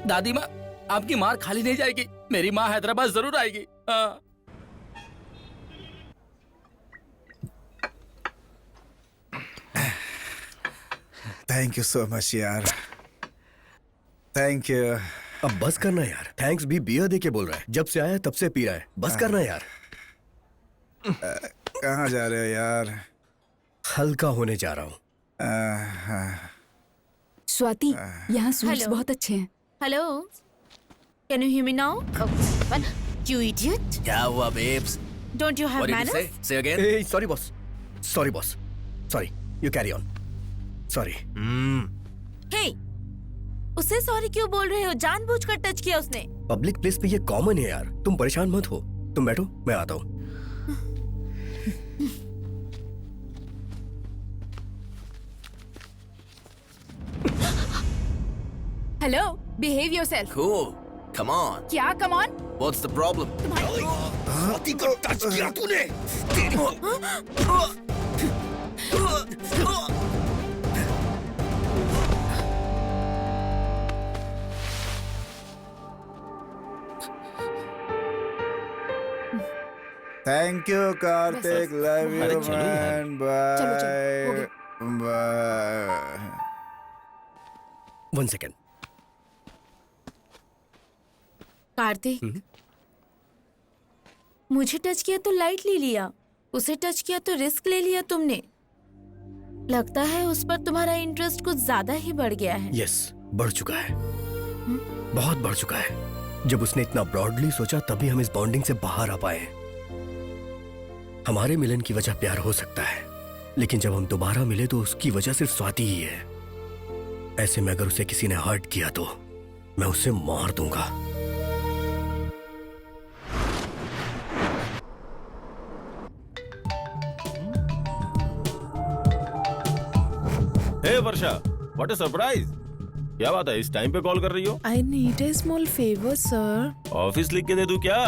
Speaker 2: दादी माँ, आपकी मार खाली नहीं जाएगी। मेरी माँ हैदराबाद जरूर आएगी। हाँ।
Speaker 10: थैंक यू सो मच यार, थैंक यू।
Speaker 13: अब बस करना यार, थैंक्स भी बियर दे के बोल रहा है। जब से आया तब से पी रहा है, बस करना यार।
Speaker 10: कहाँ जा रहे हो यार?
Speaker 13: हल्का होने जा रहा हूँ।
Speaker 1: स्वाति, यहाँ स्वीट्स
Speaker 6: Hello.
Speaker 1: बहुत अच्छे हैं।
Speaker 6: Hello, can you hear me now? You idiot!
Speaker 4: क्या हुआ babes?
Speaker 6: Don't you have manners?
Speaker 4: Say again.
Speaker 13: Hey, sorry boss. Sorry boss. Sorry. You carry on. Sorry.
Speaker 6: Hey, उसे सॉरी क्यों बोल रहे हो? जानबूझकर टच किया उसने।
Speaker 13: पब्लिक प्लेस पे ये कॉमन है यार, तुम परेशान मत हो। तुम बैठो, मैं आता हूँ।
Speaker 1: Hello, behave yourself.
Speaker 4: Cool. Come on.
Speaker 1: क्या come on?
Speaker 4: What's the problem?
Speaker 13: Swati को टच किया तूने।
Speaker 10: थैंक यू कार्तिक, लव
Speaker 2: अरे
Speaker 10: यू
Speaker 2: चलो यार।
Speaker 10: मैन,
Speaker 1: चलो, चलो, हो
Speaker 10: बाय बाय।
Speaker 13: 1 second.
Speaker 6: कार्तिक, मुझे टच किया तो लाइटली लिया, उसे टच किया तो रिस्क ले लिया तुमने। लगता है उस पर तुम्हारा इंटरेस्ट कुछ ज्यादा ही बढ़ गया है।
Speaker 13: यस, बढ़ चुका है, बहुत बढ़ चुका है। जब उसने इतना ब्रॉडली सोचा तभी हम इस बॉन्डिंग से बाहर आ पाए। हमारे मिलन की वजह प्यार हो सकता है, लेकिन जब हम दोबारा मिले तो उसकी वजह सिर्फ स्वाति ही है। ऐसे में अगर उसे किसी ने हर्ट किया तो मैं उसे मार दूंगा।
Speaker 3: हे वर्षा, व्हाट अ सरप्राइज! क्या बात है, इस टाइम पे कॉल कर रही हो?
Speaker 17: I need a small favor, sir.
Speaker 3: Office लिख के दे दूं क्या?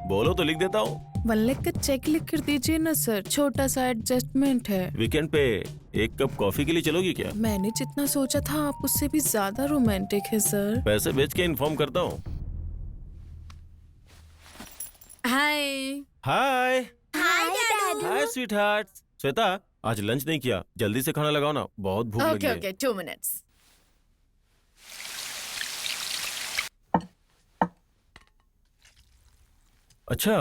Speaker 3: बोलो तो लिख देता हूँ।
Speaker 17: 1 लाख का चेक लिख कर दीजिए ना सर, छोटा सा एडजस्टमेंट है।
Speaker 3: वीकेंड पे 1 कप कॉफी के लिए चलोगी क्या?
Speaker 17: मैंने जितना सोचा था आप उससे भी ज्यादा रोमांटिक है सर।
Speaker 3: पैसे भेज के इन्फॉर्म करता हूँ।
Speaker 6: हाय।
Speaker 3: हाय
Speaker 5: हाय
Speaker 3: हाय स्वीट हार्ट। श्वेता, आज लंच नहीं किया, जल्दी से खाना लगाओ ना, बहुत भूख लगी
Speaker 6: ओके
Speaker 3: है।
Speaker 6: Okay, 2 minutes.
Speaker 3: अच्छा,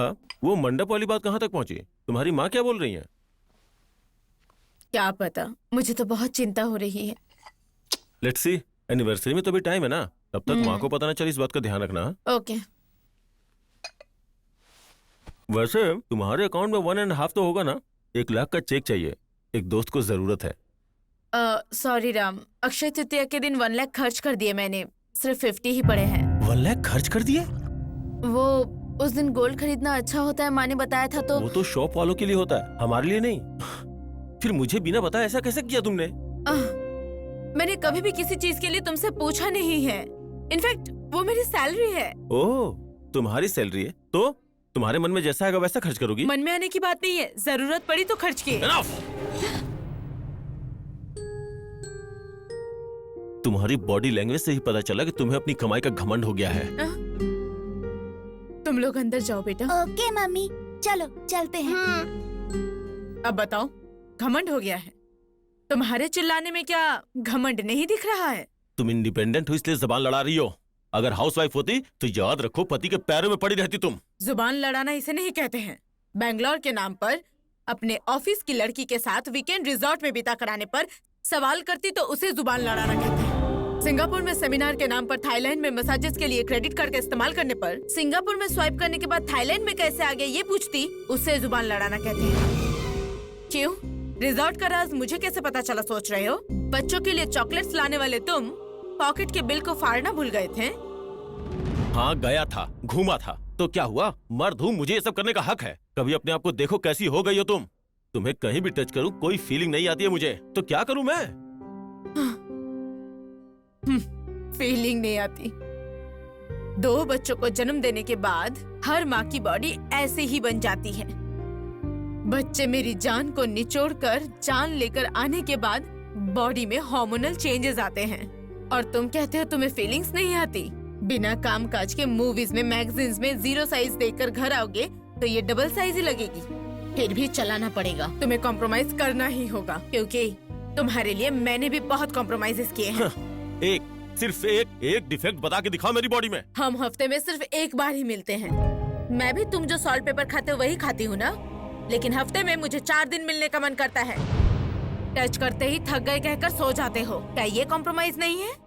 Speaker 3: वो मंडप वाली बात कहाँ तक पहुँची? तुम्हारी माँ क्या बोल रही है?
Speaker 6: क्या पता, मुझे तो बहुत चिंता हो रही है।
Speaker 3: लेट्स सी, एनिवर्सरी में तो भी टाइम है ना, तब तक माँ को पता ना चले, इस बात का ध्यान रखना।
Speaker 6: ओके।
Speaker 3: वैसे तुम्हारे अकाउंट में 1.5 तो होगा ना? 1 लाख का चेक चाहिए, एक दोस्त को जरूरत है।
Speaker 6: सॉरी राम, अक्षय तृतीया के दिन 1 लाख खर्च कर दिए मैंने, सिर्फ 50 ही पड़े हैं।
Speaker 3: 1 लाख खर्च कर दिए?
Speaker 6: वो उस दिन गोल्ड खरीदना अच्छा होता है, माँ ने बताया था तो।
Speaker 3: वो तो शॉप वालों के लिए होता है, हमारे लिए नहीं। फिर मुझे बिना बताए ऐसा कैसे किया तुमने?
Speaker 6: मैंने कभी भी किसी चीज के लिए तुमसे पूछा नहीं है। इनफैक्ट वो मेरी सैलरी है।
Speaker 3: ओह, तुम्हारी सैलरी है तो तुम्हारे मन में जैसा आएगा वैसा खर्च करोगी?
Speaker 6: मन में आने की बात नहीं है, जरूरत पड़ी तो खर्च किए।
Speaker 3: तुम्हारी बॉडी लैंग्वेज से ही पता चला कि तुम्हें अपनी कमाई का घमंड हो गया है।
Speaker 6: तुम लोग अंदर जाओ बेटा।
Speaker 5: ओके मम्मी, चलो चलते हैं।
Speaker 6: अब बताओ, घमंड हो गया है। तुम्हारे चिल्लाने में क्या घमंड नहीं दिख रहा है?
Speaker 3: तुम इंडिपेंडेंट हो इसलिए जबान लड़ा रही हो। अगर हाउसवाइफ होती तो याद रखो पति के पैरों में पड़ी रहती तुम।
Speaker 6: जुबान लड़ाना इसे नहीं कहते हैं। बैंगलोर के नाम पर अपने ऑफिस की लड़की के साथ वीकेंड रिजॉर्ट में बिता कराने पर सवाल करती तो उसे जुबान लड़ाना कहते हैं। सिंगापुर में सेमिनार के नाम पर थाईलैंड में मसाजेस के लिए क्रेडिट कार्ड का इस्तेमाल करने पर सिंगापुर में स्वाइप करने के बाद थाईलैंड में कैसे आ गए ये पूछती, उसे जुबान लड़ाना कहते हैं। क्यों? रिजॉर्ट का राज मुझे कैसे पता चला सोच रहे हो? बच्चों के लिए चॉकलेट्स लाने वाले तुम पॉकेट के बिल को फाड़ना भूल गए थे।
Speaker 3: हाँ गया था, घूमा था, तो क्या हुआ? मर्द हूँ, मुझे ये सब करने का हक है। कभी अपने आप को देखो कैसी हो गई हो तुम। तुम्हें कहीं भी टच करूँ कोई फीलिंग नहीं आती है मुझे, तो क्या करूँ मैं?
Speaker 6: फीलिंग नहीं आती। 2 बच्चों को जन्म देने के बाद हर माँ की बॉडी ऐसे ही बन जाती है। बच्चे मेरी जान को निचोड़कर जान लेकर आने के बाद बॉडी में हार्मोनल चेंजेस आते हैं, और तुम कहते हो तुम्हें फीलिंग्स नहीं आती। बिना काम काज के मूवीज में मैगजीन्स में 0 साइज देखकर घर आओगे तो ये डबल साइज ही लगेगी। फिर भी चलाना पड़ेगा, तुम्हें कॉम्प्रोमाइज करना ही होगा, क्योंकि तुम्हारे लिए मैंने भी बहुत कॉम्प्रोमाइजेस किए हैं।
Speaker 3: सिर्फ एक डिफेक्ट बता के दिखाओ मेरी बॉडी में।
Speaker 6: हम हफ्ते में सिर्फ 1 बार ही मिलते हैं। मैं भी तुम जो सॉल्ट पेपर खाते हो वही खाती हूँ ना, लेकिन हफ्ते में मुझे 4 दिन मिलने का मन करता है। टच करते ही थक गए कहकर सो जाते हो, क्या ये कॉम्प्रोमाइज नहीं है?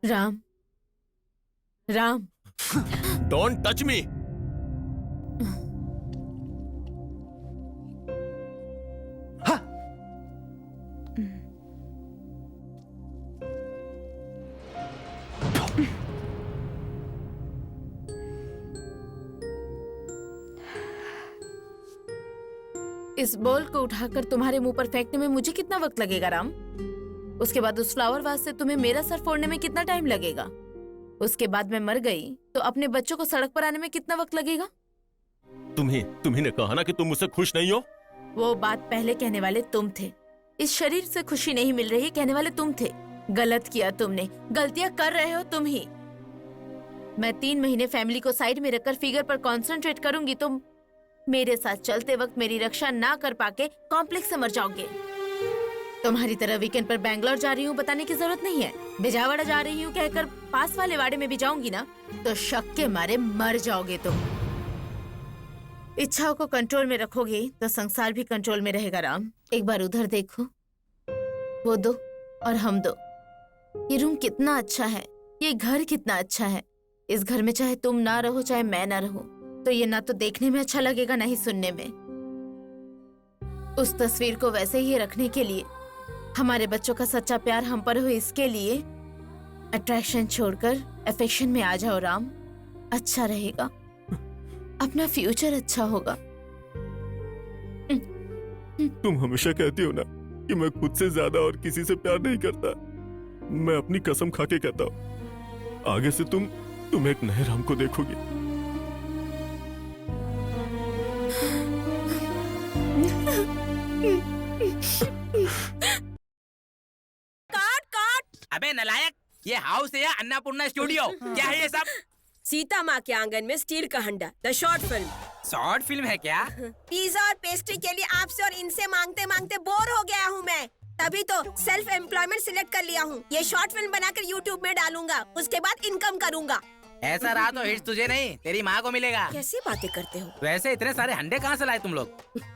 Speaker 6: Ram, Ram,
Speaker 3: don't touch me.
Speaker 6: इस बॉल को उठाकर तुम्हारे मुंह पर फेंकने में मुझे कितना वक्त लगेगा राम? उसके बाद उस फ्लावर वास से तुम्हें मेरा सर फोड़ने में कितना टाइम लगेगा? उसके बाद मैं मर गई तो अपने बच्चों को सड़क पर आने में कितना वक्त लगेगा?
Speaker 3: तुम्ही ने कहा ना कि तुम मुझसे खुश नहीं हो।
Speaker 6: वो बात पहले कहने वाले तुम थे। इस शरीर से खुशी नहीं मिल रही कहने वाले तुम थे। गलत किया तुमने, गलतियां कर रहे हो तुम ही। मैं 3 महीने फैमिली को साइड में रखकर फिगर पर कंसंट्रेट करूंगी तो मेरे साथ चलते वक्त मेरी रक्षा ना कर पाके कॉम्प्लेक्स से मर जाओगे। तुम्हारी तरह वीकेंड पर बैंगलोर जा रही हूँ बताने की जरूरत नहीं है। बिजावाड़ा जा रही हूँ कहकर पास वाले वाड़े में भी जाऊंगी ना तो शक के मारे मर जाओगे तुम। इच्छाओं को कंट्रोल में रखोगे तो संसार भी कंट्रोल में रहेगा राम। एक बार उधर देखो, वो 2 और हम 2। ये रूम कितना अच्छा है, ये घर कितना अच्छा है। इस घर में चाहे तुम ना रहो चाहे मैं ना रहूं तो ये ना तो देखने में अच्छा लगेगा ना ही सुनने में। उस तस्वीर को वैसे ही रखने के लिए, हमारे बच्चों का सच्चा प्यार हम पर हो इसके लिए अट्रैक्शन छोड़कर अफेक्शन में आ जाओ राम। अच्छा रहेगा, अपना फ्यूचर अच्छा होगा।
Speaker 3: तुम हमेशा कहती हो ना कि मैं खुद से ज्यादा और किसी से प्यार नहीं करता। मैं अपनी कसम खा के कहता हूँ, आगे से तुम एक नए राम को देखोगी।
Speaker 5: काट।
Speaker 2: अबे नलायक, ये हाउस है या अन्नपूर्णा स्टूडियो? क्या है ये सब?
Speaker 5: सीता माँ के आंगन में स्टील का हंडा, the short film.
Speaker 2: Short film है क्या?
Speaker 5: पिज्जा और पेस्ट्री के लिए आपसे और इनसे मांगते मांगते बोर हो गया हूँ मैं। तभी तो सेल्फ एम्प्लॉयमेंट सिलेक्ट कर लिया हूँ। ये शॉर्ट फिल्म बनाकर यूट्यूब में डालूंगा, उसके बाद इनकम करूँगा।
Speaker 2: ऐसा रहा तो हिट तुझे नहीं तेरी माँ को मिलेगा।
Speaker 5: कैसी बातें करते हो?
Speaker 2: वैसे इतने सारे हंडे कहाँ से लाए तुम लोग?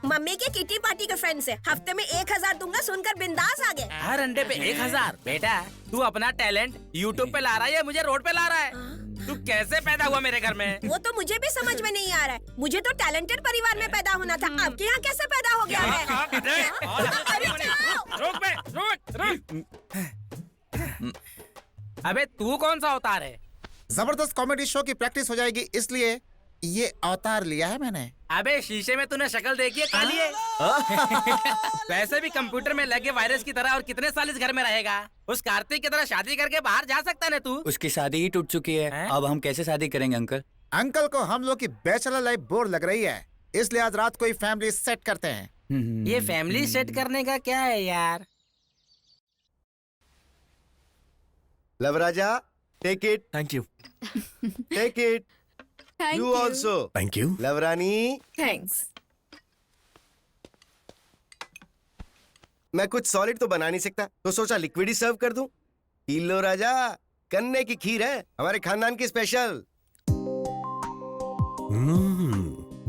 Speaker 5: मम्मी के किटी पार्टी के फ्रेंड से। हफ्ते में 1000 दूंगा, सुनकर बिंदास आ गए।
Speaker 2: हर अंडे पे 1000? बेटा तू अपना टैलेंट यूट्यूब पे ला रहा है या मुझे रोड पे ला रहा है? तू कैसे पैदा हुआ मेरे घर में?
Speaker 5: वो तो मुझे भी समझ में नहीं आ रहा है। मुझे तो टैलेंटेड परिवार में पैदा होना था, आपके यहाँ कैसे पैदा हो गया है?
Speaker 2: अबे तू कौन सा अवतार है?
Speaker 18: जबरदस्त कॉमेडी शो की प्रैक्टिस हो जाएगी इसलिए ये अवतार लिया है मैंने।
Speaker 2: अबे शीशे में तूने शक्ल देखी है काली है। वैसे भी कंप्यूटर में लगे वायरस की तरह और कितने साल इस घर में रहेगा। उस कार्तिक की तरह शादी करके बाहर जा सकता है ना तू।
Speaker 11: उसकी शादी ही टूट चुकी है, अब हम कैसे शादी करेंगे अंकल?
Speaker 18: अंकल को हम लोग की बैचलर लाइफ बोर लग रही है, इसलिए आज रात को ही फैमिली सेट करते हैं।
Speaker 2: ये फैमिली सेट करने का क्या है यार?
Speaker 9: लवराजा, take it.
Speaker 13: Thank you.
Speaker 9: Take it. You also.
Speaker 13: Thank you.
Speaker 9: लवरानी,
Speaker 17: थैंक्स।
Speaker 9: मैं कुछ सॉलिड तो बना नहीं सकता, तो सोचा लिक्विड ही सर्व कर दूं। पी लो राजा, गन्ने की खीर है, हमारे खानदान की स्पेशल।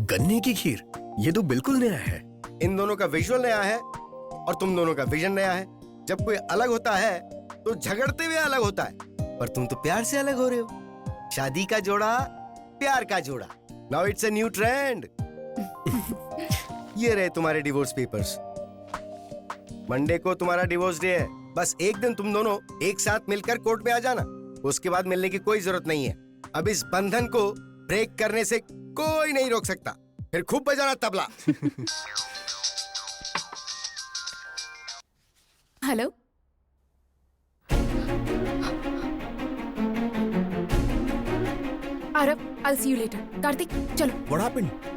Speaker 13: गन्ने की खीर, ये तो बिल्कुल नया है।
Speaker 9: इन दोनों का विजुअल नया है और तुम दोनों का विजन नया है। जब कोई अलग होता है तो झगड़ते हुए अलग होता है, पर तुम तो प्यार से अलग हो रहे हो। शादी का जोड़ा, प्यार का जोड़ा। Now it's a new trend. ये रहे तुम्हारे डिवोर्स पेपर्स। मंडे को तुम्हारा डिवोर्स डे है। बस एक दिन तुम दोनों एक साथ मिलकर कोर्ट में आ जाना, उसके बाद मिलने की कोई जरूरत नहीं है। अब इस बंधन को ब्रेक करने से कोई नहीं रोक सकता। फिर खूब बजाना tabla.
Speaker 1: Hello, Aarav, I'll see you later. Kartik, चलो।
Speaker 13: What happened?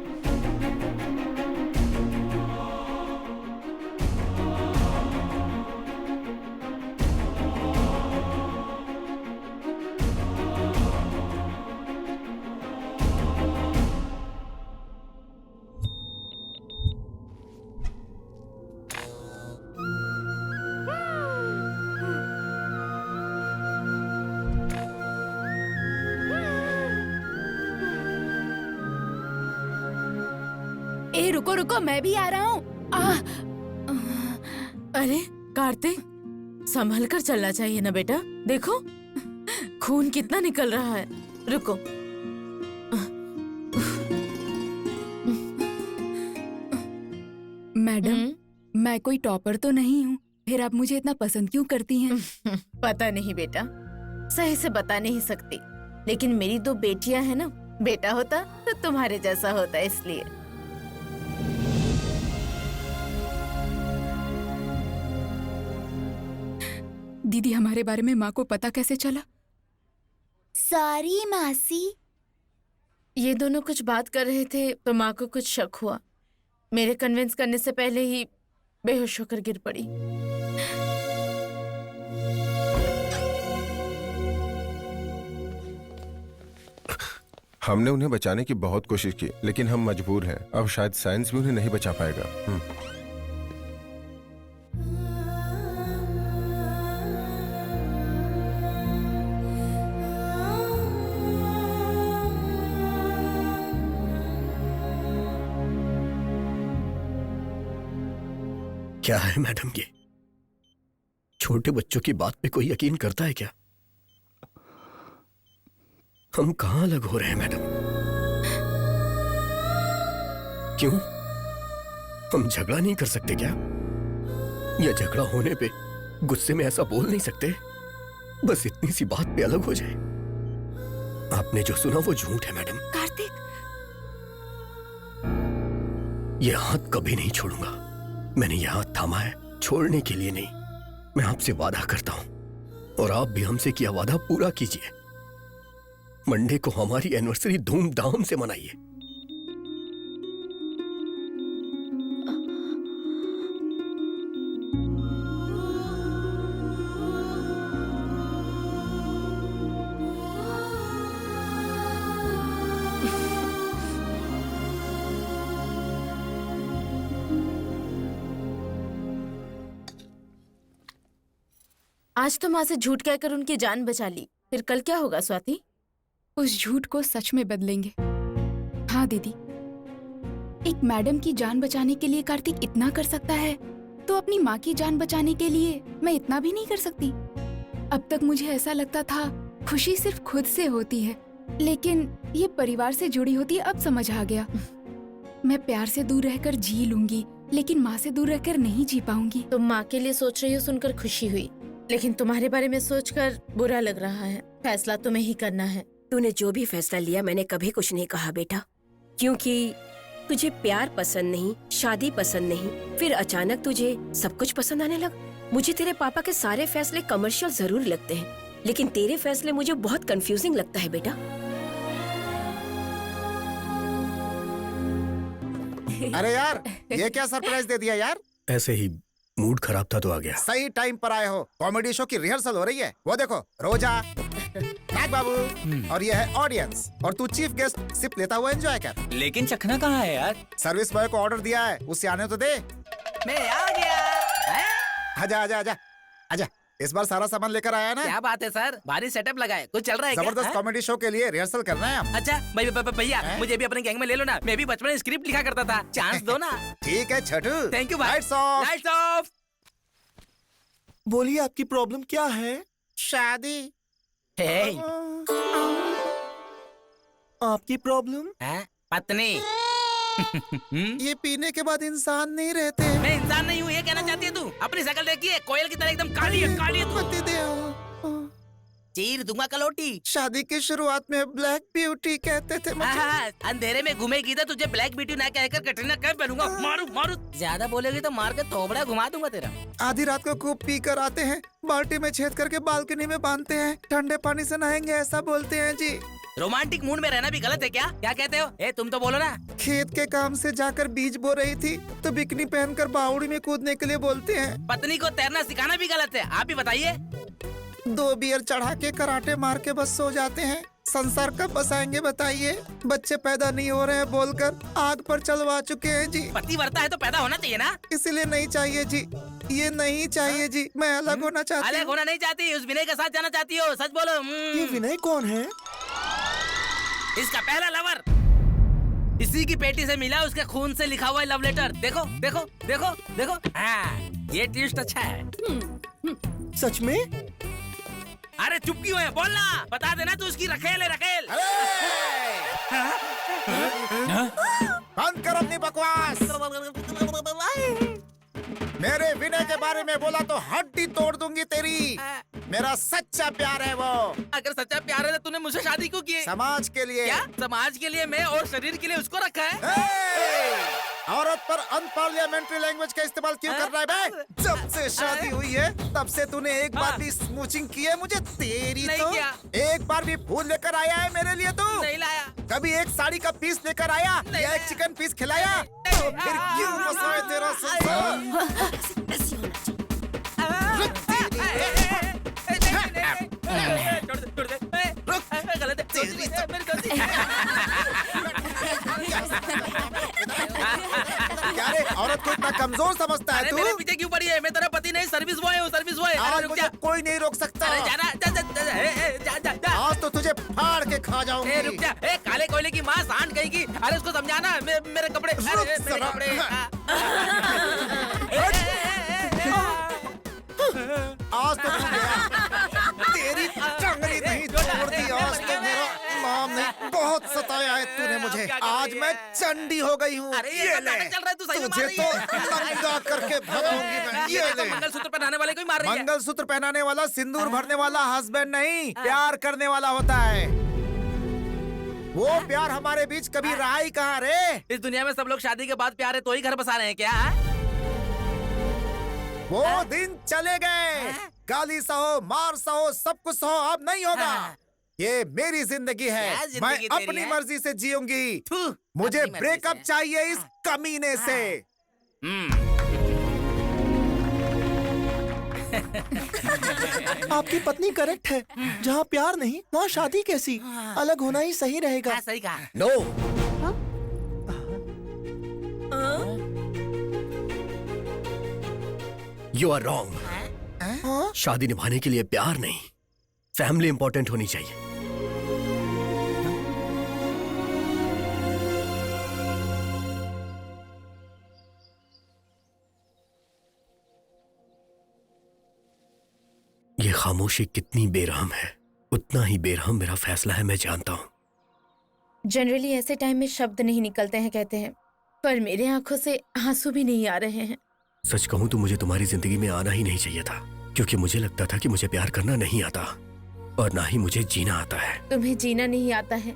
Speaker 1: ए रुको रुको, मैं भी आ रहा हूँ।
Speaker 6: अरे कार्तिक, संभल कर चलना चाहिए ना बेटा। देखो खून कितना निकल रहा है। रुको।
Speaker 1: मैडम, मैं कोई टॉपर तो नहीं हूँ, फिर आप मुझे इतना पसंद क्यों करती हैं?
Speaker 6: पता नहीं बेटा, सही से बता नहीं सकती, लेकिन मेरी दो बेटियां हैं ना। बेटा होता तो तुम्हारे जैसा होता, इसलिए।
Speaker 1: दीदी, हमारे बारे में माँ को पता कैसे चला?
Speaker 6: सॉरी मासी। ये दोनों कुछ बात कर रहे थे तो माँ को कुछ शक हुआ। मेरे कन्विंस करने से पहले ही बेहोश होकर गिर पड़ी।
Speaker 12: हमने उन्हें बचाने की बहुत कोशिश की, लेकिन हम मजबूर हैं। अब शायद साइंस भी उन्हें नहीं बचा पाएगा।
Speaker 13: क्या है मैडम ये? छोटे बच्चों की बात पे कोई यकीन करता है क्या? हम कहां अलग हो रहे हैं मैडम? क्यों? हम झगड़ा नहीं कर सकते क्या? या झगड़ा होने पे गुस्से में ऐसा बोल नहीं सकते? बस इतनी सी बात पे अलग हो जाए। आपने जो सुना वो झूठ है मैडम।
Speaker 1: कार्तिक,
Speaker 13: ये हाथ कभी नहीं छोड़ूंगा। मैंने ये हाथ थामा है छोड़ने के लिए नहीं। मैं आपसे वादा करता हूं और आप भी हमसे किया वादा पूरा कीजिए। मंडे को हमारी एनिवर्सरी धूमधाम से मनाइए।
Speaker 6: आज तो माँ से झूठ कहकर उनकी जान बचा ली, फिर कल क्या होगा स्वाति?
Speaker 1: उस झूठ को सच में बदलेंगे। हाँ दीदी, एक मैडम की जान बचाने के लिए कार्तिक इतना कर सकता है, तो अपनी माँ की जान बचाने के लिए मैं इतना भी नहीं कर सकती। अब तक मुझे ऐसा लगता था खुशी सिर्फ खुद से होती है, लेकिन ये परिवार से जुड़ी होती है। अब समझ आ गया। मैं प्यार से दूर रहकर जी लूंगी, लेकिन माँ से दूर रहकर नहीं जी पाऊंगी।
Speaker 6: तुम माँ के लिए सोच रही हो सुनकर खुशी हुई, लेकिन तुम्हारे बारे में सोचकर बुरा लग रहा है। फैसला तुम्हें ही करना है।
Speaker 5: तूने जो भी फैसला लिया मैंने कभी कुछ नहीं कहा बेटा, क्योंकि तुझे प्यार पसंद नहीं, शादी पसंद नहीं, फिर अचानक तुझे सब कुछ पसंद आने लगा। मुझे तेरे पापा के सारे फैसले कमर्शियल जरूर लगते हैं, लेकिन तेरे फैसले मुझे बहुत कंफ्यूजिंग लगता है बेटा।
Speaker 18: अरे यार, ये क्या सरप्राइज दे दिया यार?
Speaker 13: ऐसे ही मूड खराब था तो आ गया।
Speaker 18: सही टाइम पर आए हो। कॉमेडी शो की रिहर्सल हो रही है। वो देखो, रोजा, नाग बाबू और ये है ऑडियंस, और तू चीफ गेस्ट सिप लेता हुआ एंजॉय कर।
Speaker 11: लेकिन चखना कहाँ है यार?
Speaker 18: सर्विस बॉय को ऑर्डर दिया है, उससे आने तो दे।
Speaker 2: मैं आ गया।
Speaker 18: आजा आजा आजा आजा। इस बार सारा सामान लेकर आया ना?
Speaker 2: क्या बात है सर, भारी सेटअप लगा है, कुछ चल रहा है क्या?
Speaker 18: जबरदस्त कॉमेडी शो के लिए रिहर्सल कर रहे हैं हम।
Speaker 2: अच्छा भैया, मुझे भी अपने गैंग में ले लो ना। मैं भी बचपन में स्क्रिप्ट लिखा करता था, चांस दो ना।
Speaker 18: ठीक है छोटू।
Speaker 2: थैंक यू भाई।
Speaker 18: Lights off.
Speaker 2: Lights off.
Speaker 8: बोलिए आपकी प्रॉब्लम क्या है?
Speaker 18: शादी।
Speaker 8: आपकी प्रॉब्लम?
Speaker 2: पत्नी।
Speaker 18: ये पीने के बाद इंसान नहीं रहते।
Speaker 2: मैं इंसान नहीं हूँ, ये कहना चाहती है तू? अपनी शक्ल देखिए, कोयल की तरह एकदम काली है, काली है तू। चीर दूंगा कलोटी।
Speaker 18: शादी की शुरुआत में ब्लैक ब्यूटी कहते थे मुझे।
Speaker 2: अंधेरे में घूमेगी तो तुझे ब्लैक ब्यूटी ना कहकर कटरीना कैफ पहनूंगा। मारू मारू, ज्यादा बोलेगी तो मार के थोबड़ा घुमा दूंगा तेरा।
Speaker 18: आधी रात को खूब पी कर आते हैं, बाल्टी में छेद करके बालकनी में बांधते हैं, ठंडे पानी से नहाएंगे ऐसा बोलते हैं जी।
Speaker 2: रोमांटिक मूड में रहना भी गलत है क्या? क्या कहते हो? तुम तो बोलो ना।
Speaker 18: खेत के काम से जाकर बीज बो रही थी तो बिकनी पहनकर बावड़ी में कूदने के लिए बोलते हैं।
Speaker 2: पत्नी को तैरना सिखाना भी गलत है, आप ही बताइए।
Speaker 18: 2 बियर चढ़ा के कराटे मार के बस सो जाते हैं। संसार कब बसाएंगे बताइए? बच्चे पैदा नहीं हो रहे हैं बोलकर आग पर चलवा चुके हैं जी।
Speaker 2: पति मरता है तो पैदा होना चाहिए ना।
Speaker 18: इसीलिए नहीं चाहिए जी, ये नहीं चाहिए जी। मैं अलग होना चाहती हूँ।
Speaker 2: अलग होना नहीं चाहती, उस विनय के साथ जाना चाहती हो? सच बोलो।
Speaker 8: ये विनय कौन है?
Speaker 2: इसका पहला लवर। इसी की पेटी से मिला, उसके खून से लिखा हुआ है लव लेटर। देखो देखो देखो देखो। ये ट्विस्ट अच्छा है।
Speaker 8: सच में?
Speaker 2: अरे चुप क्यों है? बोलना, बता देना तू उसकी रखेल है, रखेल।
Speaker 18: बंद कर अपनी बकवास। मेरे विनय के बारे में बोला तो हड्डी तोड़ दूंगी तेरी। मेरा सच्चा प्यार है वो।
Speaker 2: अगर सच्चा प्यार है तो तूने मुझसे शादी क्यों की?
Speaker 18: समाज के लिए।
Speaker 2: क्या समाज के लिए? मैं और शरीर के लिए उसको रखा है।
Speaker 18: औरत पर अनपार्लियामेंट्री लैंग्वेज का इस्तेमाल क्यों कर रहा है बे? जब से शादी हुई है तब से तूने एक बार भी स्मूचिंग की है मुझे? तेरी
Speaker 2: नहीं
Speaker 18: तो
Speaker 2: किया।
Speaker 18: एक बार भी फूल लेकर आया है मेरे लिए तू?
Speaker 2: नहीं लाया।
Speaker 18: कभी एक साड़ी का पीस लेकर आया या एक चिकन पीस खिलाया? तो फिर क्यों फंसाए तेरा क्या रे, औरत को इतना कमजोर समझता है तू?
Speaker 2: मेरे पीछे क्यों पड़ी है? मैं तेरा पति नहीं, सर्विस बॉय हूँ, सर्विस बॉय।
Speaker 18: आज मुझे कोई नहीं रोक सकता।
Speaker 2: अरे जाना, जा।
Speaker 18: आज तो तुझे फाड़ के खा जाऊंगी।
Speaker 2: रुक जा। काले कोयले की माँ सांड कहीं की। अरे उसको समझाना, मेरे कपड़े। अरे मेरे कपड़े।
Speaker 18: आज तो तू गया। तेरी टंगड़ी नहीं तोड़ दी आज तो। मेरा नाम नहीं, बहुत सताया है तूने मुझे। आज मैं चंडी हो गई हूँ। ये ले, तुझे तो नंगा करके भगाऊंगी मैं। ये ले।
Speaker 2: मंगलसूत्र पहनाने वाले को ही मार रही है।
Speaker 18: मंगलसूत्र पहनाने वाला सिंदूर भरने वाला हस्बैंड नहीं, प्यार करने वाला होता है। वो प्यार हमारे बीच कभी रहा ही कहाँ रे?
Speaker 2: इस दुनिया में सब लोग शादी के बाद प्यार है तो ही घर बसा रहे हैं क्या?
Speaker 18: वो दिन चले गए। गाली सहो, मार सहो, सब कुछ सहो, अब नहीं होगा। ये मेरी जिंदगी है, मैं अपनी मर्जी से जीऊंगी। मुझे ब्रेकअप चाहिए इस कमीने से।
Speaker 8: आपकी पत्नी करेक्ट है। जहाँ प्यार नहीं वहाँ शादी कैसी? अलग होना ही सही रहेगा।
Speaker 2: सही कहा।
Speaker 13: नो। You are wrong. शादी निभाने के लिए प्यार नहीं, फैमिली इंपॉर्टेंट होनी चाहिए। ये खामोशी कितनी बेरहम है, उतना ही बेरहम मेरा फैसला है, मैं जानता हूं।
Speaker 6: जनरली ऐसे टाइम में शब्द नहीं निकलते हैं कहते हैं, पर मेरे आंखों से आंसू भी नहीं आ रहे हैं।
Speaker 13: सच कहूं तो मुझे तुम्हारी जिंदगी में आना ही नहीं चाहिए था, क्योंकि मुझे लगता था कि मुझे प्यार करना नहीं आता। और ना ही मुझे जीना आता है।
Speaker 6: तुम्हें जीना नहीं आता है,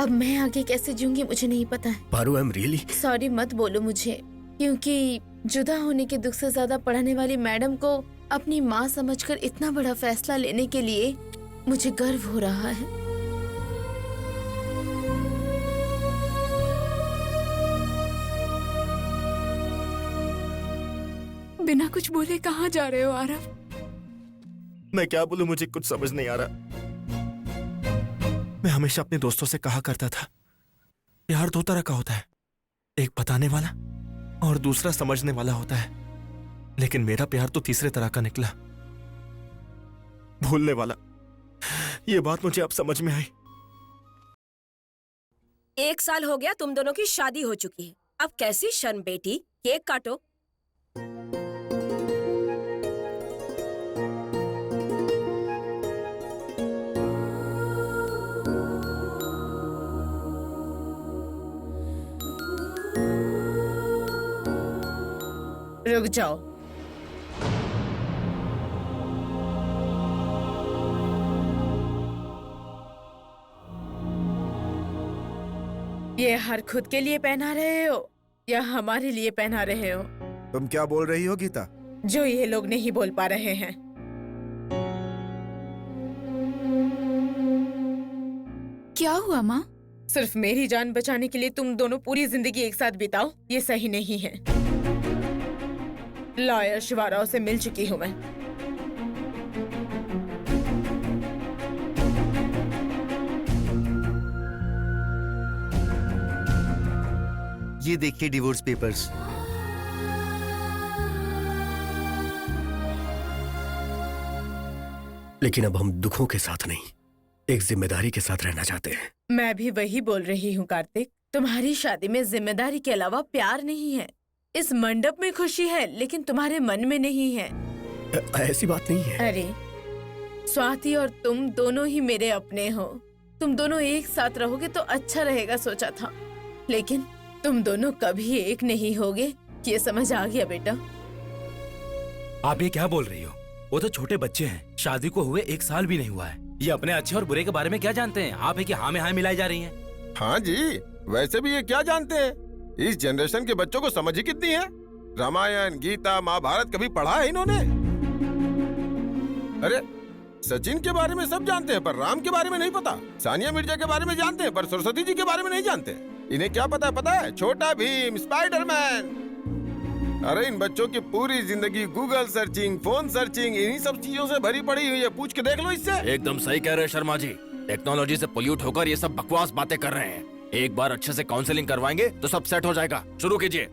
Speaker 6: अब मैं आगे कैसे जीऊंगी मुझे नहीं पता है।
Speaker 13: Paru, I am really
Speaker 6: sorry मत बोलो मुझे, क्योंकि जुदा होने के दुख से ज्यादा पढ़ाने वाली मैडम को अपनी माँ समझकर इतना बड़ा फैसला लेने के लिए मुझे गर्व हो रहा है।
Speaker 1: बिना कुछ बोले कहाँ जा रहे हो आरव?
Speaker 8: मैं क्या बोलूं, मुझे कुछ समझ नहीं आ रहा। मैं हमेशा अपने दोस्तों से कहा करता था, प्यार दो तरह का होता है, एक बताने वाला और दूसरा समझने वाला होता है। लेकिन मेरा प्यार तो तीसरे तरह का निकला, भूलने वाला। ये बात मुझे अब समझ में आई।
Speaker 5: 1 साल हो गया तुम दोनों की शादी हो चुकी है, अब कैसी शर्म बेटी। केक काटो।
Speaker 6: रुक जाओ। ये हर खुद के लिए पहना रहे हो या हमारे लिए पहना रहे हो?
Speaker 10: तुम क्या बोल रही हो गीता?
Speaker 6: जो ये लोग नहीं बोल पा रहे हैं।
Speaker 1: क्या हुआ माँ?
Speaker 6: सिर्फ मेरी जान बचाने के लिए तुम दोनों पूरी जिंदगी एक साथ बिताओ, ये सही नहीं है। लॉयर शिवाराव से मिल चुकी हूँ मैं।
Speaker 9: ये देखिए डिवोर्स पेपर्स।
Speaker 13: लेकिन अब हम दुखों के साथ नहीं, एक जिम्मेदारी के साथ रहना चाहते हैं।
Speaker 6: मैं भी वही बोल रही हूँ कार्तिक, तुम्हारी शादी में जिम्मेदारी के अलावा प्यार नहीं है। इस मंडप में खुशी है लेकिन तुम्हारे मन में नहीं है।
Speaker 13: ऐसी बात नहीं है।
Speaker 6: अरे स्वाति और तुम दोनों ही मेरे अपने हो, तुम दोनों एक साथ रहोगे तो अच्छा रहेगा सोचा था, लेकिन तुम दोनों कभी एक नहीं होगे, ये समझ आ गया बेटा।
Speaker 2: आप ये क्या बोल रही हो? वो तो छोटे बच्चे हैं, शादी को हुए 1 साल भी नहीं हुआ है। ये अपने अच्छे और बुरे के बारे में क्या जानते हैं? आप है कि हाँ में हाँ मिलाई जा रही हैं।
Speaker 12: हाँ जी, वैसे भी ये क्या जानते हैं? इस जनरेशन के बच्चों को समझ ही कितनी है। रामायण, गीता, महाभारत कभी पढ़ा है इन्होंने? अरे सचिन के बारे में सब जानते हैं पर राम के बारे में नहीं पता। सानिया मिर्जा के बारे में जानते हैं पर सरस्वती जी के बारे में नहीं जानते। इन्हें क्या पता है? छोटा भीम, स्पाइडरमैन। अरे इन बच्चों की पूरी जिंदगी गूगल सर्चिंग, फोन सर्चिंग, इन्हीं सब चीजों से भरी पड़ी हुई है। पूछ के देख लो इससे।
Speaker 4: एकदम सही कह रहे हैं शर्मा जी। टेक्नोलॉजी से पोल्यूट होकर ये सब बकवास बातें कर रहे हैं। एक बार अच्छे से काउंसलिंग करवाएंगे तो सब सेट हो जाएगा। शुरू कीजिए।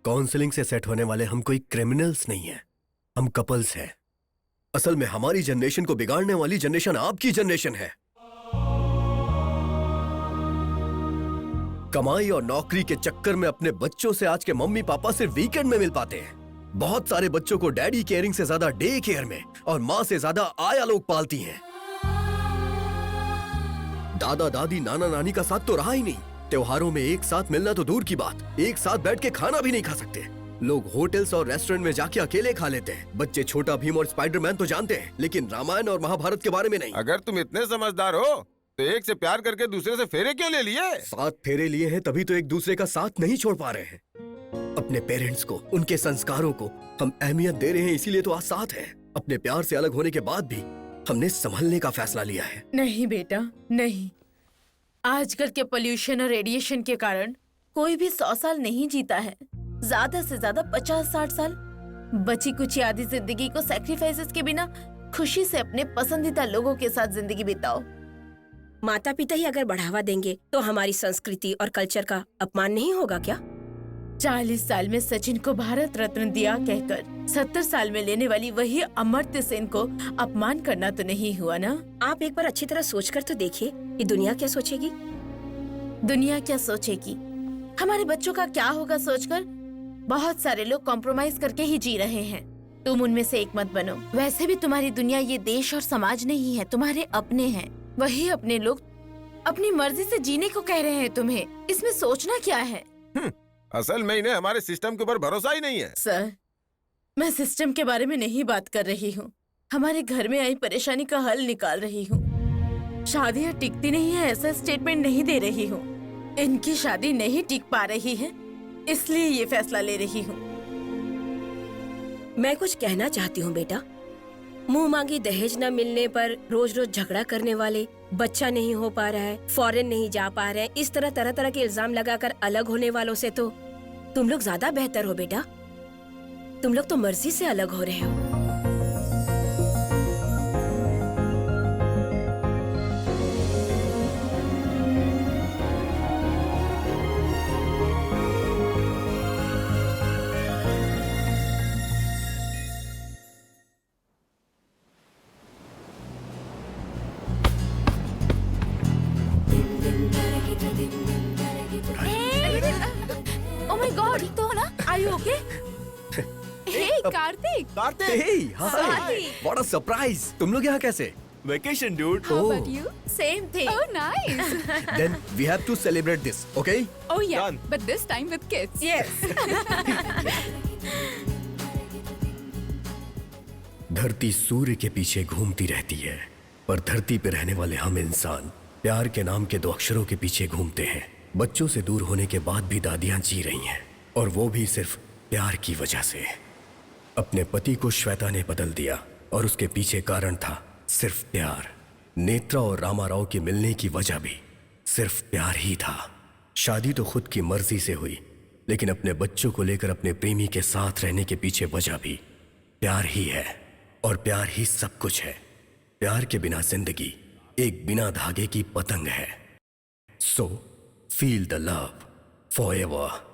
Speaker 13: काउंसलिंग से सेट होने वाले हम कोई क्रिमिनल्स नहीं है, हम कपल्स हैं। असल में हमारी जनरेशन को बिगाड़ने वाली जनरेशन आपकी जनरेशन है। कमाई और नौकरी के चक्कर में अपने बच्चों से आज के मम्मी पापा सिर्फ वीकेंड में मिल पाते हैं। बहुत सारे बच्चों को डैडी केयरिंग से ज्यादा डे केयर में और माँ से ज्यादा आया लोग पालती हैं। दादा दादी नाना नानी का साथ तो रहा ही नहीं। त्योहारों में एक साथ मिलना तो दूर की बात, एक साथ बैठ के खाना भी नहीं खा सकते। लोग होटल्स और रेस्टोरेंट में जाके अकेले खा लेते हैं। बच्चे छोटा भीम और स्पाइडरमैन तो जानते हैं लेकिन रामायण और महाभारत के बारे में नहीं।
Speaker 12: अगर तुम इतने समझदार हो तो एक से प्यार करके दूसरे से फेरे क्यों ले लिए?
Speaker 13: 7 फेरे लिए हैं तभी तो एक दूसरे का साथ नहीं छोड़ पा रहे हैं। अपने पेरेंट्स को, उनके संस्कारों को हम अहमियत दे रहे हैं, इसीलिए तो आज साथ हैं। अपने प्यार से अलग होने के बाद भी हमने संभलने का फैसला लिया है।
Speaker 6: नहीं बेटा नहीं, आजकल के पोल्यूशन और रेडिएशन के कारण कोई भी 100 साल नहीं जीता है, ज्यादा से ज्यादा 50-60 साल। बची कुछ आधी जिंदगी को सैक्रिफाइसेस के बिना खुशी से अपने पसंदीदा लोगों के साथ जिंदगी बिताओ।
Speaker 5: माता पिता ही अगर बढ़ावा देंगे तो हमारी संस्कृति और कल्चर का अपमान नहीं होगा क्या?
Speaker 6: 40 साल में सचिन को भारत रत्न दिया कहकर 70 साल में लेने वाली वही अमर्त्य सेन को अपमान करना तो नहीं हुआ ना?
Speaker 5: आप एक बार अच्छी तरह सोचकर तो देखिए कि दुनिया क्या सोचेगी।
Speaker 6: दुनिया क्या सोचेगी, हमारे बच्चों का क्या होगा सोचकर बहुत सारे लोग कॉम्प्रोमाइज करके ही जी रहे हैं। तुम उनमें से एक मत बनो। वैसे भी तुम्हारी दुनिया ये देश और समाज नहीं है, तुम्हारे अपने हैं। वही अपने लोग अपनी मर्जी से जीने को कह रहे हैं तुम्हें, इसमें सोचना क्या है?
Speaker 12: असल में इन्हें हमारे सिस्टम के ऊपर भरोसा ही नहीं है।
Speaker 6: सर, मैं सिस्टम के बारे में नहीं बात कर रही हूँ, हमारे घर में आई परेशानी का हल निकाल रही हूँ। शादियाँ टिकती नहीं है ऐसा स्टेटमेंट नहीं दे रही हूँ। इनकी शादी नहीं टिक पा रही है, इसलिए ये फैसला ले रही हूँ।
Speaker 5: मैं कुछ कहना चाहती हूँ बेटा। मुंह मांगी दहेज न मिलने पर रोज रोज झगड़ा करने वाले, बच्चा नहीं हो पा रहा है, फॉरेन नहीं जा पा रहे हैं, इस तरह तरह तरह के इल्जाम लगाकर अलग होने वालों से तो तुम लोग ज्यादा बेहतर हो बेटा। तुम लोग तो मर्जी से अलग हो रहे हो।
Speaker 6: Oh my God, ठीक तो हो ना? Are you okay?
Speaker 1: Hey, Kartik!
Speaker 13: Hey, hi!
Speaker 6: Swati!
Speaker 13: What a surprise! तुम लोग यहाँ कैसे?
Speaker 8: Vacation, dude.
Speaker 1: How about you?
Speaker 6: Same thing.
Speaker 1: Oh, nice.
Speaker 13: Then we have to celebrate this, okay?
Speaker 1: Oh yeah,
Speaker 8: Done.
Speaker 1: but this time with kids.
Speaker 6: Yes.
Speaker 13: धरती सूर्य के पीछे घूमती रहती है, पर धरती पे रहने वाले हम इंसान प्यार के नाम के 2 अक्षरों के पीछे घूमते हैं। बच्चों से दूर होने के बाद भी दादियां जी रही हैं, और वो भी सिर्फ प्यार की वजह से। अपने पति को श्वेता ने बदल दिया, और उसके पीछे कारण था सिर्फ प्यार। नेत्रा और रामाराव के मिलने की वजह भी सिर्फ प्यार ही था। शादी तो खुद की मर्जी से हुई, लेकिन अपने बच्चों को लेकर अपने प्रेमी के साथ रहने के पीछे वजह भी प्यार ही है, और प्यार ही सब कुछ है। प्यार के बिना जिंदगी एक बिना धागे की पतंग है। So feel the love forever.